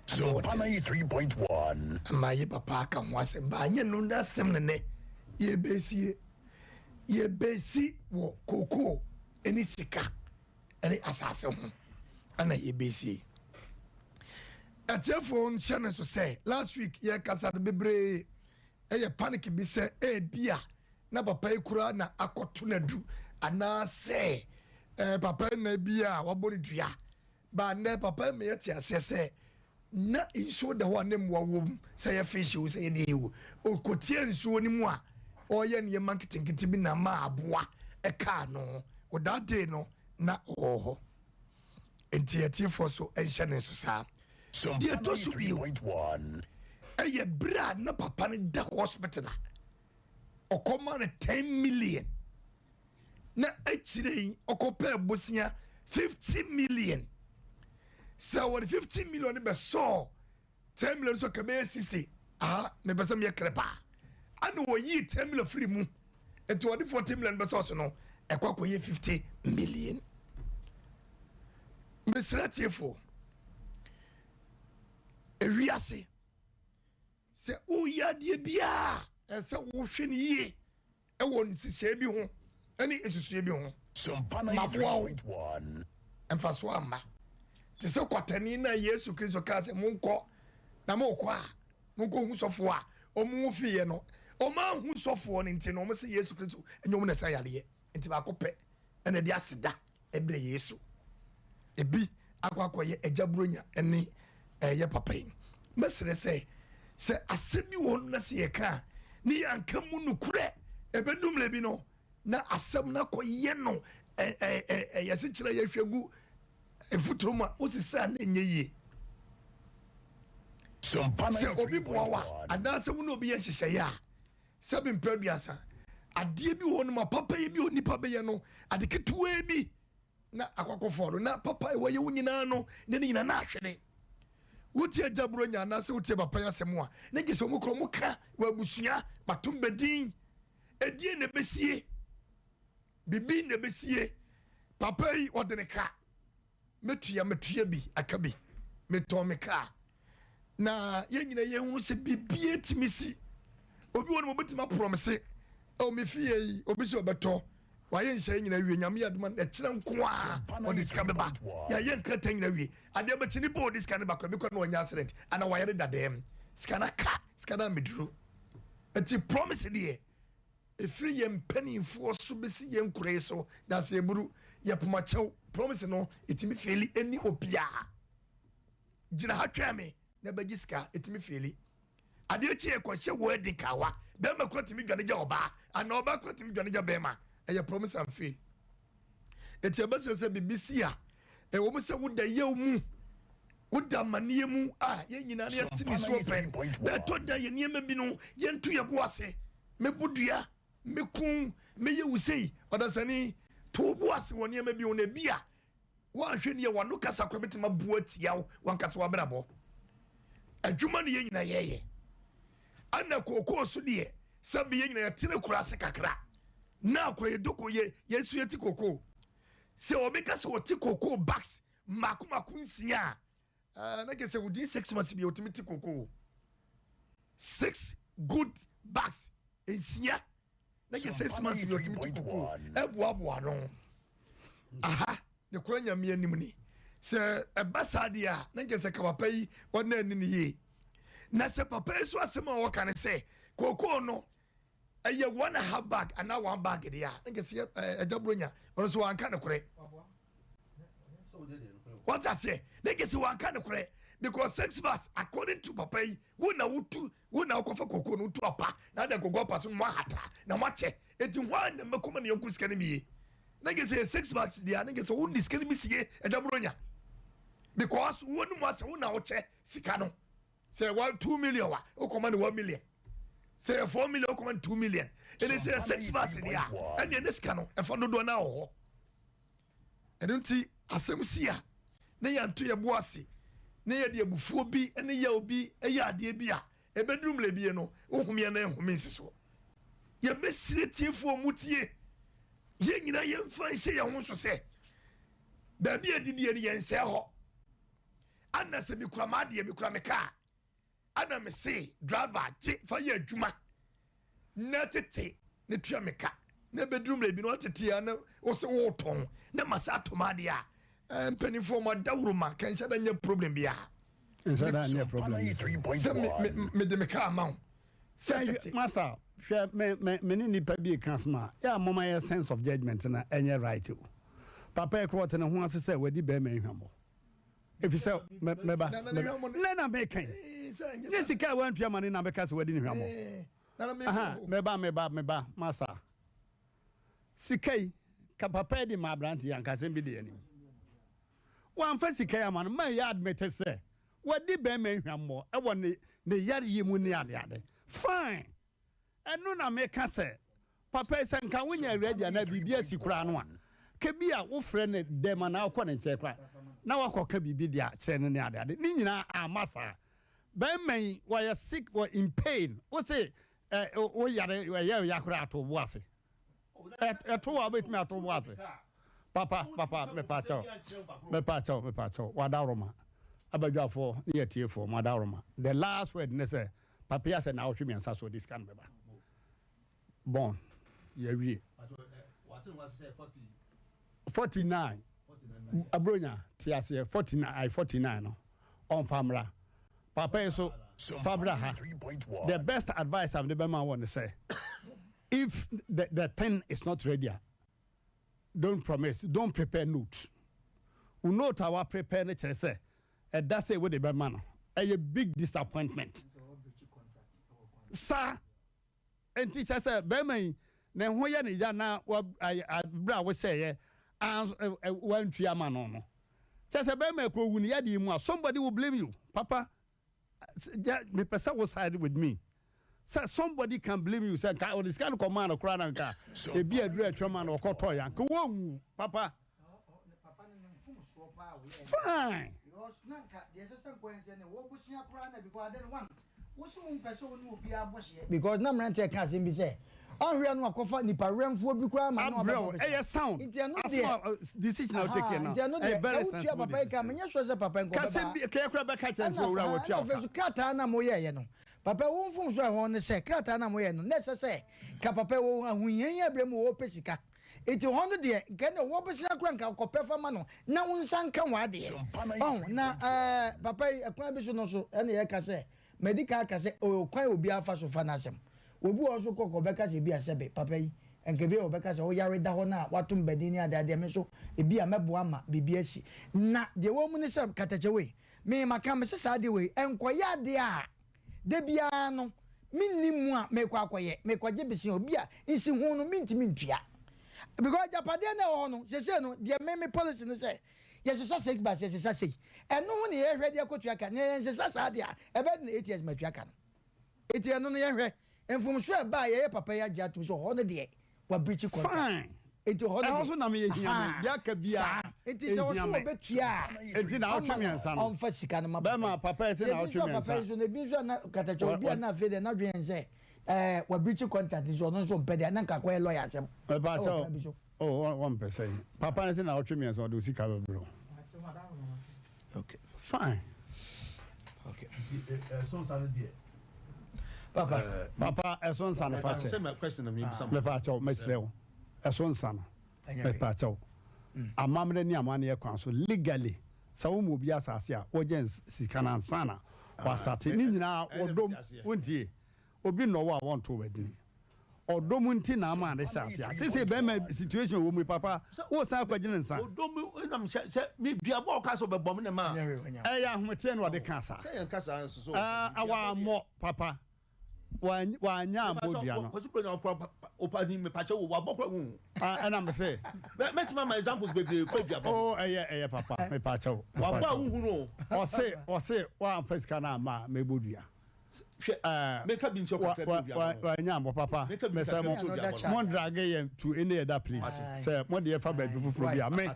S2: so pama 3.1
S4: ma ye papa ka ho ase ba anye no na asem ne ye besi wo koko eni sika eni asase ho ana ye besi a telephone channel so say last week ye kasa de bebre panic bi say bia na papa ekura na akoto na du ana say papa na bia wabori dua ba na papa me yeti asese na inso da ho na mwa wom say ye fish wo say de wo okotie nso ni mu a oye ne marketing kiti bi na ma aboa ka no o that day no na oho enti for so channel so sa
S2: so 3.1
S4: eye brad na papa ne da hospital okoma na 10 million na achire okopa bosia 50 million so what 50 million be so 10 million so ka be 60 me pesa me krepa anu wo yi 10 million free mu eto wo 40 million be so no ekwa ye 50 million mesratiefo ewiase se uya die bia se wo hwe ne yie e wo nsise bi ho ani esusu bi ho
S2: so pama 3.1
S4: emfaso ama te se kwatani na Yesu Kristo ka se monko na monko a monko hu sofo a omu fiye no o ma hu sofo ne nti no mo se Yesu Kristo enyom na sayale nti ba kope ene de aseda ebre Yesu ebi akwakoye ejabronya ene ye papa yi mesere se asebi won na se ye ka ni yanka mu nukure ebedum le bi no na asem na koye no yese kire ye hwegu efutroma osisa na enye yi
S2: so
S4: obi boawa adase mu no obi ye hyehyeye a sebi mpraduasa ade bi won ma papa ye bi onipa be ye no ade ketuwa bi na akwakoforo na papa we ye wunyina no ne nyina na ahwede wotie jabro nya na se wotie papa ya semo a ne gese omukro muka wa busua matumbedin edie ne besie bibi ne besie papa yi odeneka metua bi akabi metomeka na ye nyina ye hu se bibie timisi obi won mo betima promise o me fie yi obi se obeto waye nhye nyina wie nyame aduma na kire nkoa o diska beba ya ye nkrata nyina wie ade ba chini bo diska ne bakwa bikwa na onya accident ana waye da dem skana ka skana medru ati promise die efiri ye mpanimfo so besi ye nkure so da se eburu ye pomachew promise no etimi feli eni opia gina hatwa me na bagiska etimi feli ade chi e ko hye wedding kawa be makwa timi dwane ja oba ana oba kwa timi dwane ja bema eye promise and fail eti abase se bibisi a wo mse woda yewmu woda manie mu ye nyina na yetini so pen da to da ye niema bi no ye ntu ye boase mebudua mekun meye wusei odasani to boase wo niema bi wona bia wa hwe ne ye wano kasa kwa betima bua tiaw wan kasa wa brabo adwuma ne ye nyina yeye ana kokoo so de sabe ye nyina yetine kurase kakra na kwa yedoko ye yesu yeti koko se obeka se oti koko box makumaku nsia na ke se within 6 months bi otimiti koko 6 good bags nsia na ye 6 months bi otimi to koko ebuaboa no aha ne kura nyame anim ni se ebasade a na nge se ka papa yi wona ani ni ye na se papa yi so asem a wo kan se koko no eye 1.5 bag ana 1 bag de a nge se edabronya ono so wanka ne kure what I say nge se wanka ne kure because 6 months according to papa yi wona okofa koko no to apa na da gogo apa so mo hata na mo che eti hwan na makoma ne yonku sika ne biye na nge se 6 months dia na nge se won sika ne bi sie edabronya because wonu mo ase wona wo che sika no say 2 million wa o command 1 million say 4 million o command 2 million and they say 6 months dia and the sika no e fa dodo na wo edunti asem sia na yanto ye boase na ye de abufuo bi ne ye obi ye ade bi a ebedrum le bi no ohumie na ehumi nsiso ye besire tiefo mutie ye nyina ye mfa hye ye ho so se da bi adidie ne ye nse ho ana se mi kura ma de mi kura me ka ana me se driver je fa ye adwuma na tete ne tua me ka na bedroom le bi no tete ya na wo se wo ton na masa tomade a mpanifo ma dawro ma kan sha da nya problem bia
S1: inside that nya problem
S4: me de me ka ma
S1: say master me ni nipa bi kansma ya mama ya sense of judgment na enye right o papa e kwot ne ho asese wadi be ma hwamo if you say meba na make yes ka wan fia mane na be ka se wadi ne hwamo aha meba master sikai ka papa di ma brand yan ka sem bi de ani wan fa sikai ama no ma ya admit say wadi be ma hwamo e wo ne yare yemu ne ade fine enu na make say papa say nka wonya ready na bibia sikura no a ke bia wo frɛ ne dem na akɔ ne nkyɛ kra na wakɔ ka bibi dia kyerɛ ne ade ni nyina amasa bɛmɛn wɔ sick or in pain wo say wo yare yɛ yakura ato boase ɛto wa betimi ato boase papa me pa chao wadaroma abadwafo ne yɛtiefo wadaroma the last word ne say papa ya say na wo twemi ansa so this can beba bon yawie what was say 49 abronya tiase 49 no on famra papa so fabra ha the best advice I'm the man want to say if the thing is not ready don't promise don't prepare note we note our prepare nature say and that's it with the man a big disappointment sir and teacher say beman na ho ye ne ya na bra wo say one triama no say be me ko wuni ya di mu somebody will blame you papa me person will side with me say somebody can blame you say ka this kind of command okra na nka e bi aduru atwama na okoto ya nka wonwu papa fine
S3: because nanka the assistant point say ne wo busia kra na because then one wo so person no obi abohye because na mrante ka sem bi say onhwe no akofa nipa remfo bi kra ma no
S1: bro sound decision now take now very sensible
S3: papa ka menye sure say papa ngo
S1: ka se ka kra be ka chen so wura wo twa
S3: ka krata na mo ye no papa wo mfum so ho ne say krata na mo ye no na say ka papa wo ahunyan ya brem wo pesika iti hono de gane wo pesika kra nka kope fa ma no na wo nsan ka wa de na papa akwa bi so no so ene ye ka say medical ka say o kwan obi afa so fa na asem obi also kokko beka se bi asebe papa yi enkebe obeka se o yare da ho na watum badini ade me so ebi amebo ama bibi asi na de wo mu ne se katachewe me maka me se sa de we enkoya de a de bia no minnimu a me kwa akoye me kwaje bisi obi a nsi hu no mintimi ntua because japade na ho no se no de me policy no say yes so say ba say say eno ho ne ye hwede akotua ka ne se sa de a ebe na 8 years matua ka no eti eno no ye hwe enfum so ba ye papa ya jatu so ho ne de wa breach contract
S1: fine
S3: eti ho ne
S1: also na me ye hia ya ka bia
S3: eti so so betua
S1: enti na otwe ansa no
S3: on fa sika no ma
S1: ba ma papa ese na otwe ansa
S3: papa so ne bi so na katacho bia na fe de na dwen se wa breach contract so no so pede na nka kwa lawyer asem
S1: ba cha oh 1% papa ese na otwe ansa do sika bro
S3: okay
S1: fine
S10: okay so sana die
S1: Papa, a son son of a
S9: my question of me, some
S1: Lepacho, Mesrel, a son son, Lepacho. A mamma near money council legally. So will be as Asia, or Jens Sikanan Sana, or starting now, or don't won't ye, or be no one want to wedding. Or Domunti Nama, the Sasia. Since a bad situation with me, Papa, what's our question, son?
S9: Me be a walk as of a bomb in a man.
S1: I am Matin or the Casa. Our more, Papa. Why, now,
S9: what's the proper opening me patch over?
S1: And I'm say,
S9: let my examples be the
S1: oh, Papa, my pacho. Or say, one first canama, may Budia.
S9: Make up in chocolate.
S1: Papa, Mondragay to any other place. Sir, what dear Faber before you are made.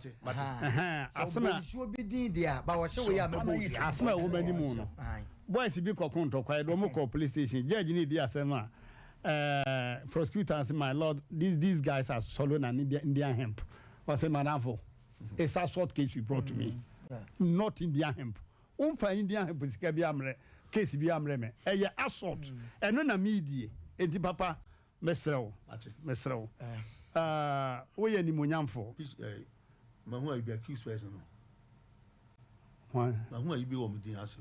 S1: Asma,
S3: should be there, but was so we are
S1: Asma woman in moon. Why is it because Conto, quite Romoko police station, Judge need the Asema. Prosecutors, my lord, these guys are solo and Indian hemp. Was a manavo. It's a short case you brought to me. Not Indian hemp. Umfa Indian hemp is Kabiamre. Case be amreme eye assault eno na media enti papa mesrew wo ye nimonyamfo
S9: ma hu abi accused person no
S1: why
S9: ma hu abi wo medin ase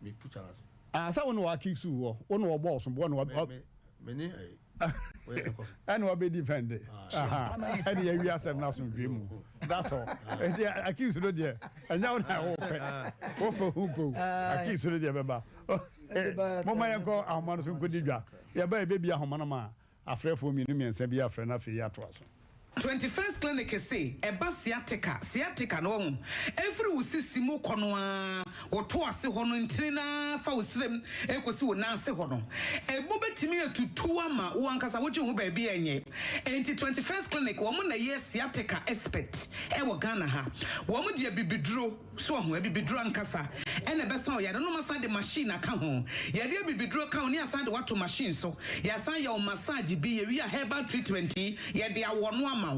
S9: me pucha ase
S1: sa wo no accuse wo no boss bo no
S9: me ni
S1: and we be defended and you wi asem na so dream that's all and accuse no there and now wo for who go accuse no there beba mama yanko ahoma so nkodi dwa ya ba bebi ahoma na ma afrefo mi no miensa bi afre na fe ya to aso
S11: 21st clinic say eba sciatica no ho every usisi mu kono a woto ase ho no ntina fa usrem ekosi wo na ase ho no ebo betimi atutu ama wo ankasa wo ho ba bi enye enti 21st clinic wo mo na ye sciatica expert e wo Ghana ha wo mo de bibiduro so ho bibiduro ankasa ene besa o ya no masa de machine aka ho ya de bibiduro ka ho ni asa de wato machine so ya san ya o massage bi ye wi a herbal treatment ye de awono ama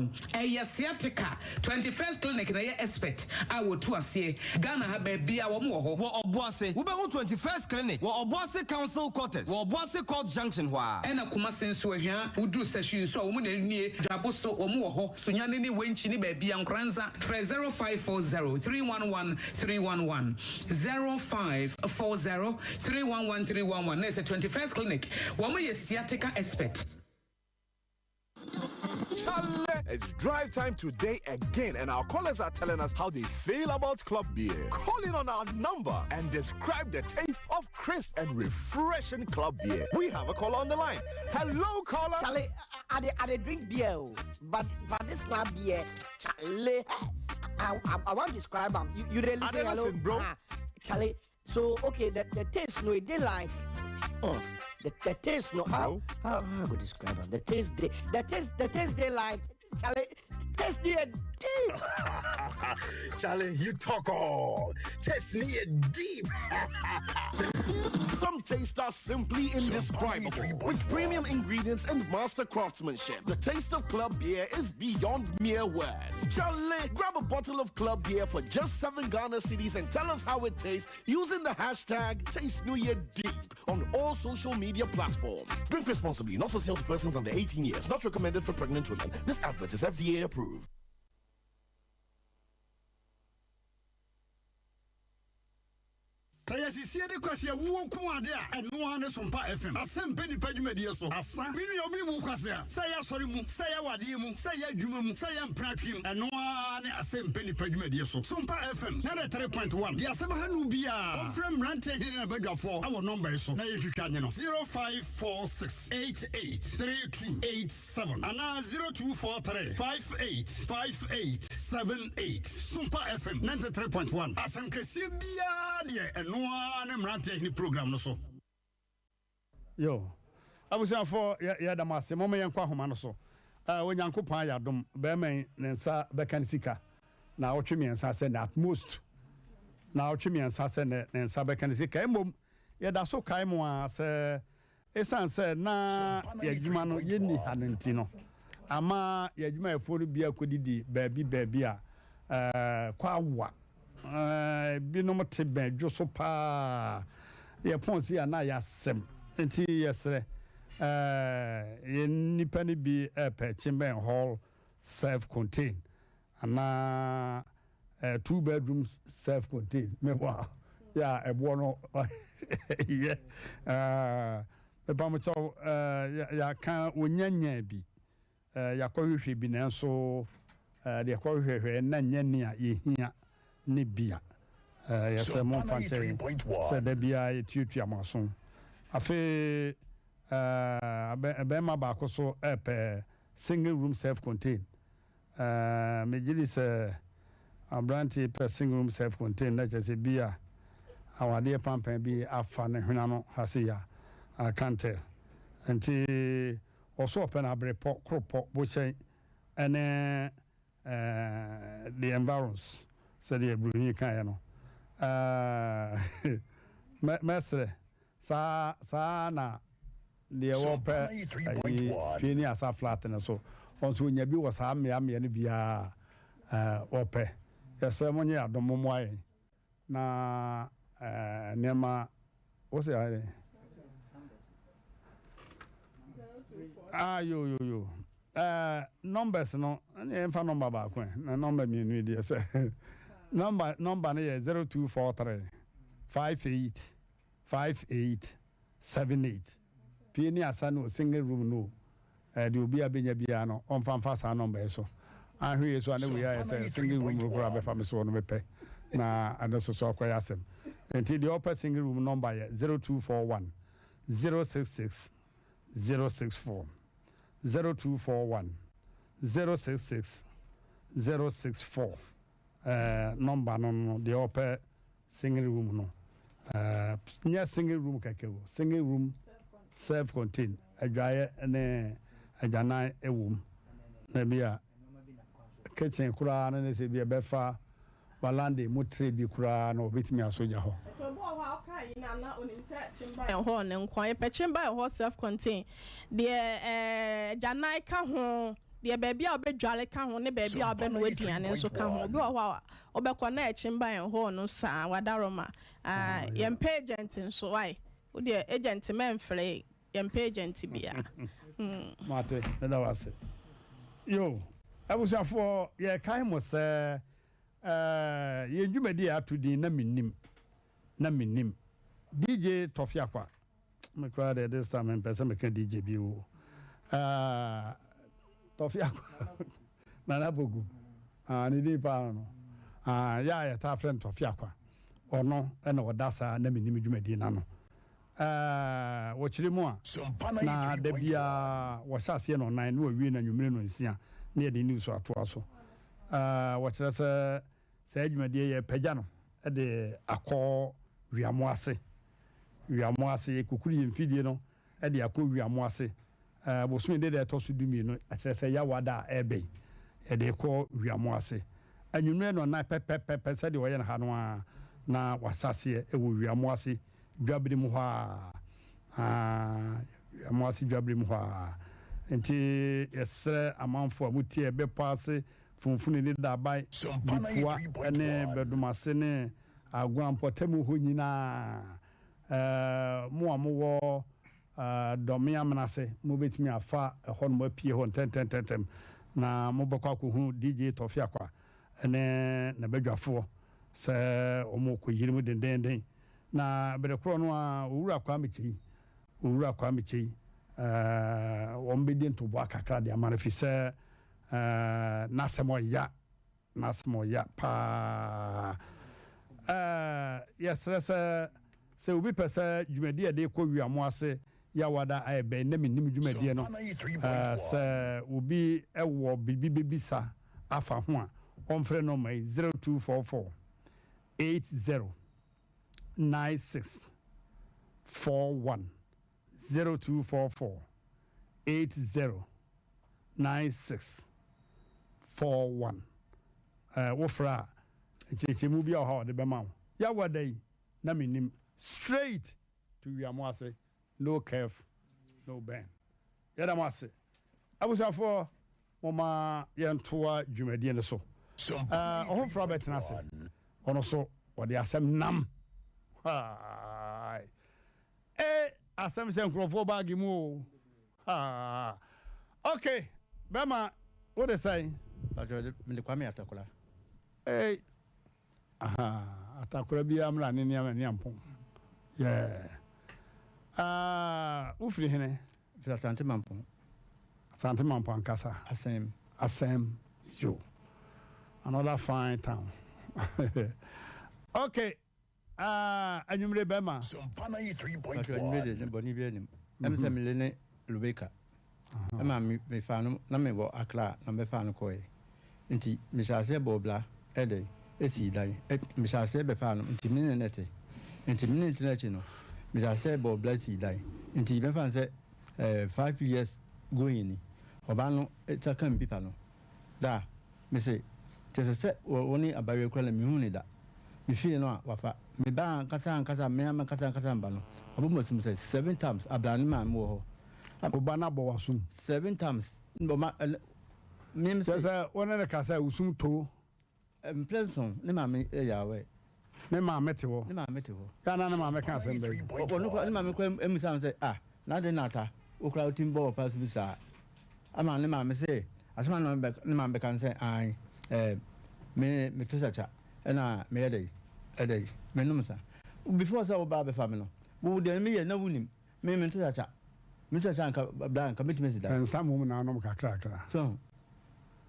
S11: sciatica 21st clinic na ye expert I will to ase Ghana ha ba bia wo mo ho wo oboase wo be 21st clinic wo oboase council quarters wo oboase court junction hwa ena kuma senso ahia wo duru session so wo mo na nie dwabo so wo mo ho so nyane ni wenchi ni ba bia nkranza 0540 311 311 0540 311 311 na 21st clinic wo mo ye sciatica expert.
S12: It's drive time today again, and our callers are telling us how they feel about club beer. Call in on our number and describe the taste of crisp and refreshing club beer. We have a caller on the line. Hello, caller.
S13: Charlie, I drink beer, but this club beer, Charlie, I want to describe them. You really say hello,
S12: bro.
S13: Charlie. So okay, the taste, no, they like. The taste, no, how I would describe them? The taste they like, Charlie, taste they deep.
S12: Charlie, you talk all. Taste me deep. Some tastes are simply indescribable. With premium ingredients and master craftsmanship, the taste of club beer is beyond mere words. Charlie, grab a bottle of club beer for just 7 Ghana cedis and tell us how it tastes using the hashtag TasteNewYearDeep on all social media platforms. Drink responsibly, not for sale to persons under 18 years, not recommended for pregnant women. This advert is FDA approved.
S1: Saya sisi de kwase wo ko ade a eno ane sompa FM Asem Mmpe Nipa dwumadie so asa minu obi wo kwase a saya sori mu saya wade mu saya adwuma mu saya mpratwem eno ane Asem Mmpe Nipa dwumadie so sompa FM 93.1 dia seba hanu bia ofrem Mmrantehene na badwafo awo number so na yehwehwa anye no 0546883287 ana 0243585878 sompa FM 93.1 Asem kesi bia de eno ane Mmrantehene program no so yo abusia for ya da mase mama yankwa homa no so onyankopan ya dom be men nsa bekan sika na otwe miensa se na at most na otwe miensa se ne nsa bekan sika emom ya da so kai mo a se esan se na ya dwuma no ye ni hanenti no ama ya dwuma efo bia kodidi baabi a kwa wa binom te ben dwoso pa ye ponsi ya na ya sem nti yesre ye nipa ni bi pe chimben hall self contained ana 2 bedroom self contained me wa ya ebo no yeah me pa mo cho ya kan onyanya bi ya kwahwehwe bi na so de kwahwehwe na nyane a yehia ne bia yesɛ mo mfante sɛ da bia yɛtuatua maso afe abɛma baako so single room self contained megye sɛ Mmrantehene per single room self contained na kyerɛ sɛ bia awadeɛ pampan bi afa ne hwena no hase ya akante nti ɔso ɔpɛ na abrepɔ kropɔ bohyɛn ɛne the environs sɛ deɛ bruni kan yɛ no mesre sa na deɛ wɔpɛ fini asa flat ne so ɔnso nya bi wɔ saa mmea no bia wɔpɛ yɛsɛ mo nye adom mo ayɛ na nneɛma wɔsɛ ayɛ yo numbers no ne mfa number baako na number mienu deɛ sɛ number no yɛ 0243 5878 pie ni asa no single room no de obi abenya bia no ɔmfa saa number so ahwe so ane we ya sɛ single room ro kora be fa me so no mepɛ na ade so akoya asɛm enti the upper single room number yɛ 0241 066 064 0241 066 064 number no the upper single room no nya single room kakewo single room self contained adwaye ne adwanan ewum na bia kitchen kura na ne se bia befa balande motre bi kura na obetimi asoja ho
S5: to bo ho akai na onim se chimba ho ne nkwan e pe chimba ho self contained de adwanan ka ho de baabi a obedwale ka ho ne baabi a obenu aduane nso ka ho bi ho a obekọ na echimba ho no sa wadaroma yem agent nso why wo de agent memfre yem agent bia
S1: mate da wase yo abusuafo ye kan mo se ye dwumadi atudi na minim DJ Tofiakwa me crowd at this time and person me can DJ bi wo Tofiakwa na bogu ni di pa no ya ta friend Tofiakwa ono na odasa na minim dwumadi na no wo chire mu a na da bia wo hyase no nan no wi na nwumire no nsia na ye de news ato aso wo chire se adwumadi ye pagya no de akọ wiamo ase kukuri mfidie no de akọ wiamo ase bosome de to so dumi no akire se ya wada ebe de kọ wiamo ase anwumire no na pepepe se de wo ye na ha no a na wasase e wo wiamo ase dwabiri mu ha wiamo ase dwabiri mu ha nti yesre amanfo amutie be paase funfuni ni dabai bipua ene bedumase ne agwampotemu ho nyina mo amowo domi amnase mo betimi afa ho no mapie ho tententem na mo bokwa ko hu DJ Tofiakwa ene na badwafo se omo ko yirimu dendenden na berekro no a owura kwa mechi wombedi ntobo akakra de amarafi se nasemoya pa yes se obi pese dwumadi ade ko wiamo ase ya wada ebe na minim dwumadi no se obi ewo bibibisa afa ho a omfre no mai 0244 80 96 41 0244 80 96 41 wofra chichimu bia ho de bema ya wadai na minim straight to wiamwase no curve no bend ya da mwase abusafo moma yentoa dwumadie ne so ohofra betenase ono so wode asem nam asem se nkrofo bag mu ah okay bema what they say
S8: me kwame atakula
S1: atakura bi amra ne ne ampon yeah ufiri hene
S8: fira sante mampon
S1: kasa asem yo another fine town okay anyumre bema
S2: Sumpana 3.1
S8: anyumre de boni bi anim emse milene lubeka ama me fa no na me bo akra na me fa no koy nti me shase bobla ede esi dai me shase be fa no nti mine nete nti mine internet no me shase bobla si dai nti be fa se 5 years going ni oba no etaka mbipa no da me say tese woni abawe kwala mi huni da mi fie no wafa me ba kasa me ama kasa mba no obo mo say 7 times ablani ma mo ho
S1: oba na bo wasum
S8: 7 times no ma me
S1: say wona na kasa usum to
S8: Plenson ne ma me yawe
S1: ne ma mete ho ya na ma me kan asem be
S8: ne ma me kwa emusa say na de nata okra utim bo pass bisa ama ne ma me say asema no ne ma be kan say ai me to sacha na me edey me no msa before say oba be family no wo de me ye na wunim me to sacha nka blanka me timesi da
S1: ensa mu na no kakra
S8: so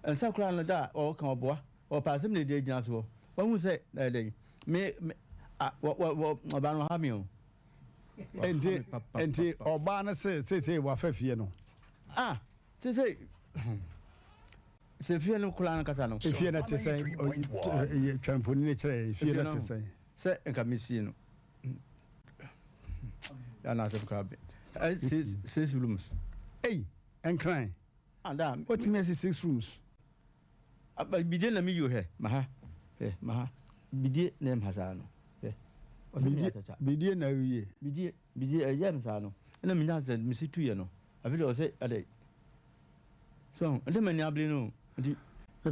S8: ensa kra no da o kan oboa o pass me de gina so wo hu say edey me oba no ha mi o
S1: enti oba na say wa fafie no
S8: say se fie no kula na kasa no
S1: fie na te say twamfoni ne kire fie na te say
S8: se enka mesi no ya na se kabe six rooms
S1: enkran
S8: ada
S1: what me 6 rooms
S8: bidie na mi yo he maha bidie na mhasa no
S1: bidie na wiye
S8: bidie ayam sa no na mi na se mi situ ye no afile o se ade so ade mani able no di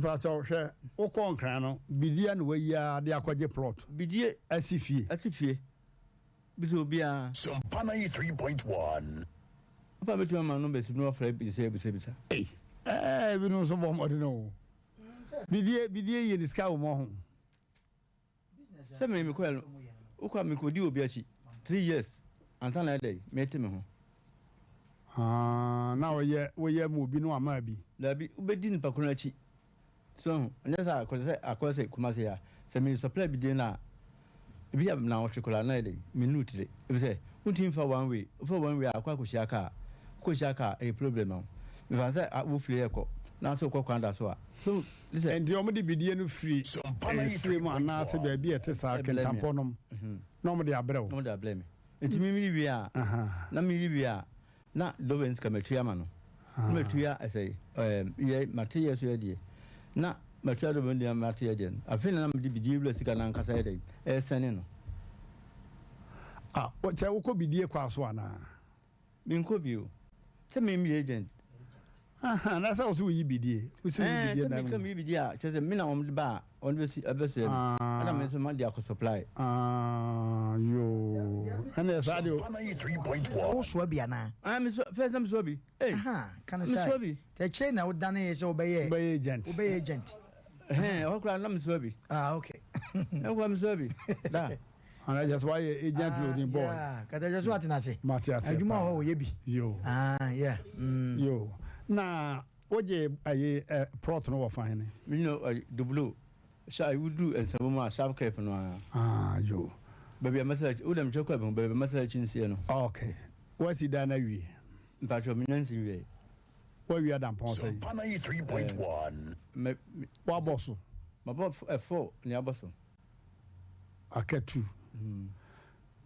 S1: pa cho hwe wo ko nkran no bidie na waya de akwaje plot
S8: bidie asifie biso bia
S2: Sumpana 3.1
S8: pa betu ma no besi no afra bi se bisa
S1: bi no so bo mo de no bidie ye diska wo mo ho
S8: se me ko elo o kwa me ko di obi achi 3 years antan na dey me te me ho
S1: na wo ye mu obi no ama bi
S8: la bi ubedi ni pakuna achi so nyasa akwese kuma se ya se me supply bidie na ebi ya na otrikola na dey minute dey ebi se untin fa one way akwa ko shiaka a problem am me fa se wo free eko na so ko kwanda so a so listen
S1: and you de bidie no free stream ana se ba bi ete sa kentamponom no mo de abrɛ
S8: me enti mi wi a na mi wi a na lovens kametua ma no metua say ye material so ye na metua do bondia material den afin na me de bidie bla sika na nkasa ye dey sene no
S1: o che wo ko bidie kwa so ana
S8: mi nko bi o se me agent
S1: na sa so yi bidie usu bidie na
S8: me mi bidie a che se me na on ba on be si abese na me so ma dia ko supply
S1: yo ana sa dio
S2: 3.1
S3: wo so bia na
S8: me so first time so bi
S3: kana sai te che na wo dane ye so be agent
S8: o kra na me so bi
S3: okay
S8: e ko me so bi da
S1: and that's why agent loading boy
S3: kata just what na say
S1: Matias
S3: aduma ho ye bi
S1: yo
S3: yeah
S1: yo na oje aye prot no wo fine
S8: me no double sha I would do and some more sharp cap no
S1: yo
S8: baby a message o dem chekwa be baby message nsie no
S1: okay what's he done wi
S8: mpacho me nansi wi
S1: what we are done pon say
S2: Sumpana 3.1
S1: me wa bosso
S8: ma bo 4 ni aboso
S1: akatu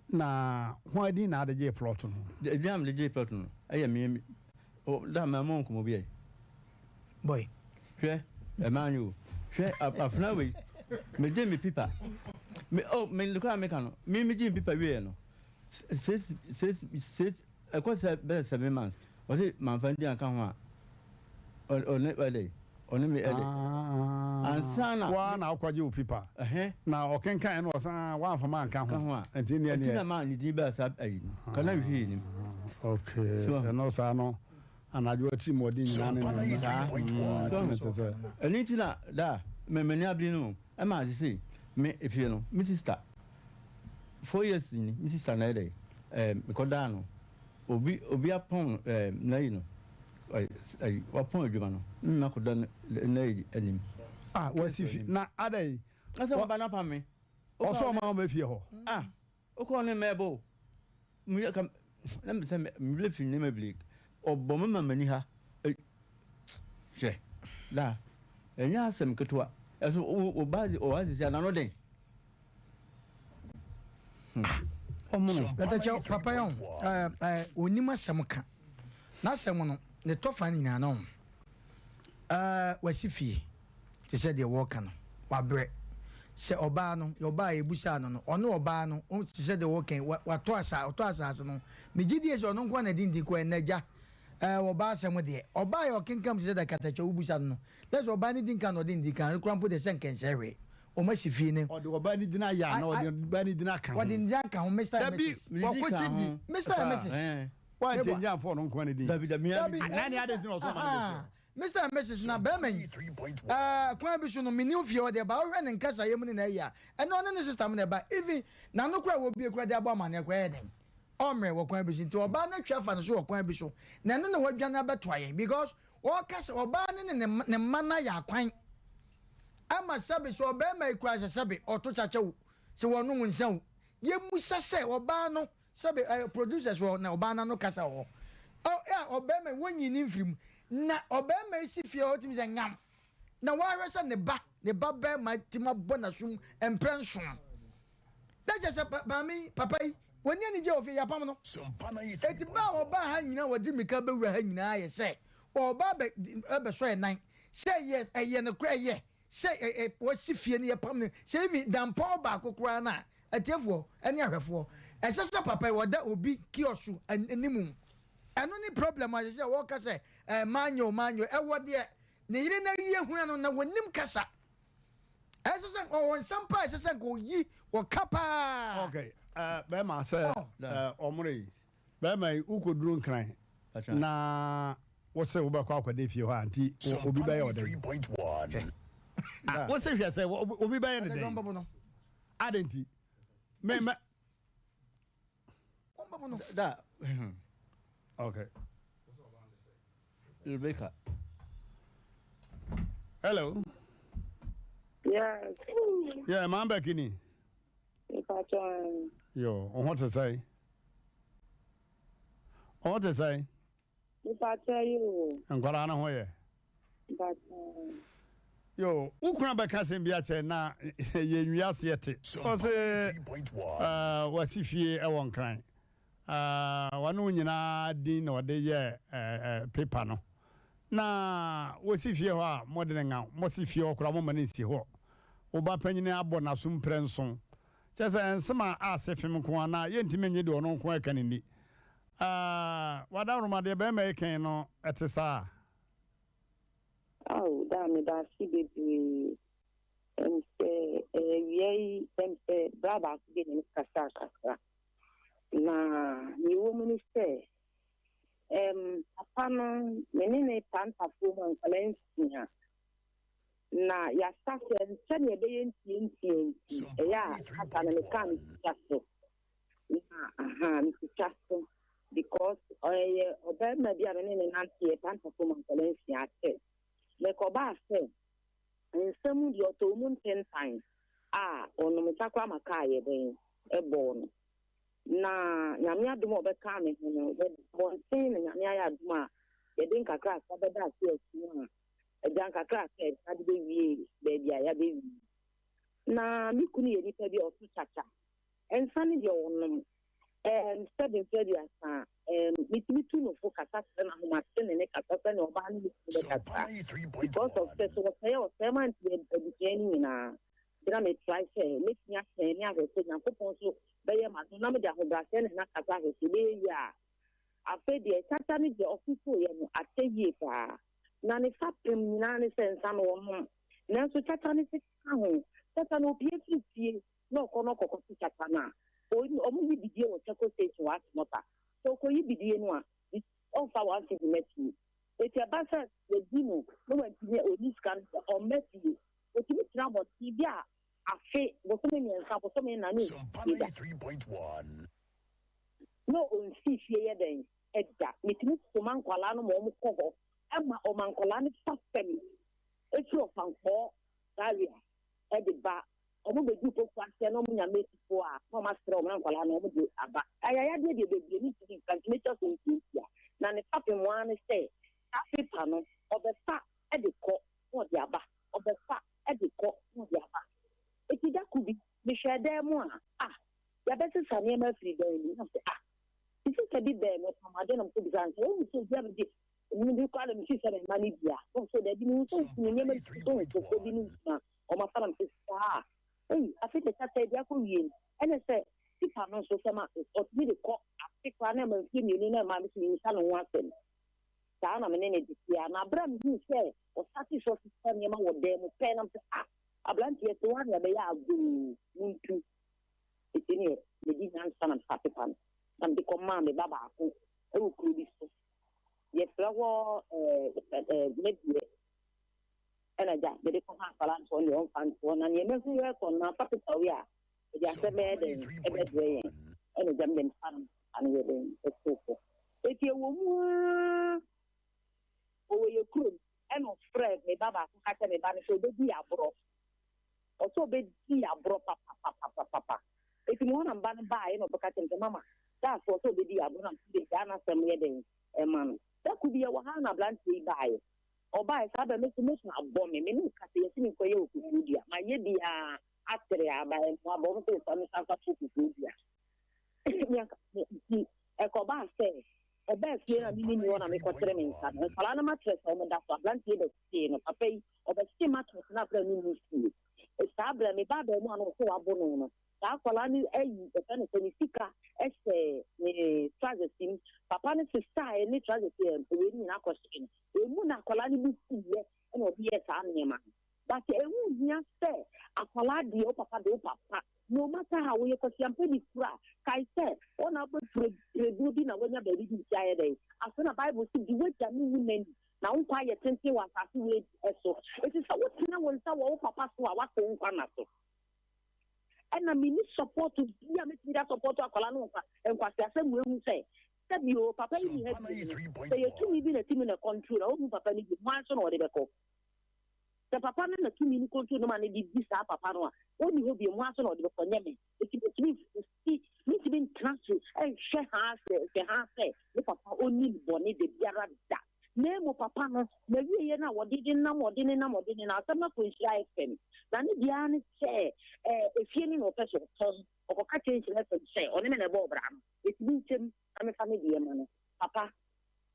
S1: na why din na de plot no
S8: the jam de plot no aye me o da ma mon ko mo bi
S3: boy
S8: hwe e manyu hwe afna we me je me pipa me look me kan me je pipa we no says I was 7 months was it man fandi an kan ho o ne wale
S14: Oni me ede. Ansana
S1: wa na akwaje opipa. Na okenkan no osan wa afama anka ho. Enti ne ne.
S14: Enti na ma ni di ba sa ayi. Kana hwe ni.
S1: Okay. No sa no anajo ati modi nyina ne sa. Eni
S14: ti na da me mani abli no. E ma say me efie no. Me sister 4 years ni me sister na ede. Me koda no. Obi apon na yi no. Ay wapon adwuma no na koda na yi anim.
S1: Wasifi na adai.
S14: Asa mo ba na pa me.
S1: Oso ma ma fie ho.
S14: Oko ne mebo. Mu ka na me se me le fi ne me bleak. Obo me mani ha. She. La. Enya asem ketwa. Eso o bazi o wazi ya na no den.
S3: Betacho papa yon onima semka. Na sem no ne tofa ni na no. Wasifi. Te se de work no. Wa bre. Se oba no, oba ebusa no no. Ono oba no, on te se de work wa to asa no. Me gidi so no nko na dindi ko enaja. Oba asem de. Oba yo kinkam se de katacha ubusa no. Let's oba ni dinka no dindi kan krampo de senken sewe. O ma si fi ne.
S1: O de oba ni dina ya na o de oba ni dina kan.
S3: O de nja kan o Mr.
S1: Mrs.
S3: Mr. and Mrs.
S1: Why tenja for no nko na di.
S14: David
S1: nani ade tin o so ma de.
S3: Mr. and Mrs. na bemen. Kwa bi so no mini ofie o de ba o hwe ne nkasa yem ni na ya. E no ne system na ba even na no kwa wo bi ekura de aba ma na kwa eden. Omre wo kwa bi so nti oba na twa fa no so wo kwa bi so. Na no na wadwa na beto ayen because o kasa oba ne mana ya kwan. Ama sabe so oba ma ekura sabe oto chachew. Se wo no nsan. Ye musa se oba no sabe producers wo na oba na no kasa wo. Oh yeah, oba ma wonyi ni mfim. Na obema isi fie otimi ze ngam na waresa ne ba be ma tima bona sum emprenson da je se papa yi woni ani je ofi ya pam no eti ba oba ha nyina wodi mika be wura ha nyina aye se oba be so ye nan se ye ne kra ye se wasi fie ne ye pam ne se bi dan paul ba kokora na atiefo ene ahwefo esese papa yi woda obi kiosu animu eno ni problem a je wo ka se manyo e wo de ne yire na yiye hu no na wonim kasa esese o won sampa esese go yi wo kapa.
S1: Okay be ma se omre be ma ukoduru nkran na wo se wo ba kwa kwade fie ho anti obi ba ye o de 3.1 wo se hwe se obi ba ye ne de adenti me
S14: da.
S1: Okay.
S14: Rebecca.
S1: Hello.
S7: Yes.
S1: Yeah, man back in. Yo, what to say? What to say?
S7: If I tell you.
S1: And what I know where.
S7: But
S1: yo, ukuna baka sembia che na ye nwiase yete. O se wasifie e won kran. Wanu nyina din na wode ye paper no na wosifie ho a modern nga mosifie okura mo mane nsi ho wo ba panyine abo na so mprenson chese ensema asefim ko na ye ntime nye de ono nko aka ni wada romade be me ken no etesa
S7: da me da si bebi ye brother si be ni kasa na ni wo minister papa no menene panta fo Valencia na ya sase chane be yentie ya aka na mekan chaso na mi chaso because oba ma bia menene nantie panta fo Valencia ate le ko ba se nsemu di oto mu 10 times ono mtakwa makaye ben ebo na nyame adom obeka me no bonten na nyame ayadom a ye den kakra sabeda ase asu a ejan kakra ase ade be wie baby ya be wi na mi kunu ye nipa bi osu chacha ensane de onnom steady asa mitimitu no fo kasa na homa tene ne kasa ne oba ne be kasa because of that so say o say man ti education na dira me try say make me ase ne agese nyankopon so beye ma no na me de ahobase ne na kasa he se be ya afedi e tata ni de office ye no ateye pa na ne fapem na ne sensa no ho na so tata ne se ka ho tata no pie fie no kono kokko tata na omo yi bidie wo cheko station wa mota so ko yi bidie no a on fa one thing meti eti abasa the dino no want to oni scan or meti oti mi tra mo ti bia afe bo so me nsa bo so me na ni
S2: 3.1
S7: no on si fie ye den edda metimi so man kwala no mo ko ho ama o man kwala ni fasem eti o fanko area ediba omo bedu ko kwase no munya metiko a no mastre o man kwala no mo do aba ayaya de bebre ni ti calculator so ti na ne papem wan say afipa no obesa ediko no di aba obesa ediko no di aba eti da kubi me hwede mu a ya bese sane ma free dey ni no say isi ka di be no pamade no ko bi san o so dia be ni bi kwala mi si sare mani bia so da di ni so ni nyama so ko bi ni na o ma fara mi sa afite tata dia ko wi ene say sipa no so sama o mi de ko afika na ma fi ni na ma mi ni sa no wa sen sa na me ne di ya na bra mi ni say o sati so system ni ma wo de mo pe na ablanti e so wa na be ya agu muntu etini le di nan sana sa pepa na de ko ma me baba ko e wo kru bi so ye flawo medie ena ja de ko ha sala so ni on fan so na ni me fu ye ko na pa pepa wi a ya se be de e be de ye ena jam dem fan an ye de e so eti wo mu o ye kru ena fred me baba ko ka te me ba ni so be di abro o so be di abro papa eti mo na mba ba e no ka te mama da so be di abro na de na sem ye de e man da ku bi ya wa na blanti ba e o ba e sa be me na abo me ni ka te yesi ni ko ye okuku dia ma ye dia atre aba e mo abo mo te so ni sa ka okuku dia e ko ba se e ba fie na ni wona me ko tere me nsa no fala na matres o mo da so blanti e de tie no papa yi o ba sti matres na bra ni ni estabra me ba be mu anu so abono no ta kwala ni eyi e fa ne sika ese ni trajetim papa ne sista e ni trajetim we ni na question e mu na kwala ni bi ye e no bi e sa nema but e wu nya se akwala di o papa de o papa no matter how we question pe ni kura kai se ona bo tredu bi na wonya be bi ti aye dey afuna bible si di we jami women na unkwa ye tente wa asase we eso eti sa wotina wonsa wo papa so a wato unkwa na so ena mini support bia me tira support akola no nkwa se asem we hu se bi o papa ni he se ye tumi bi na timi na control o hu papa ni bi mo so na o de beko se papa na tumi ni control no ma ne di sa papa no a o ni ho bi mo so na o de beko nyame eti timi si ni timi transfer e hwe ha se ni papa oni boni de biara da nemo papa no na wiye na wodidi na asema ko nsia FM na ne bia ne che efie ni no pese ton okoka change na se oni me na bo bra no etimi ntem ame family e no papa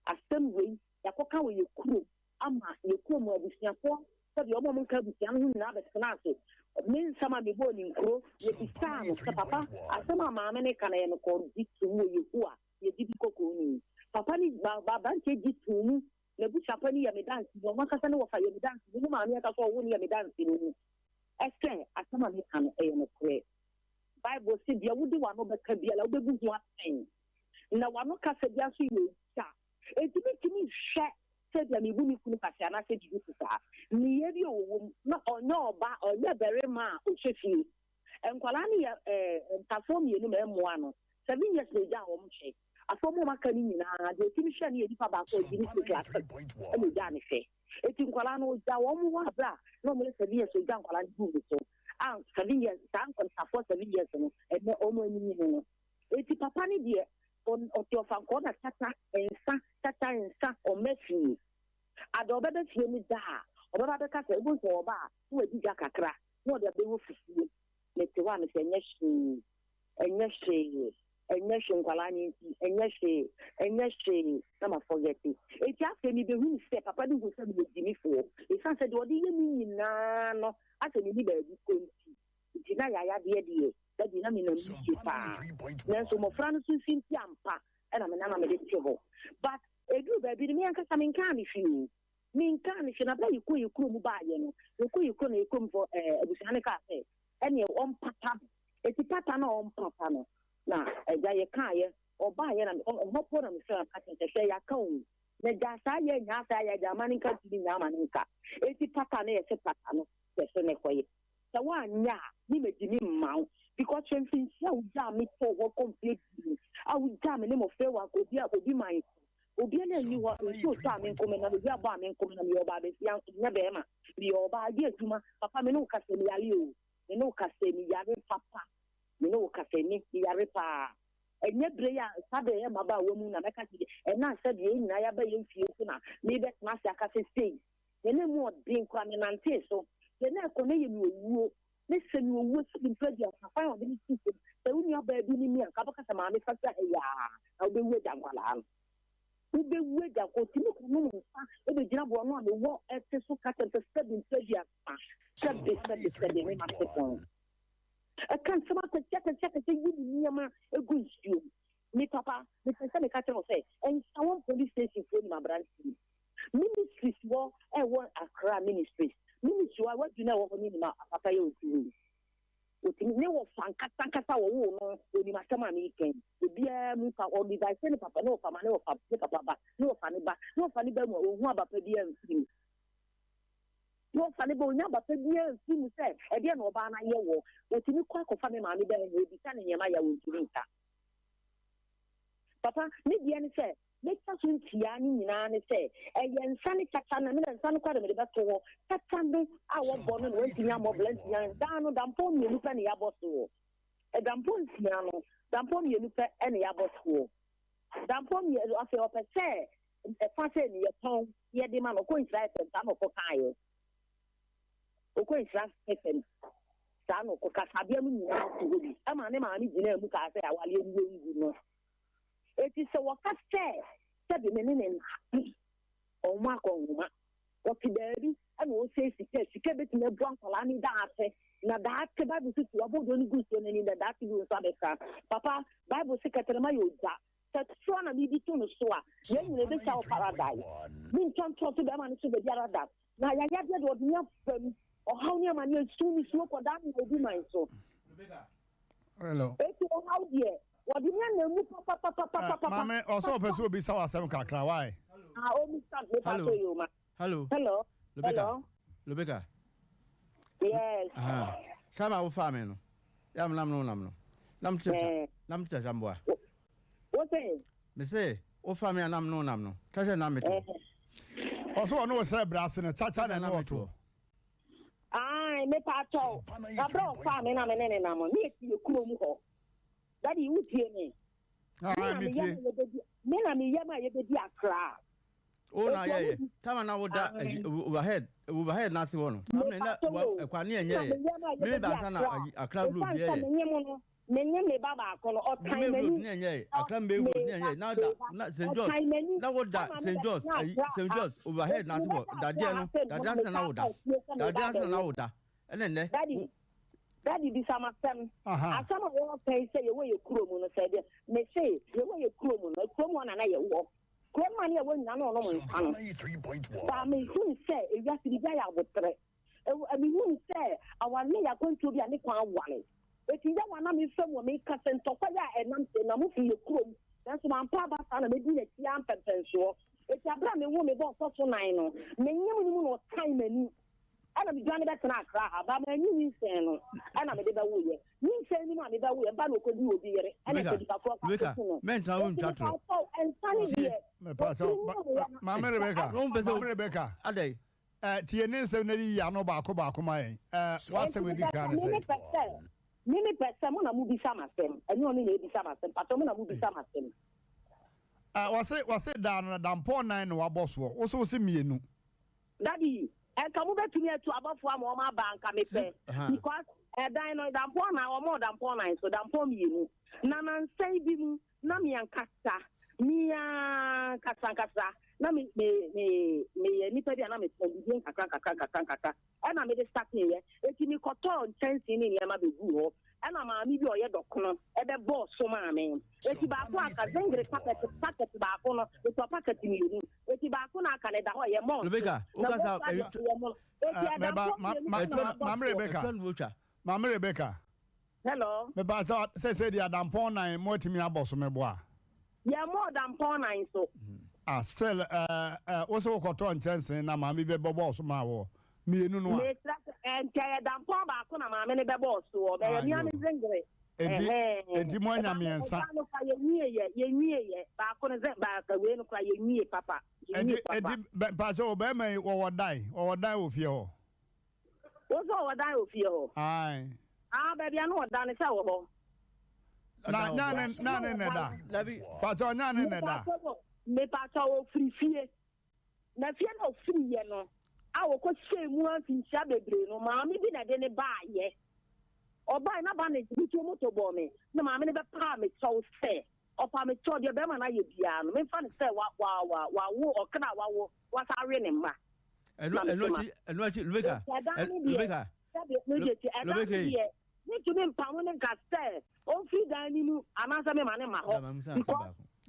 S7: asem we yakoka we yekuro ama yekuro mo abusiafo sabi omo mo nka busia no na be kana so min sama me bo ni nkro ye bisa no papa asema ma me ne kana ye no ko di tu wo yeku a ye di koko ni papa ni baba nke ji tumu na bu chapa ni ya me dance no makasa no fa ya me dance ni ma me aka so wo ni ya me dance ni eske asama mi kan e no kre bible si dia wudi wa no be ka bia la wo be gu ho asen na wa no ka se dia so ye ta etimi hwe se dia me bu ni kunu ka se ana se di ku sa ni ye bi owo na onyo ba onye bere ma o hwefi enkwala ni ya ntafo mi enu me moa no 7 years le ja wo mche afomo makani nyina de timi hwe ni edipa ba ko di ni class e le ja ni fe eti nkwala no ja wo mu wa bra no mo le 7 years o ja nkwala ni bu so 7 years tan kon sa 7 years no e me o mo ni no eti papa ni de on ti ofan ko na tata ensa o mefi ado be fie ni da o ba be ka se bu so o ba wo di ja kakra no de be wo fufu le te wa me se enyeshi nkwala ni enyeshi na ma forget it eti afi mi be hu se papa di go se mi di mi fo e san se de odi ye mi nyina no ase mi di ba bi ko nti na ya de da di na mi na mi pa na so mo fra no so finti ampa e na me na me de tiho but edu ba bi mi anka sa mi kan mi fi minka ne hwe na ba yiko yiko mu ba ye no yiko na yiko mfo abusuane ka se ene on papa eti papa na on papa no na eja ye ka ye oba ye na hopo na mfo papa se ya ka o na ja sa ye nya sa ya ja mani ka ti nya mani ka eti papa na ye se papa no se ne koye sa wa nya ni me di ni mma because when things you jam me for what completely I would jam and mo fe wa ko bi my obi na ni wa so jam en come na bi aba men come na mi oba be ya nya be ma bi oba di aduma papa me no ka se mi yare o me no ka se mi yare papa me no ka se mi yare pa enye bre ya sabe e ma ba wa mu na meka ti e na se de nyina ya ba ye mfie so na me be na se aka se stay ene mu odin kwa me nante so ene ko ne ye mi owuo listen, you will see predia. I found the system. The only baby in me and Kabaka factor. I'll be with Anguala. We'll be with the continue. If the job were not the war at the so cut and the stepping predia. Step this, I can't come out and check and say, you near a good stew. Me, papa, the Santa Cattle say, and someone police station for my branch. Ministries war and one Accra ministries. Ministry, what you know what mean about Papa you do. No Sankasa or the Masama weekend. The beer Mupa or the Vicente Papa, no Papa, no Papa, no funny bell, no about the beer and things. No funny bone, but the beer and things said, again, Obana Yawo, but you quack of family money there will be standing in my own. Papa, maybe any say. Make us in Tiani and say, a young sunny Tatan and San Quadam to Tatan, our born and went to Yamo Blenty and down on Dampon Yunupa and Yabosu. A Dampon Siano, Dampon Yunupa and Yabosu. Dampon Yabu after a say, a fashion in your tongue, yet the man of coins right and Tamo Cocayo. O coins last second. Sano Cocasabian, a man, Dinner Mucasa, while you know. It is a worker say, 7 minutes or mark on what baby, and will say she kept it in a drunk or any that. Now that Bible says you are both only good and in the dark you saw Papa, Bible secretary, my old that son of me between the store, then you live in paradise. Mean come to them and to the Yarada. Now I have that was near from or how near my near soon is look or that will be mine so.
S1: Hello.
S7: How dear.
S1: Mama, also person will be sour some kakra. Why?
S14: Hello. Rebecca.
S7: Yes.
S14: Come out farming. Yam no. Nam Jambua.
S7: What is?
S14: Me say, O family and I'm no. Tasha Namito.
S1: Also, I know a brass in a chacha and auto.
S7: I me pato. I brought farming and an animal. Meet you, Kumuho. Daddy, you hear me? Me yama ye be Accra.
S14: Oh, na yeah. Come on, overhead, Nancy one. A quania, maybe a club room, yeah.
S7: Me Baba, or time,
S14: a club now that St. George. Now what that St. George, overhead, Nancy, that that's an order. That's an order. And then, Daddy, this summer, as some of your pay say away your crew, said, may say, the way your crew, one and I walk. Come on, I won't know.
S2: 3.1.
S7: But I mean, who say, if you have to be there, I would say, I mean, who say, our name are going to be an equal one. If you don't want to be someone, make us and talk and I'm moving your crew. That's one papa and a medium young potential. It's a brand new woman about 49. Many more time and I'm going to cry, but my new saying, and I'm a deba way. You say, no, I'm a way, and Bano could do it. And I said,
S14: mental and
S7: sunny.
S1: Mamma Rebecca, a day. TNN 70 Yano Bako my what's the way you can say?
S7: Many person a movie summer, and you only lady summer, but I'm a movie summer.
S1: Was it down a dampo 9 or boss war? Also, see me.
S7: Daddy. And come over to me to above one more bank, I may say, because a dino dampo now or more than 4 9, so dampo me. Naman saving Nami and Casta, Mia Casacasa, Nami me, anybody and I'm a crack, and I made a start here. If you got on chance in Yamabi, and I'm a media or at the boss, so my man. If you back a zengre packet back on with a packet in you, if you baako na aka ne da hɔ yɛ mɔ
S14: Rebecca
S1: Mama Rebecca
S7: hello
S1: me ba say the adampon nine mo timi aboso me bo a
S7: yɛ mɔ dampɔn nine so
S1: sell wo so koto nchense na mama be bobo so ma wo mienu no a
S7: yɛ dampɔn baako na maame ne bɛbɔ so ɔbɛ yɛ bia me zengre
S1: edi mo anya miensa
S7: ye baako ne ze baaka we no kwa ye papa
S1: edi pa so be mai wo dai wo fie ho
S7: wo so wo dai wo fie ho
S1: ai
S7: ba bia no wo dai ne sɛ wo ho
S1: na ne da labi pa so nya ne da
S7: me pa so wo free fie na fie no free ye no a wo ko hye mu afinsia bebre no maame bi na de ne ba ye oba na ba ne bitu moto bo me na maame ne be pa me so se opa me cho de be ma na ye bia no me fa ne se wa wo okna wa wo wa sare ne ma
S14: enochi Rebecca
S7: ni tu me pa mo ne ka se o fi dan ni mu anasa me ma ne ma ho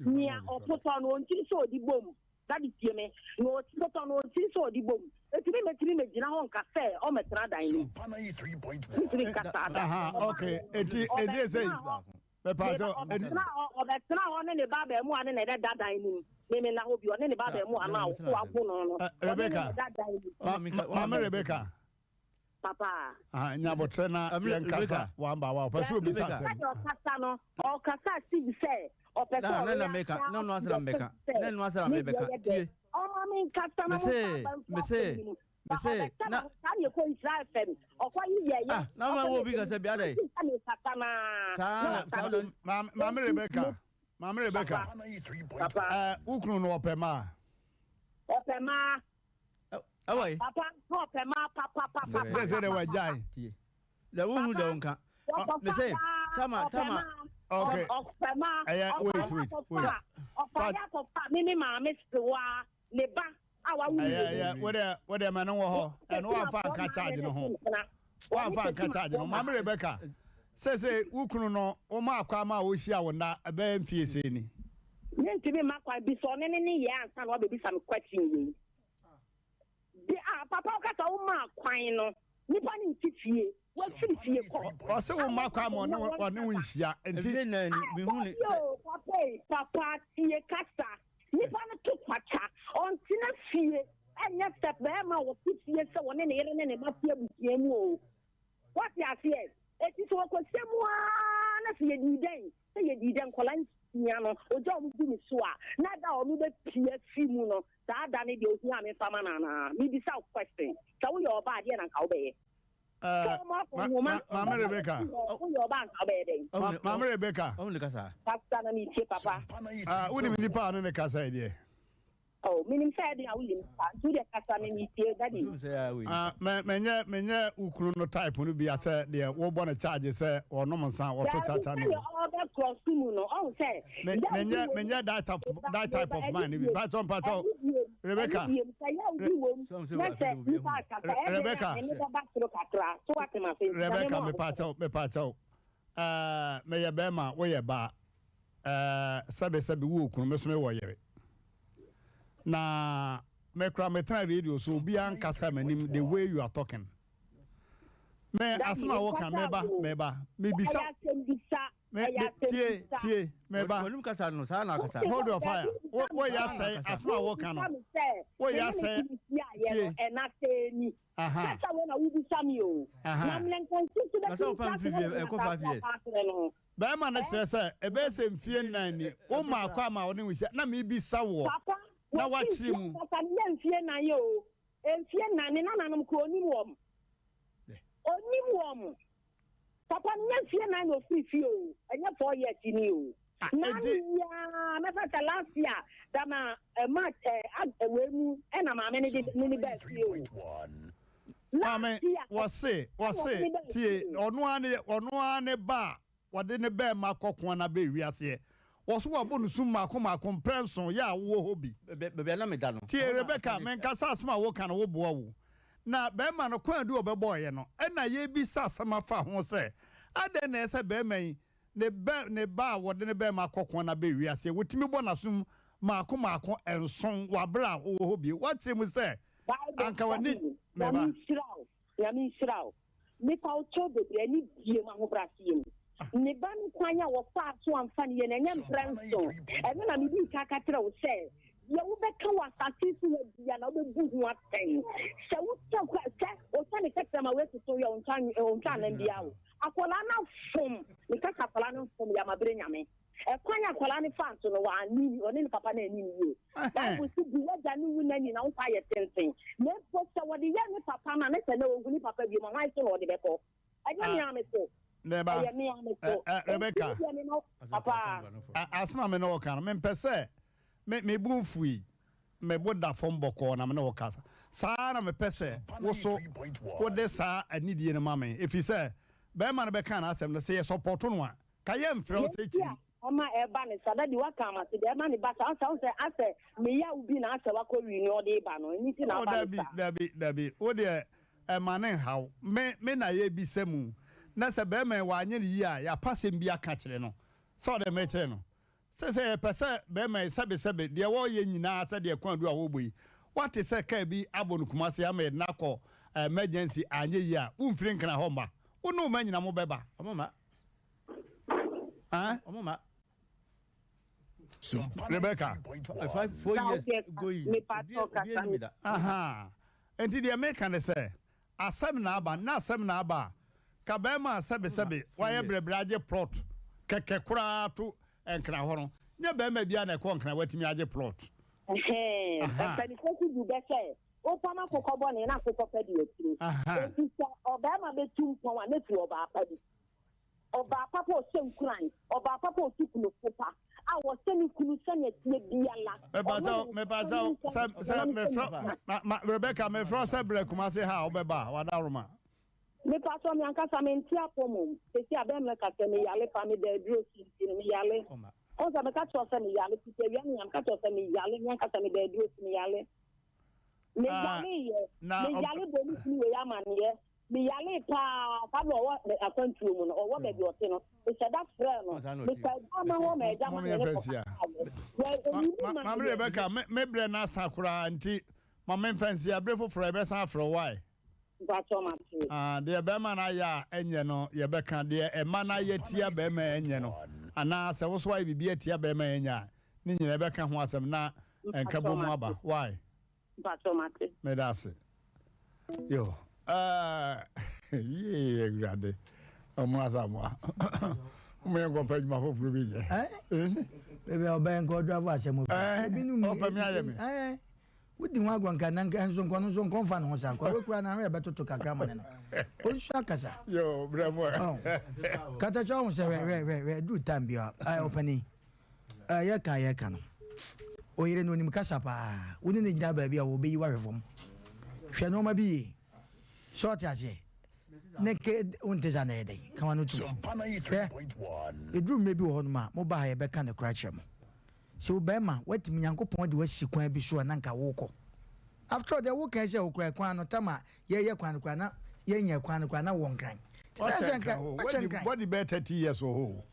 S7: nia opoto no ntiri so di bom that is tie me no opoto no ntiri so di bom etiri me gina ho nka se o metra dan ni
S2: 3.1
S1: okay edi say me pa so
S7: obetra ho ne ba ba mu ane ne da dan ni me na ho bi one ne ba ba mu ana wo agbo no
S1: Rebecca Mama Rebecca
S7: papa
S1: nya botre na yankasa wamba wa pa so bi sa se
S7: o kasa si se o pe so
S14: na Meka no asala Meka tie
S7: o mami kasa na
S14: me say na
S7: ye ko Israel fem o kwa ye
S14: na ma wo bi kasa bi adai sa
S1: Mama Rebecca papa ukunu no opema
S14: awai
S7: papa opema papa
S1: say de wajai
S14: tie la wo da onka me say tama
S1: okay
S7: opema
S1: wait
S7: opaya ko pa mini ma me spewa ne ba awa wu
S1: what am I no ho and one fan ka charge no ho one fan ka charge no Mama Rebecca say ukunu no o ma akwa ma o hia wo na aba mfie se ni
S7: ntimi makwa bi so ne ye ansa no be some question yi di papa kata o ma kwan no nipa ni ntifie wa fie ko
S1: o se wo ma kwa mo ne wo nhia enti
S14: na ni bi hu ni
S7: papa tie kasa nipa no to kwacha on tina fie enya step be ma wo fie se wo ne yere ne ma fie butie mu o what you fear eti so ko semu na se ye di den kolan nya no ojo mu bi so a na da o mu be pie fi mu no da da ne de o hu ame fama na me bi sa question ka wo your bad ye na ka wo be
S1: Mama Rebecca Mama Rebecca
S14: o ne kasa
S7: pasta na mi tie papa
S1: wo ni mi pa no ne kasa ide
S7: oh minim said ya willim to the kasa na mi tie daddy
S1: menye ukunu no type no bi ase de wo bo na charge se ono monsan wo to chacha no
S7: all cross mu no on say
S1: menye that type of man bi but on part Rebecca me pacho me ye be ma wo ye ba sabe wo ukunu me so me wo yere na me kra me try radio so bi an kasa manim the way you are talking me asma wo kan meba me bisa me tie meba
S14: onum kasa no sa na kasa
S1: hold your fire wo ya say asma wo kan no wo ya say tie
S7: na say ni kasa wo na wo bisa mi o na mlen konsitu da
S14: kasa opan preview ko 5 years
S1: ba ma na say e be se mfie nan ni o ma akwa ma wo ne wi na me bisa wo na watchiri mu
S7: papa ne mfie na ye o mfie na ne nananum ko onim wom papa ne mfie na no free o enye 4 years ni o na ya me fa last year da ma match we mu e na ma me ne ni ba fie o
S1: mama was tie ono ane ba wode ne ba ma kokon na ba wi ase was wo bonu sum ma kompenson ya wo hobi
S14: bebe na me da no
S1: tie Rebecca men kasa asma wo kan wo boa wo na be ma no kwan du obebo ye no e na ye bi sasama fa ho se ade na ese be man ne ba wode ne be ma kokon na be wi ase wotimi bo na sum maako enson wabra wo bi what him say anka wani
S7: meba yami shrao me pa o to bebre ni die ma ho brase ne ba no kwanya wo fa so amfa ne na nya mpranso e na me bi ka katra wo say ye wo be ka wa satifu we bia na wo be bu ho aten se wo to kwa se o sa ne katra ma we to yo ontan na bia wo akola na fom ne ka akola na fom ya mabre nyame e kwanya akola ne fa so no wa ani oni ne papa na ani ni ba wo si bi wa ja ni wu na ni na wo fa ye tenten ne po se wo de ye ne papa na ne se na wo ni papa bi ma wa so no de be ko anya ni ame so
S1: neba Rebecca
S7: papa
S1: asma me no kan me pese me bu fui me boda fom boko na me no kasa sa na me pese wo so wo de sa anidie ne mame if you say be man be kan asem na say support no a ka ye mfre wo say chiri
S7: ama eba ne sada di waka ma se de ma ne ba sa ase me ya ubi na ase wa ko wi ni o de ba no ni ti na ba
S1: dabi wo de emanen haw me na ye bi semu na se be me wa anye yi a ya pasem bi aka kire no so de me kire no se pese be me sebe de wo ye nyina se de kwan du a wo boyi what is say ka bi abonu kumase ama na ko emergency anye yi a umfiri nkana ho mba unu ma nyina mo beba omoma Rebecca
S14: 4 years going
S1: enti de me kan say asem na aba ka be ma sebe why brebraje plot keke kura to enkra ho no nya be ma bia na ko nkra watimi age plot
S7: papa ni ko du be say o pa ma kokko bo ni na kokko pedi otiri enti so oba ma be tum pon wa na tu oba padi oba papa o sem kuran oba papa o tukuno popa a wo semi kunu sanya tie bia la
S1: me baza Rebecca me fro se bre kuma se ha obeba wadaroma
S7: me paso mi anka sa me ntia pomo se si abem le ka se me yale fa me de dro si me yale o sa me ka cho se me yale ti te wi am ka cho se me yale mi anka sa me de dro si me yale me yale bo ni we ya mane me yale pa lo wa akontu mu no o wa be bi o te no e se that friend no me ka ma ho me ja ma
S1: ma Rebecca me bre na sakura anti ma me fancy abre fo fro be san fro why de be ma na ya enye no ye be kan de e ma na ye tia be ma enye no ana se wo so why bibia tia be ma enya ni nyina be kan ho asem na enka bo mu aba why me da se yo ye grade omo asamwa me go page ma fo furu bi je
S3: bebe oba nko do ava asem obi nu
S1: o pa mi aye me
S3: wudi nwa gwanka na nso nko fa no sa kwa wekura na re betoto kakra mane no o sha kasa
S1: yo bramo
S3: kata cho on se we do time bia opani ye kan no o yire no nim kasa pa woni ne gida ba bia wo be yi wa reform hwe no ma bi short ase ne ke untiza na ede kama no tu edru mebi wo no ma mo ba ye be kan ne kra chem se obema watimi nyankopon de wasi kwan bi so na nka woko after all the wo kan se okra kwan no tama ye kwan na ye nya kwan na wonkan
S1: what the better 30 years old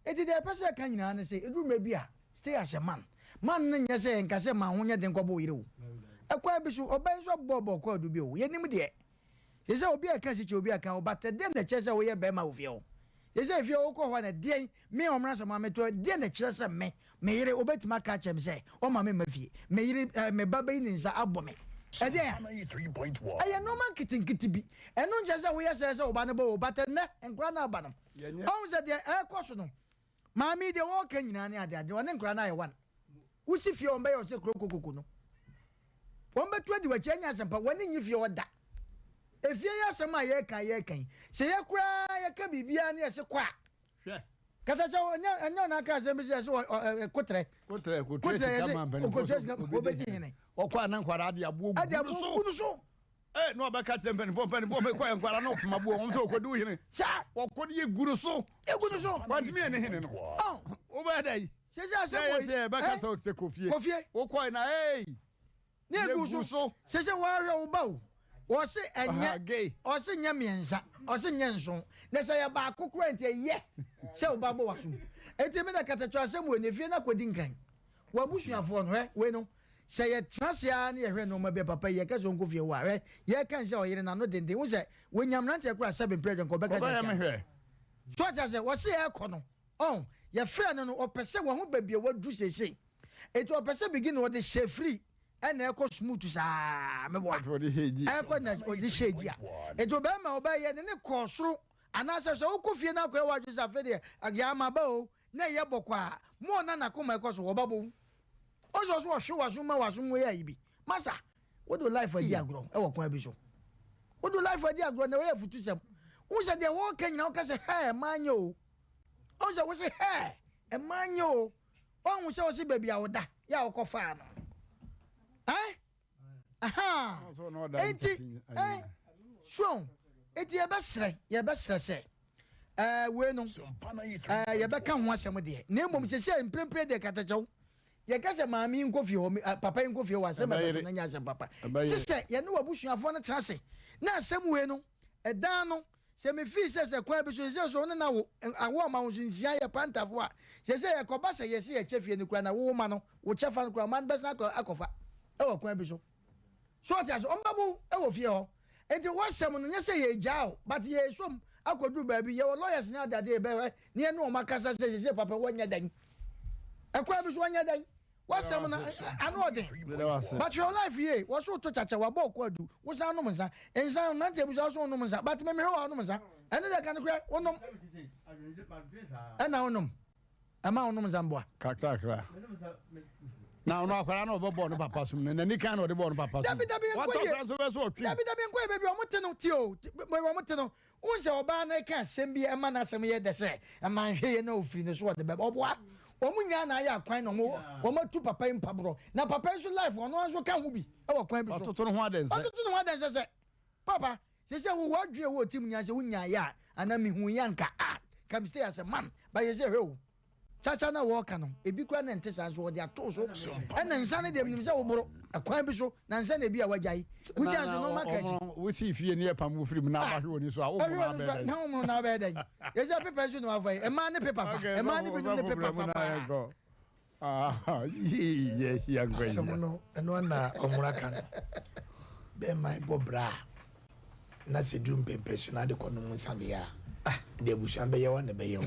S3: it is the person kan nyina na say edru mebi a stay as a man na nya se nka se ma ho nya de nkobo yire wo akwa bi so oban so bobo kwa du bi wo ye nim de se se obi aka si che obi aka obata de na che se wo ye be ma wo fie wo ye se fie wo ko ho na de me omra so ma meto de na che se me yire obetima ka chem se o ma me mafie me yire me baba yi nsa abo me e de ya no man kitinkiti bi eno nje se wo ye se oba ne bo obata ne nkra na aba no o se de e koso no ma mi de wo ka nyina ne ade wo ne nkra na ye wan wo si fie o mbe yo se krokokoko no wo mbe tu adi wa chenya sempa woni nyi fie oda efie ya sema ye kan se ye kura ye ka bibia ne se kwa hwe kata cha nya na ka se bi se kotre se kama mpen fo obeji hene
S1: okwa na nkwara ade abo ogu
S3: so
S1: no be ka tempen fo me kwa nkwara na okuma bo on so okodu hene
S3: sa
S1: okodi eguru so what me ne hene no obedai
S3: se
S1: se be ka so te kofie okwa na
S3: ne eguru so se wa hwe wo ba o se enye o se nya miensa o se nya nson na se ya ba akokura ntie ye se o ba bo waso enti me na katatwa asem wo ne fie na kodi nkan wabusuafo no we no say ye trasia na ye hwe no ma be papa ye ka so nko fie wa ye kan say oyire na no dende wo say we Mmrantehene kura Asem Mmpe Nipa ko be ka say so ja say wo say e ko no on ye frɛ no opese wo ho babie wadu sese eto opese begin wo de share free ena ekɔ smooth saa me boa ekɔ na odi sheji a eto be ma oba ye ne kɔ soro anase so wo fie na kɔ wa ju sa fe de ya ma ba o na ye bokwa mo na koma ekɔ so wo babo o so hwe wa so ma wa so mo ya ibi masa wo do life adi agro e wo kwa bi so wo do life adi agro na we futu sem wo se de wo kan na wo ka se he manyo o se wo se he e manyo o wo se wo se baby a wo da ya wo kɔ fa no aha enti so enti ye be sre se we no ye be kan ho asem de na emom se mprempre de katachew ye ka se maami nkofie ho papa nkofie wa asem beto na nya asem papa se ye no wabusuafo no trase na asem we no edan no se me fi se kwa bi so no na wo awo ma wo nsia ye pantafo a se ye koba se ye se ye chefie ni kwa na wo ma no wo chefa no kwa man besa akofa e wo kwa bi so tia so ombabu e wo fie ho enti wo asem no nya se ye jao but ye som akodu baabi ye wo lawyers na adade be we ne no makasa se papa wo nya dan e kwa bi so wo nya dan wasam na anode but your life here was so to chacha wa bo kwadu wo san no mza ensan na te bu so no mza but me ho no mza ene da kan kra wonom ena wonom ama wonom mza
S1: kakra na ono akwara na obobo no papa sum na ni kan no de bo no papa sum what talk ran so be so otwi
S3: dabi nkwe baby o mote no ti o mote no unse oba na kan asem bi ema na asem ye de se ama hwe ye na ofiri ne so de be oboa omunya na ya kwan no wo matu papa impabro na papa so life ono anso ka ho bi e wo kwan bi so
S1: ototo no ho adense
S3: ototo no ho adense se papa se wo wadwe wo tim nya se wunya ya ana mi hu ya nka come stay as a man ba ye se hwe chacha na wo ka no ebi kwa na ntesa so de ato so ena nsa ne dem nim se wo boro akwan bi so na nsa na bi a wajai kuja so no maka ji
S1: wo si fie ne pam wo firim na ba hwe oni so a wo mo na be dey
S3: na wo mo na be dey ye se paper so no afai e ma ne paper fa e ma ne bi ne paper fa
S1: yes ya ngwe
S4: so no eno na omuraka no be my bobra na se drum pempes na de kono mu sabia de bushan be ye wa ne be ye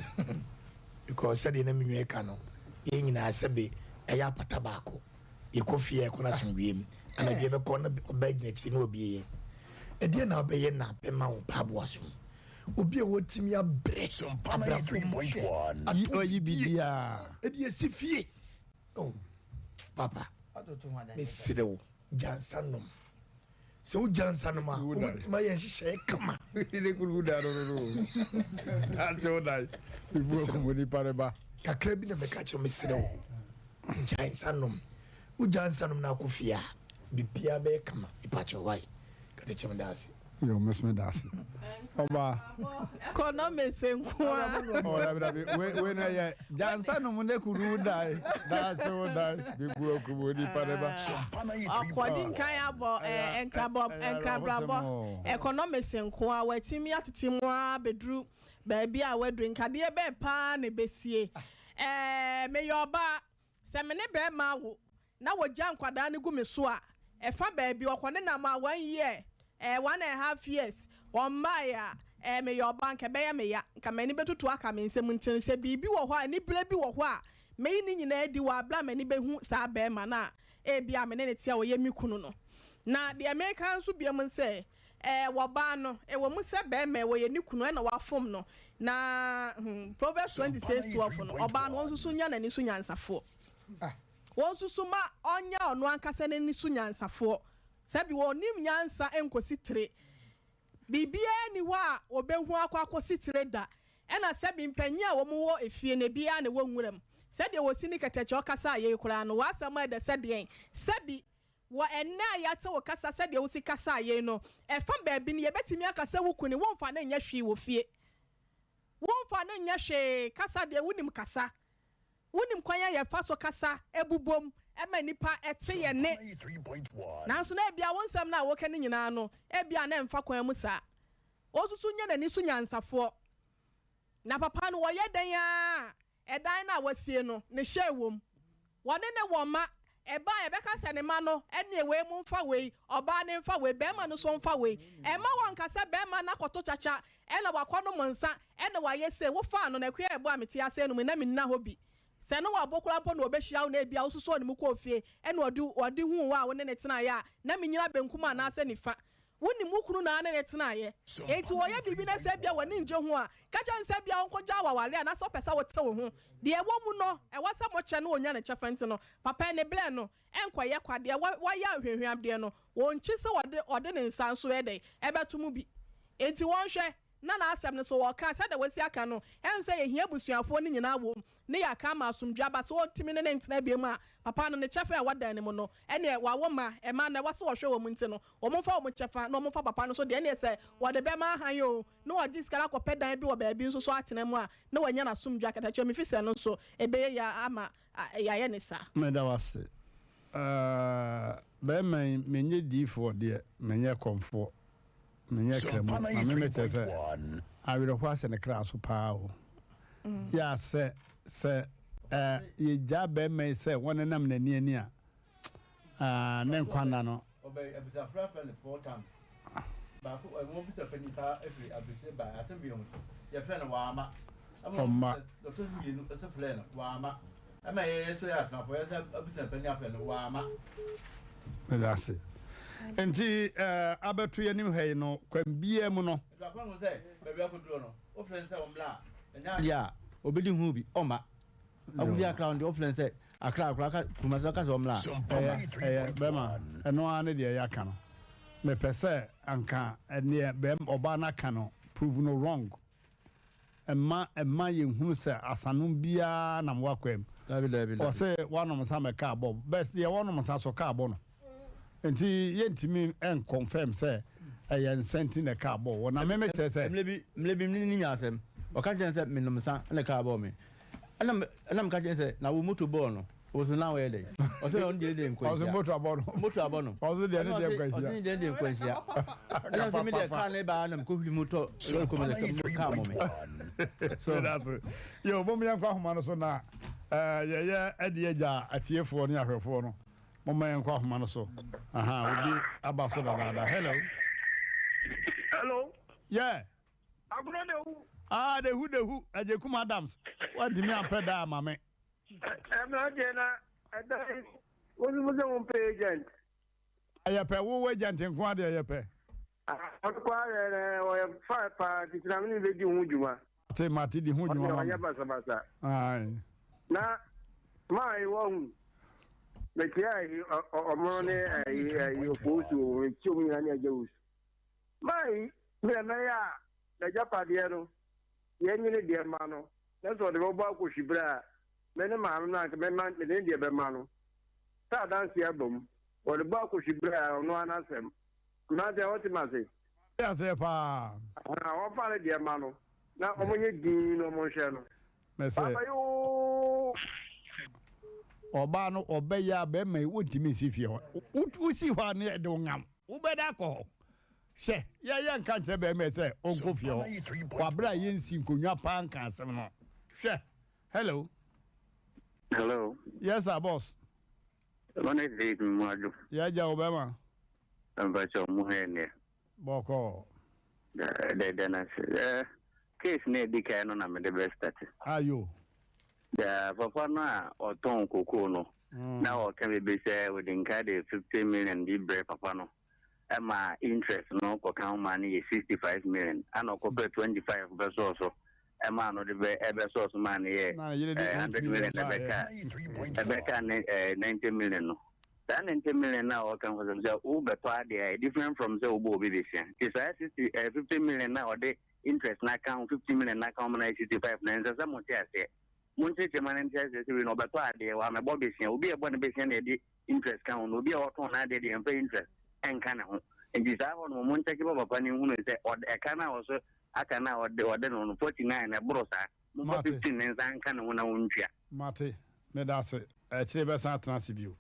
S4: because said na menwe ka no ye nyina sebe eya pata baako ye kofie ko na sonwiem ana bi be ko na ba gina chi na obi ye e de na be ye na pe ma wo pabo aso obi e wotimi abre abra 3.1
S1: oyi bidia
S4: e de si fie oh papa me sirewo jansanom se o jansanom a ma ye hihye kama
S1: ile kuruda no acho dai ibu ko moni pareba
S4: kakra bi na me ka che me sirewo jansanom o jansanom na kofia bibia be kama ipacho wai ka te chem dasi
S1: yo mesme dasi oba
S5: kono mesenkwa
S1: o dabi we na ye jansanom ne kuruda dacho dai ibu ko moni pareba
S5: according kan abo enkrabo economics nko a watimi atetimu a bedru baabi a wadru nkade be pa na besie me yoba se me ne be ma wo na wogya nkwada ne gu me so a efa baabi okone na ma 1 year 1.5 years on maya me yoba nke be ya me ya nka mani betutu aka me nsem ntin se bibi wo ho a ni bla bi wo ho a me ni nyina di wa bla mani be hu sa be ma na bia me ne tia wo ye mi kunu no na the American so bia mun say wo ba no wo mu se be me wo ye ni kunu na wa fom no na Proverbs 26:12 no oba no nsusu nya na ni su nyansafo won susu ma onya ono ankasa na ni su nyansafo sabi wo nim nyansa enkosi tire bibia ni wa obehu akwakosi tire da ena sabi mpanya wo mu wo efie ne bia ne wo nwuram sabi wo sini katache okasa ye kura no wasama da sabi sabi wo enna ya te wo kasa sabi wo si kasa ye no efa baabi ne yebetimi akasa wo kuni wo mfa na nya hwi wo fie wo mfa na nya hwe kasa de wunim kasa wunim kwanya ye fa so kasa ebubom ema nipa ete ye ne nanso na bia wonsam na wo ka ne nyina no bia na mfa kwan mu sa osusu nya na ni su nyansafo na papa no wo ye dan ya edan na wasie no ne hye wom one ne woma eba ebeka se ne ma no ene we mu mfa we oba ne mfa we be ma no so mfa we e ma won kase be ma na koto chacha ene wakọ no monsa ene wa yese wo fa no na kwa ebo amete ase no me na me nna ho bi se no wa bokura mpo na obehia wo na ebia wo so ne mu ko fie ene odi hu wa wo ne tena ya na me nyina benkum ana ase nifa woni mukunu na ne tena ye enti wo ye bibi na se bia woni nje ho a ka cha nse bia won koja awawale na so pesa wo te wo ho de ewo mu no e wasa mo che no onya ne chefante no papa ne ble no enkoye kwade wa ya hwehwam de no won chi se ode ne nsa nso e de e beto mu bi enti won hwe na asem ne so wo ka se da wasi aka no en se ye hia busuafo ne nyina wo ne ya ka ma asomdwa ba so otimi ne ntina bia mu a papa no ne chefa a wadan ne mu no ene wa wo ma e ma na wase wo hwe wo mu nti no wo mo fa wo mo chefa no mo fa papa no so de ne se wo de be ma han yo no wo di skala ko pedan bi wo ba bi nso so atena mu a ne wo nya na asomdwa kata che mi fi se no so ebe ya ama ya ye ne sa
S1: me da wase be menye difo de menye komfo menye kremo na me metese awiro kwa se ne kra so pa o ya se ye jabe me se won nam na ni ani a ne nkwana no
S14: obey abisa friend 4 times ba ko mo bisa panita every abisa ba Asem bi ya friend wa ama amma doctor mi no se friend wa ama ama ye so ya na for ya se abisa panita friend wa ama
S1: that's it enti abetu yanim hay no kwambie mu no
S14: do akwa no se be akuduro no o friend se o mla enya dia obedi hu bi oma abudi akra on the offline say akra ka kuma so ka so mla
S1: bema eno ane de ya ka no me pese anka ene bem oba na ka no prove no wrong emma ye hunu se asanum bia na mwakwem o se wanom sa me ka bo best ye wanom sa so ka bo no enti yentimi en confirm say ayen senti na ka bo wona me me say
S14: mlebi ni nya asem o ka jen say me no sa na ka bo me anam ka jen say na wo moto bo no o so na we dey o so on dey nkwansia
S1: o so moto abo no o so dey nkwansia
S14: o so dey nkwansia ana se me dey ka na ba na ko huli moto ko me ka mo me
S1: so that's it yo bo me yankwa homa no so na ye ade agya atiefo ne ahwefo no mama yankwa homa no so obi aba so da
S6: hello
S1: yeah
S6: agro de hu
S1: de hu ajekum Adams what di me ampe da mame
S6: Mmrantehene adai wonu mo zo pay agent
S1: ayape wo agent nko ade ayape
S6: akwa o fa pa titina me be di hu juma
S1: te mati di hu juma
S6: ya basa
S1: ai
S6: na mai won be tiai o ne ai ofosu chumi na ne jeus mai me na ya da japade no ye nyine de ma no na so de bo akọ shibra me ne ma na me man me ne de be ma no ta dance ya bom o de bo akọ shibra no anasem na de what ma say
S1: ya say pa
S6: o fa le de ma no na o mo nye din no mo hwe no
S1: me say oba no obeya be mai wotimi sifie ho usi ho ne de ngam ubeda ko she ya nka nche be me say onko fie ho wa bra yensi nkonwa pa nka asem no she hello yes sir boss
S15: one day mwaju
S1: ya ja obama
S15: ambacho muhene
S1: boko
S15: de na case ne dika no na me de best start
S1: ayo
S15: the papa na oton koko no na o kan be say within card 50 million bi bre papa no ma interest no ko kan money 65 million and ko 25 pesos so ma no de be pesos man ye 100 million ebeka 90 million no that 90 million now can was o beto ade different from say obo be this is 50 million now the interest na account 50 million na account 65 na nza mo ti ase monte man interest we no beto ade wa me bo be sia obi e bo ne be sia na de interest kan no obi e oton na de de interest enka na ho nti sa ho no monte ke papa ni hunu se e kana wo so aka na ode no 49 na brosa mo 15 nza enka na ho na wontua
S1: mate me da se e chire be san atena bio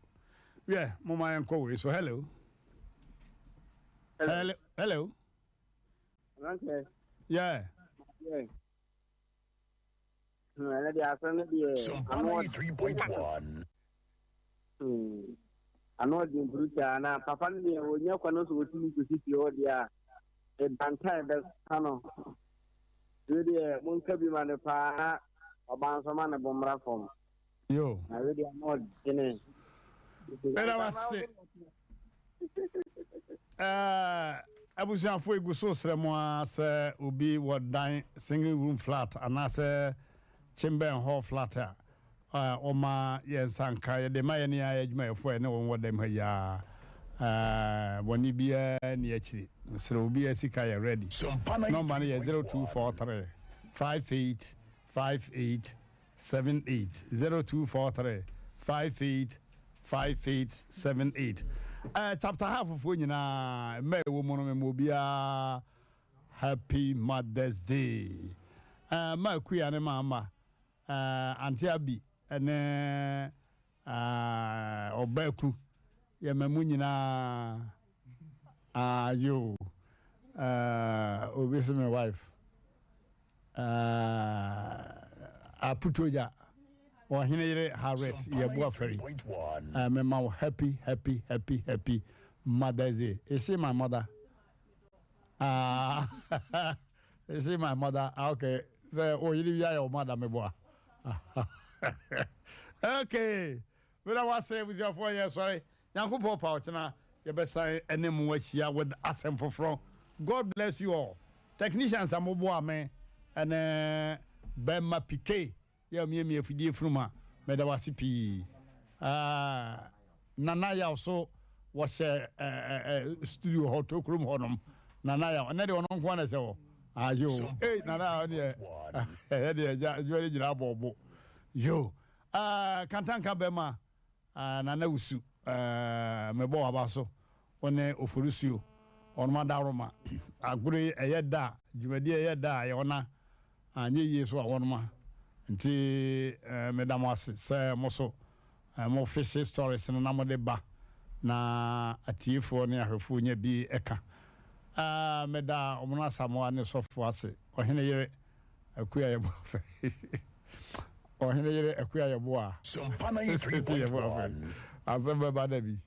S1: yeah mama enko we so hello
S6: okay
S1: yeah
S6: no na dia asem ne dia
S2: 3.1
S6: ano di bruta na papa ne onya kwa no so wotumi ko sisi o dia e bantai be ano really mun ka bi mane pa oban so mane bomra fom
S1: yo
S6: na really ano dine
S1: era wase abusuafo egu so sremo ase obi wodan single room flat anase chimben hall flat oma yensanka ye de maye ne adwuma efo ne won wodam ha ya woni bia ne akiri sre obi asika ye ready number ne 0243 58 58 78 0243 58 5878 chapter half of nyina me wo mo no me bia happy Mother's Day ma kuya ne mama Auntie Abi ene obaku ye mamu nyina yo obisi my wife aputoja o hinere Harriet ye bo aferi me ma happy Mother's Day. Is she my mother? Is she my mother? Okay. So oh you your mother me boy. Okay. But I was saying with your 4 years, sorry. Yanko Popa Ochina, you best say any more here with Asem Mmpe. God bless you all. Technicians are mobile man and Bema Piquet. Yeah, me fidi fruma. Meda wasipi. Nanaya also was studio hotel room honum. Nanaya, and then on one as well. Yo, hey, Nana, very bobo. Yo, Kantanka Bema, Nana Usu, Mebo Abaso, one Ofurusio, on Madaroma, Aguri, a yeda, Jumedia yeda, Iona, and ye is one ma. Until Madame was say Mosso, more fishy stories in a number de ba, na a tea for near her funya be eka. Meda omuna samoa ne sofo ase ohene yere akuya yebo ohene yere akuya yebo a
S2: Sompana 3.1
S1: azembe badabi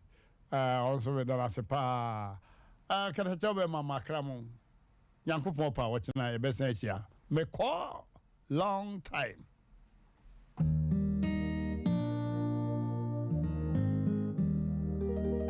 S1: also me dala se pa kana chobe mama kramo yankopon pa wochina e besen chia me call long time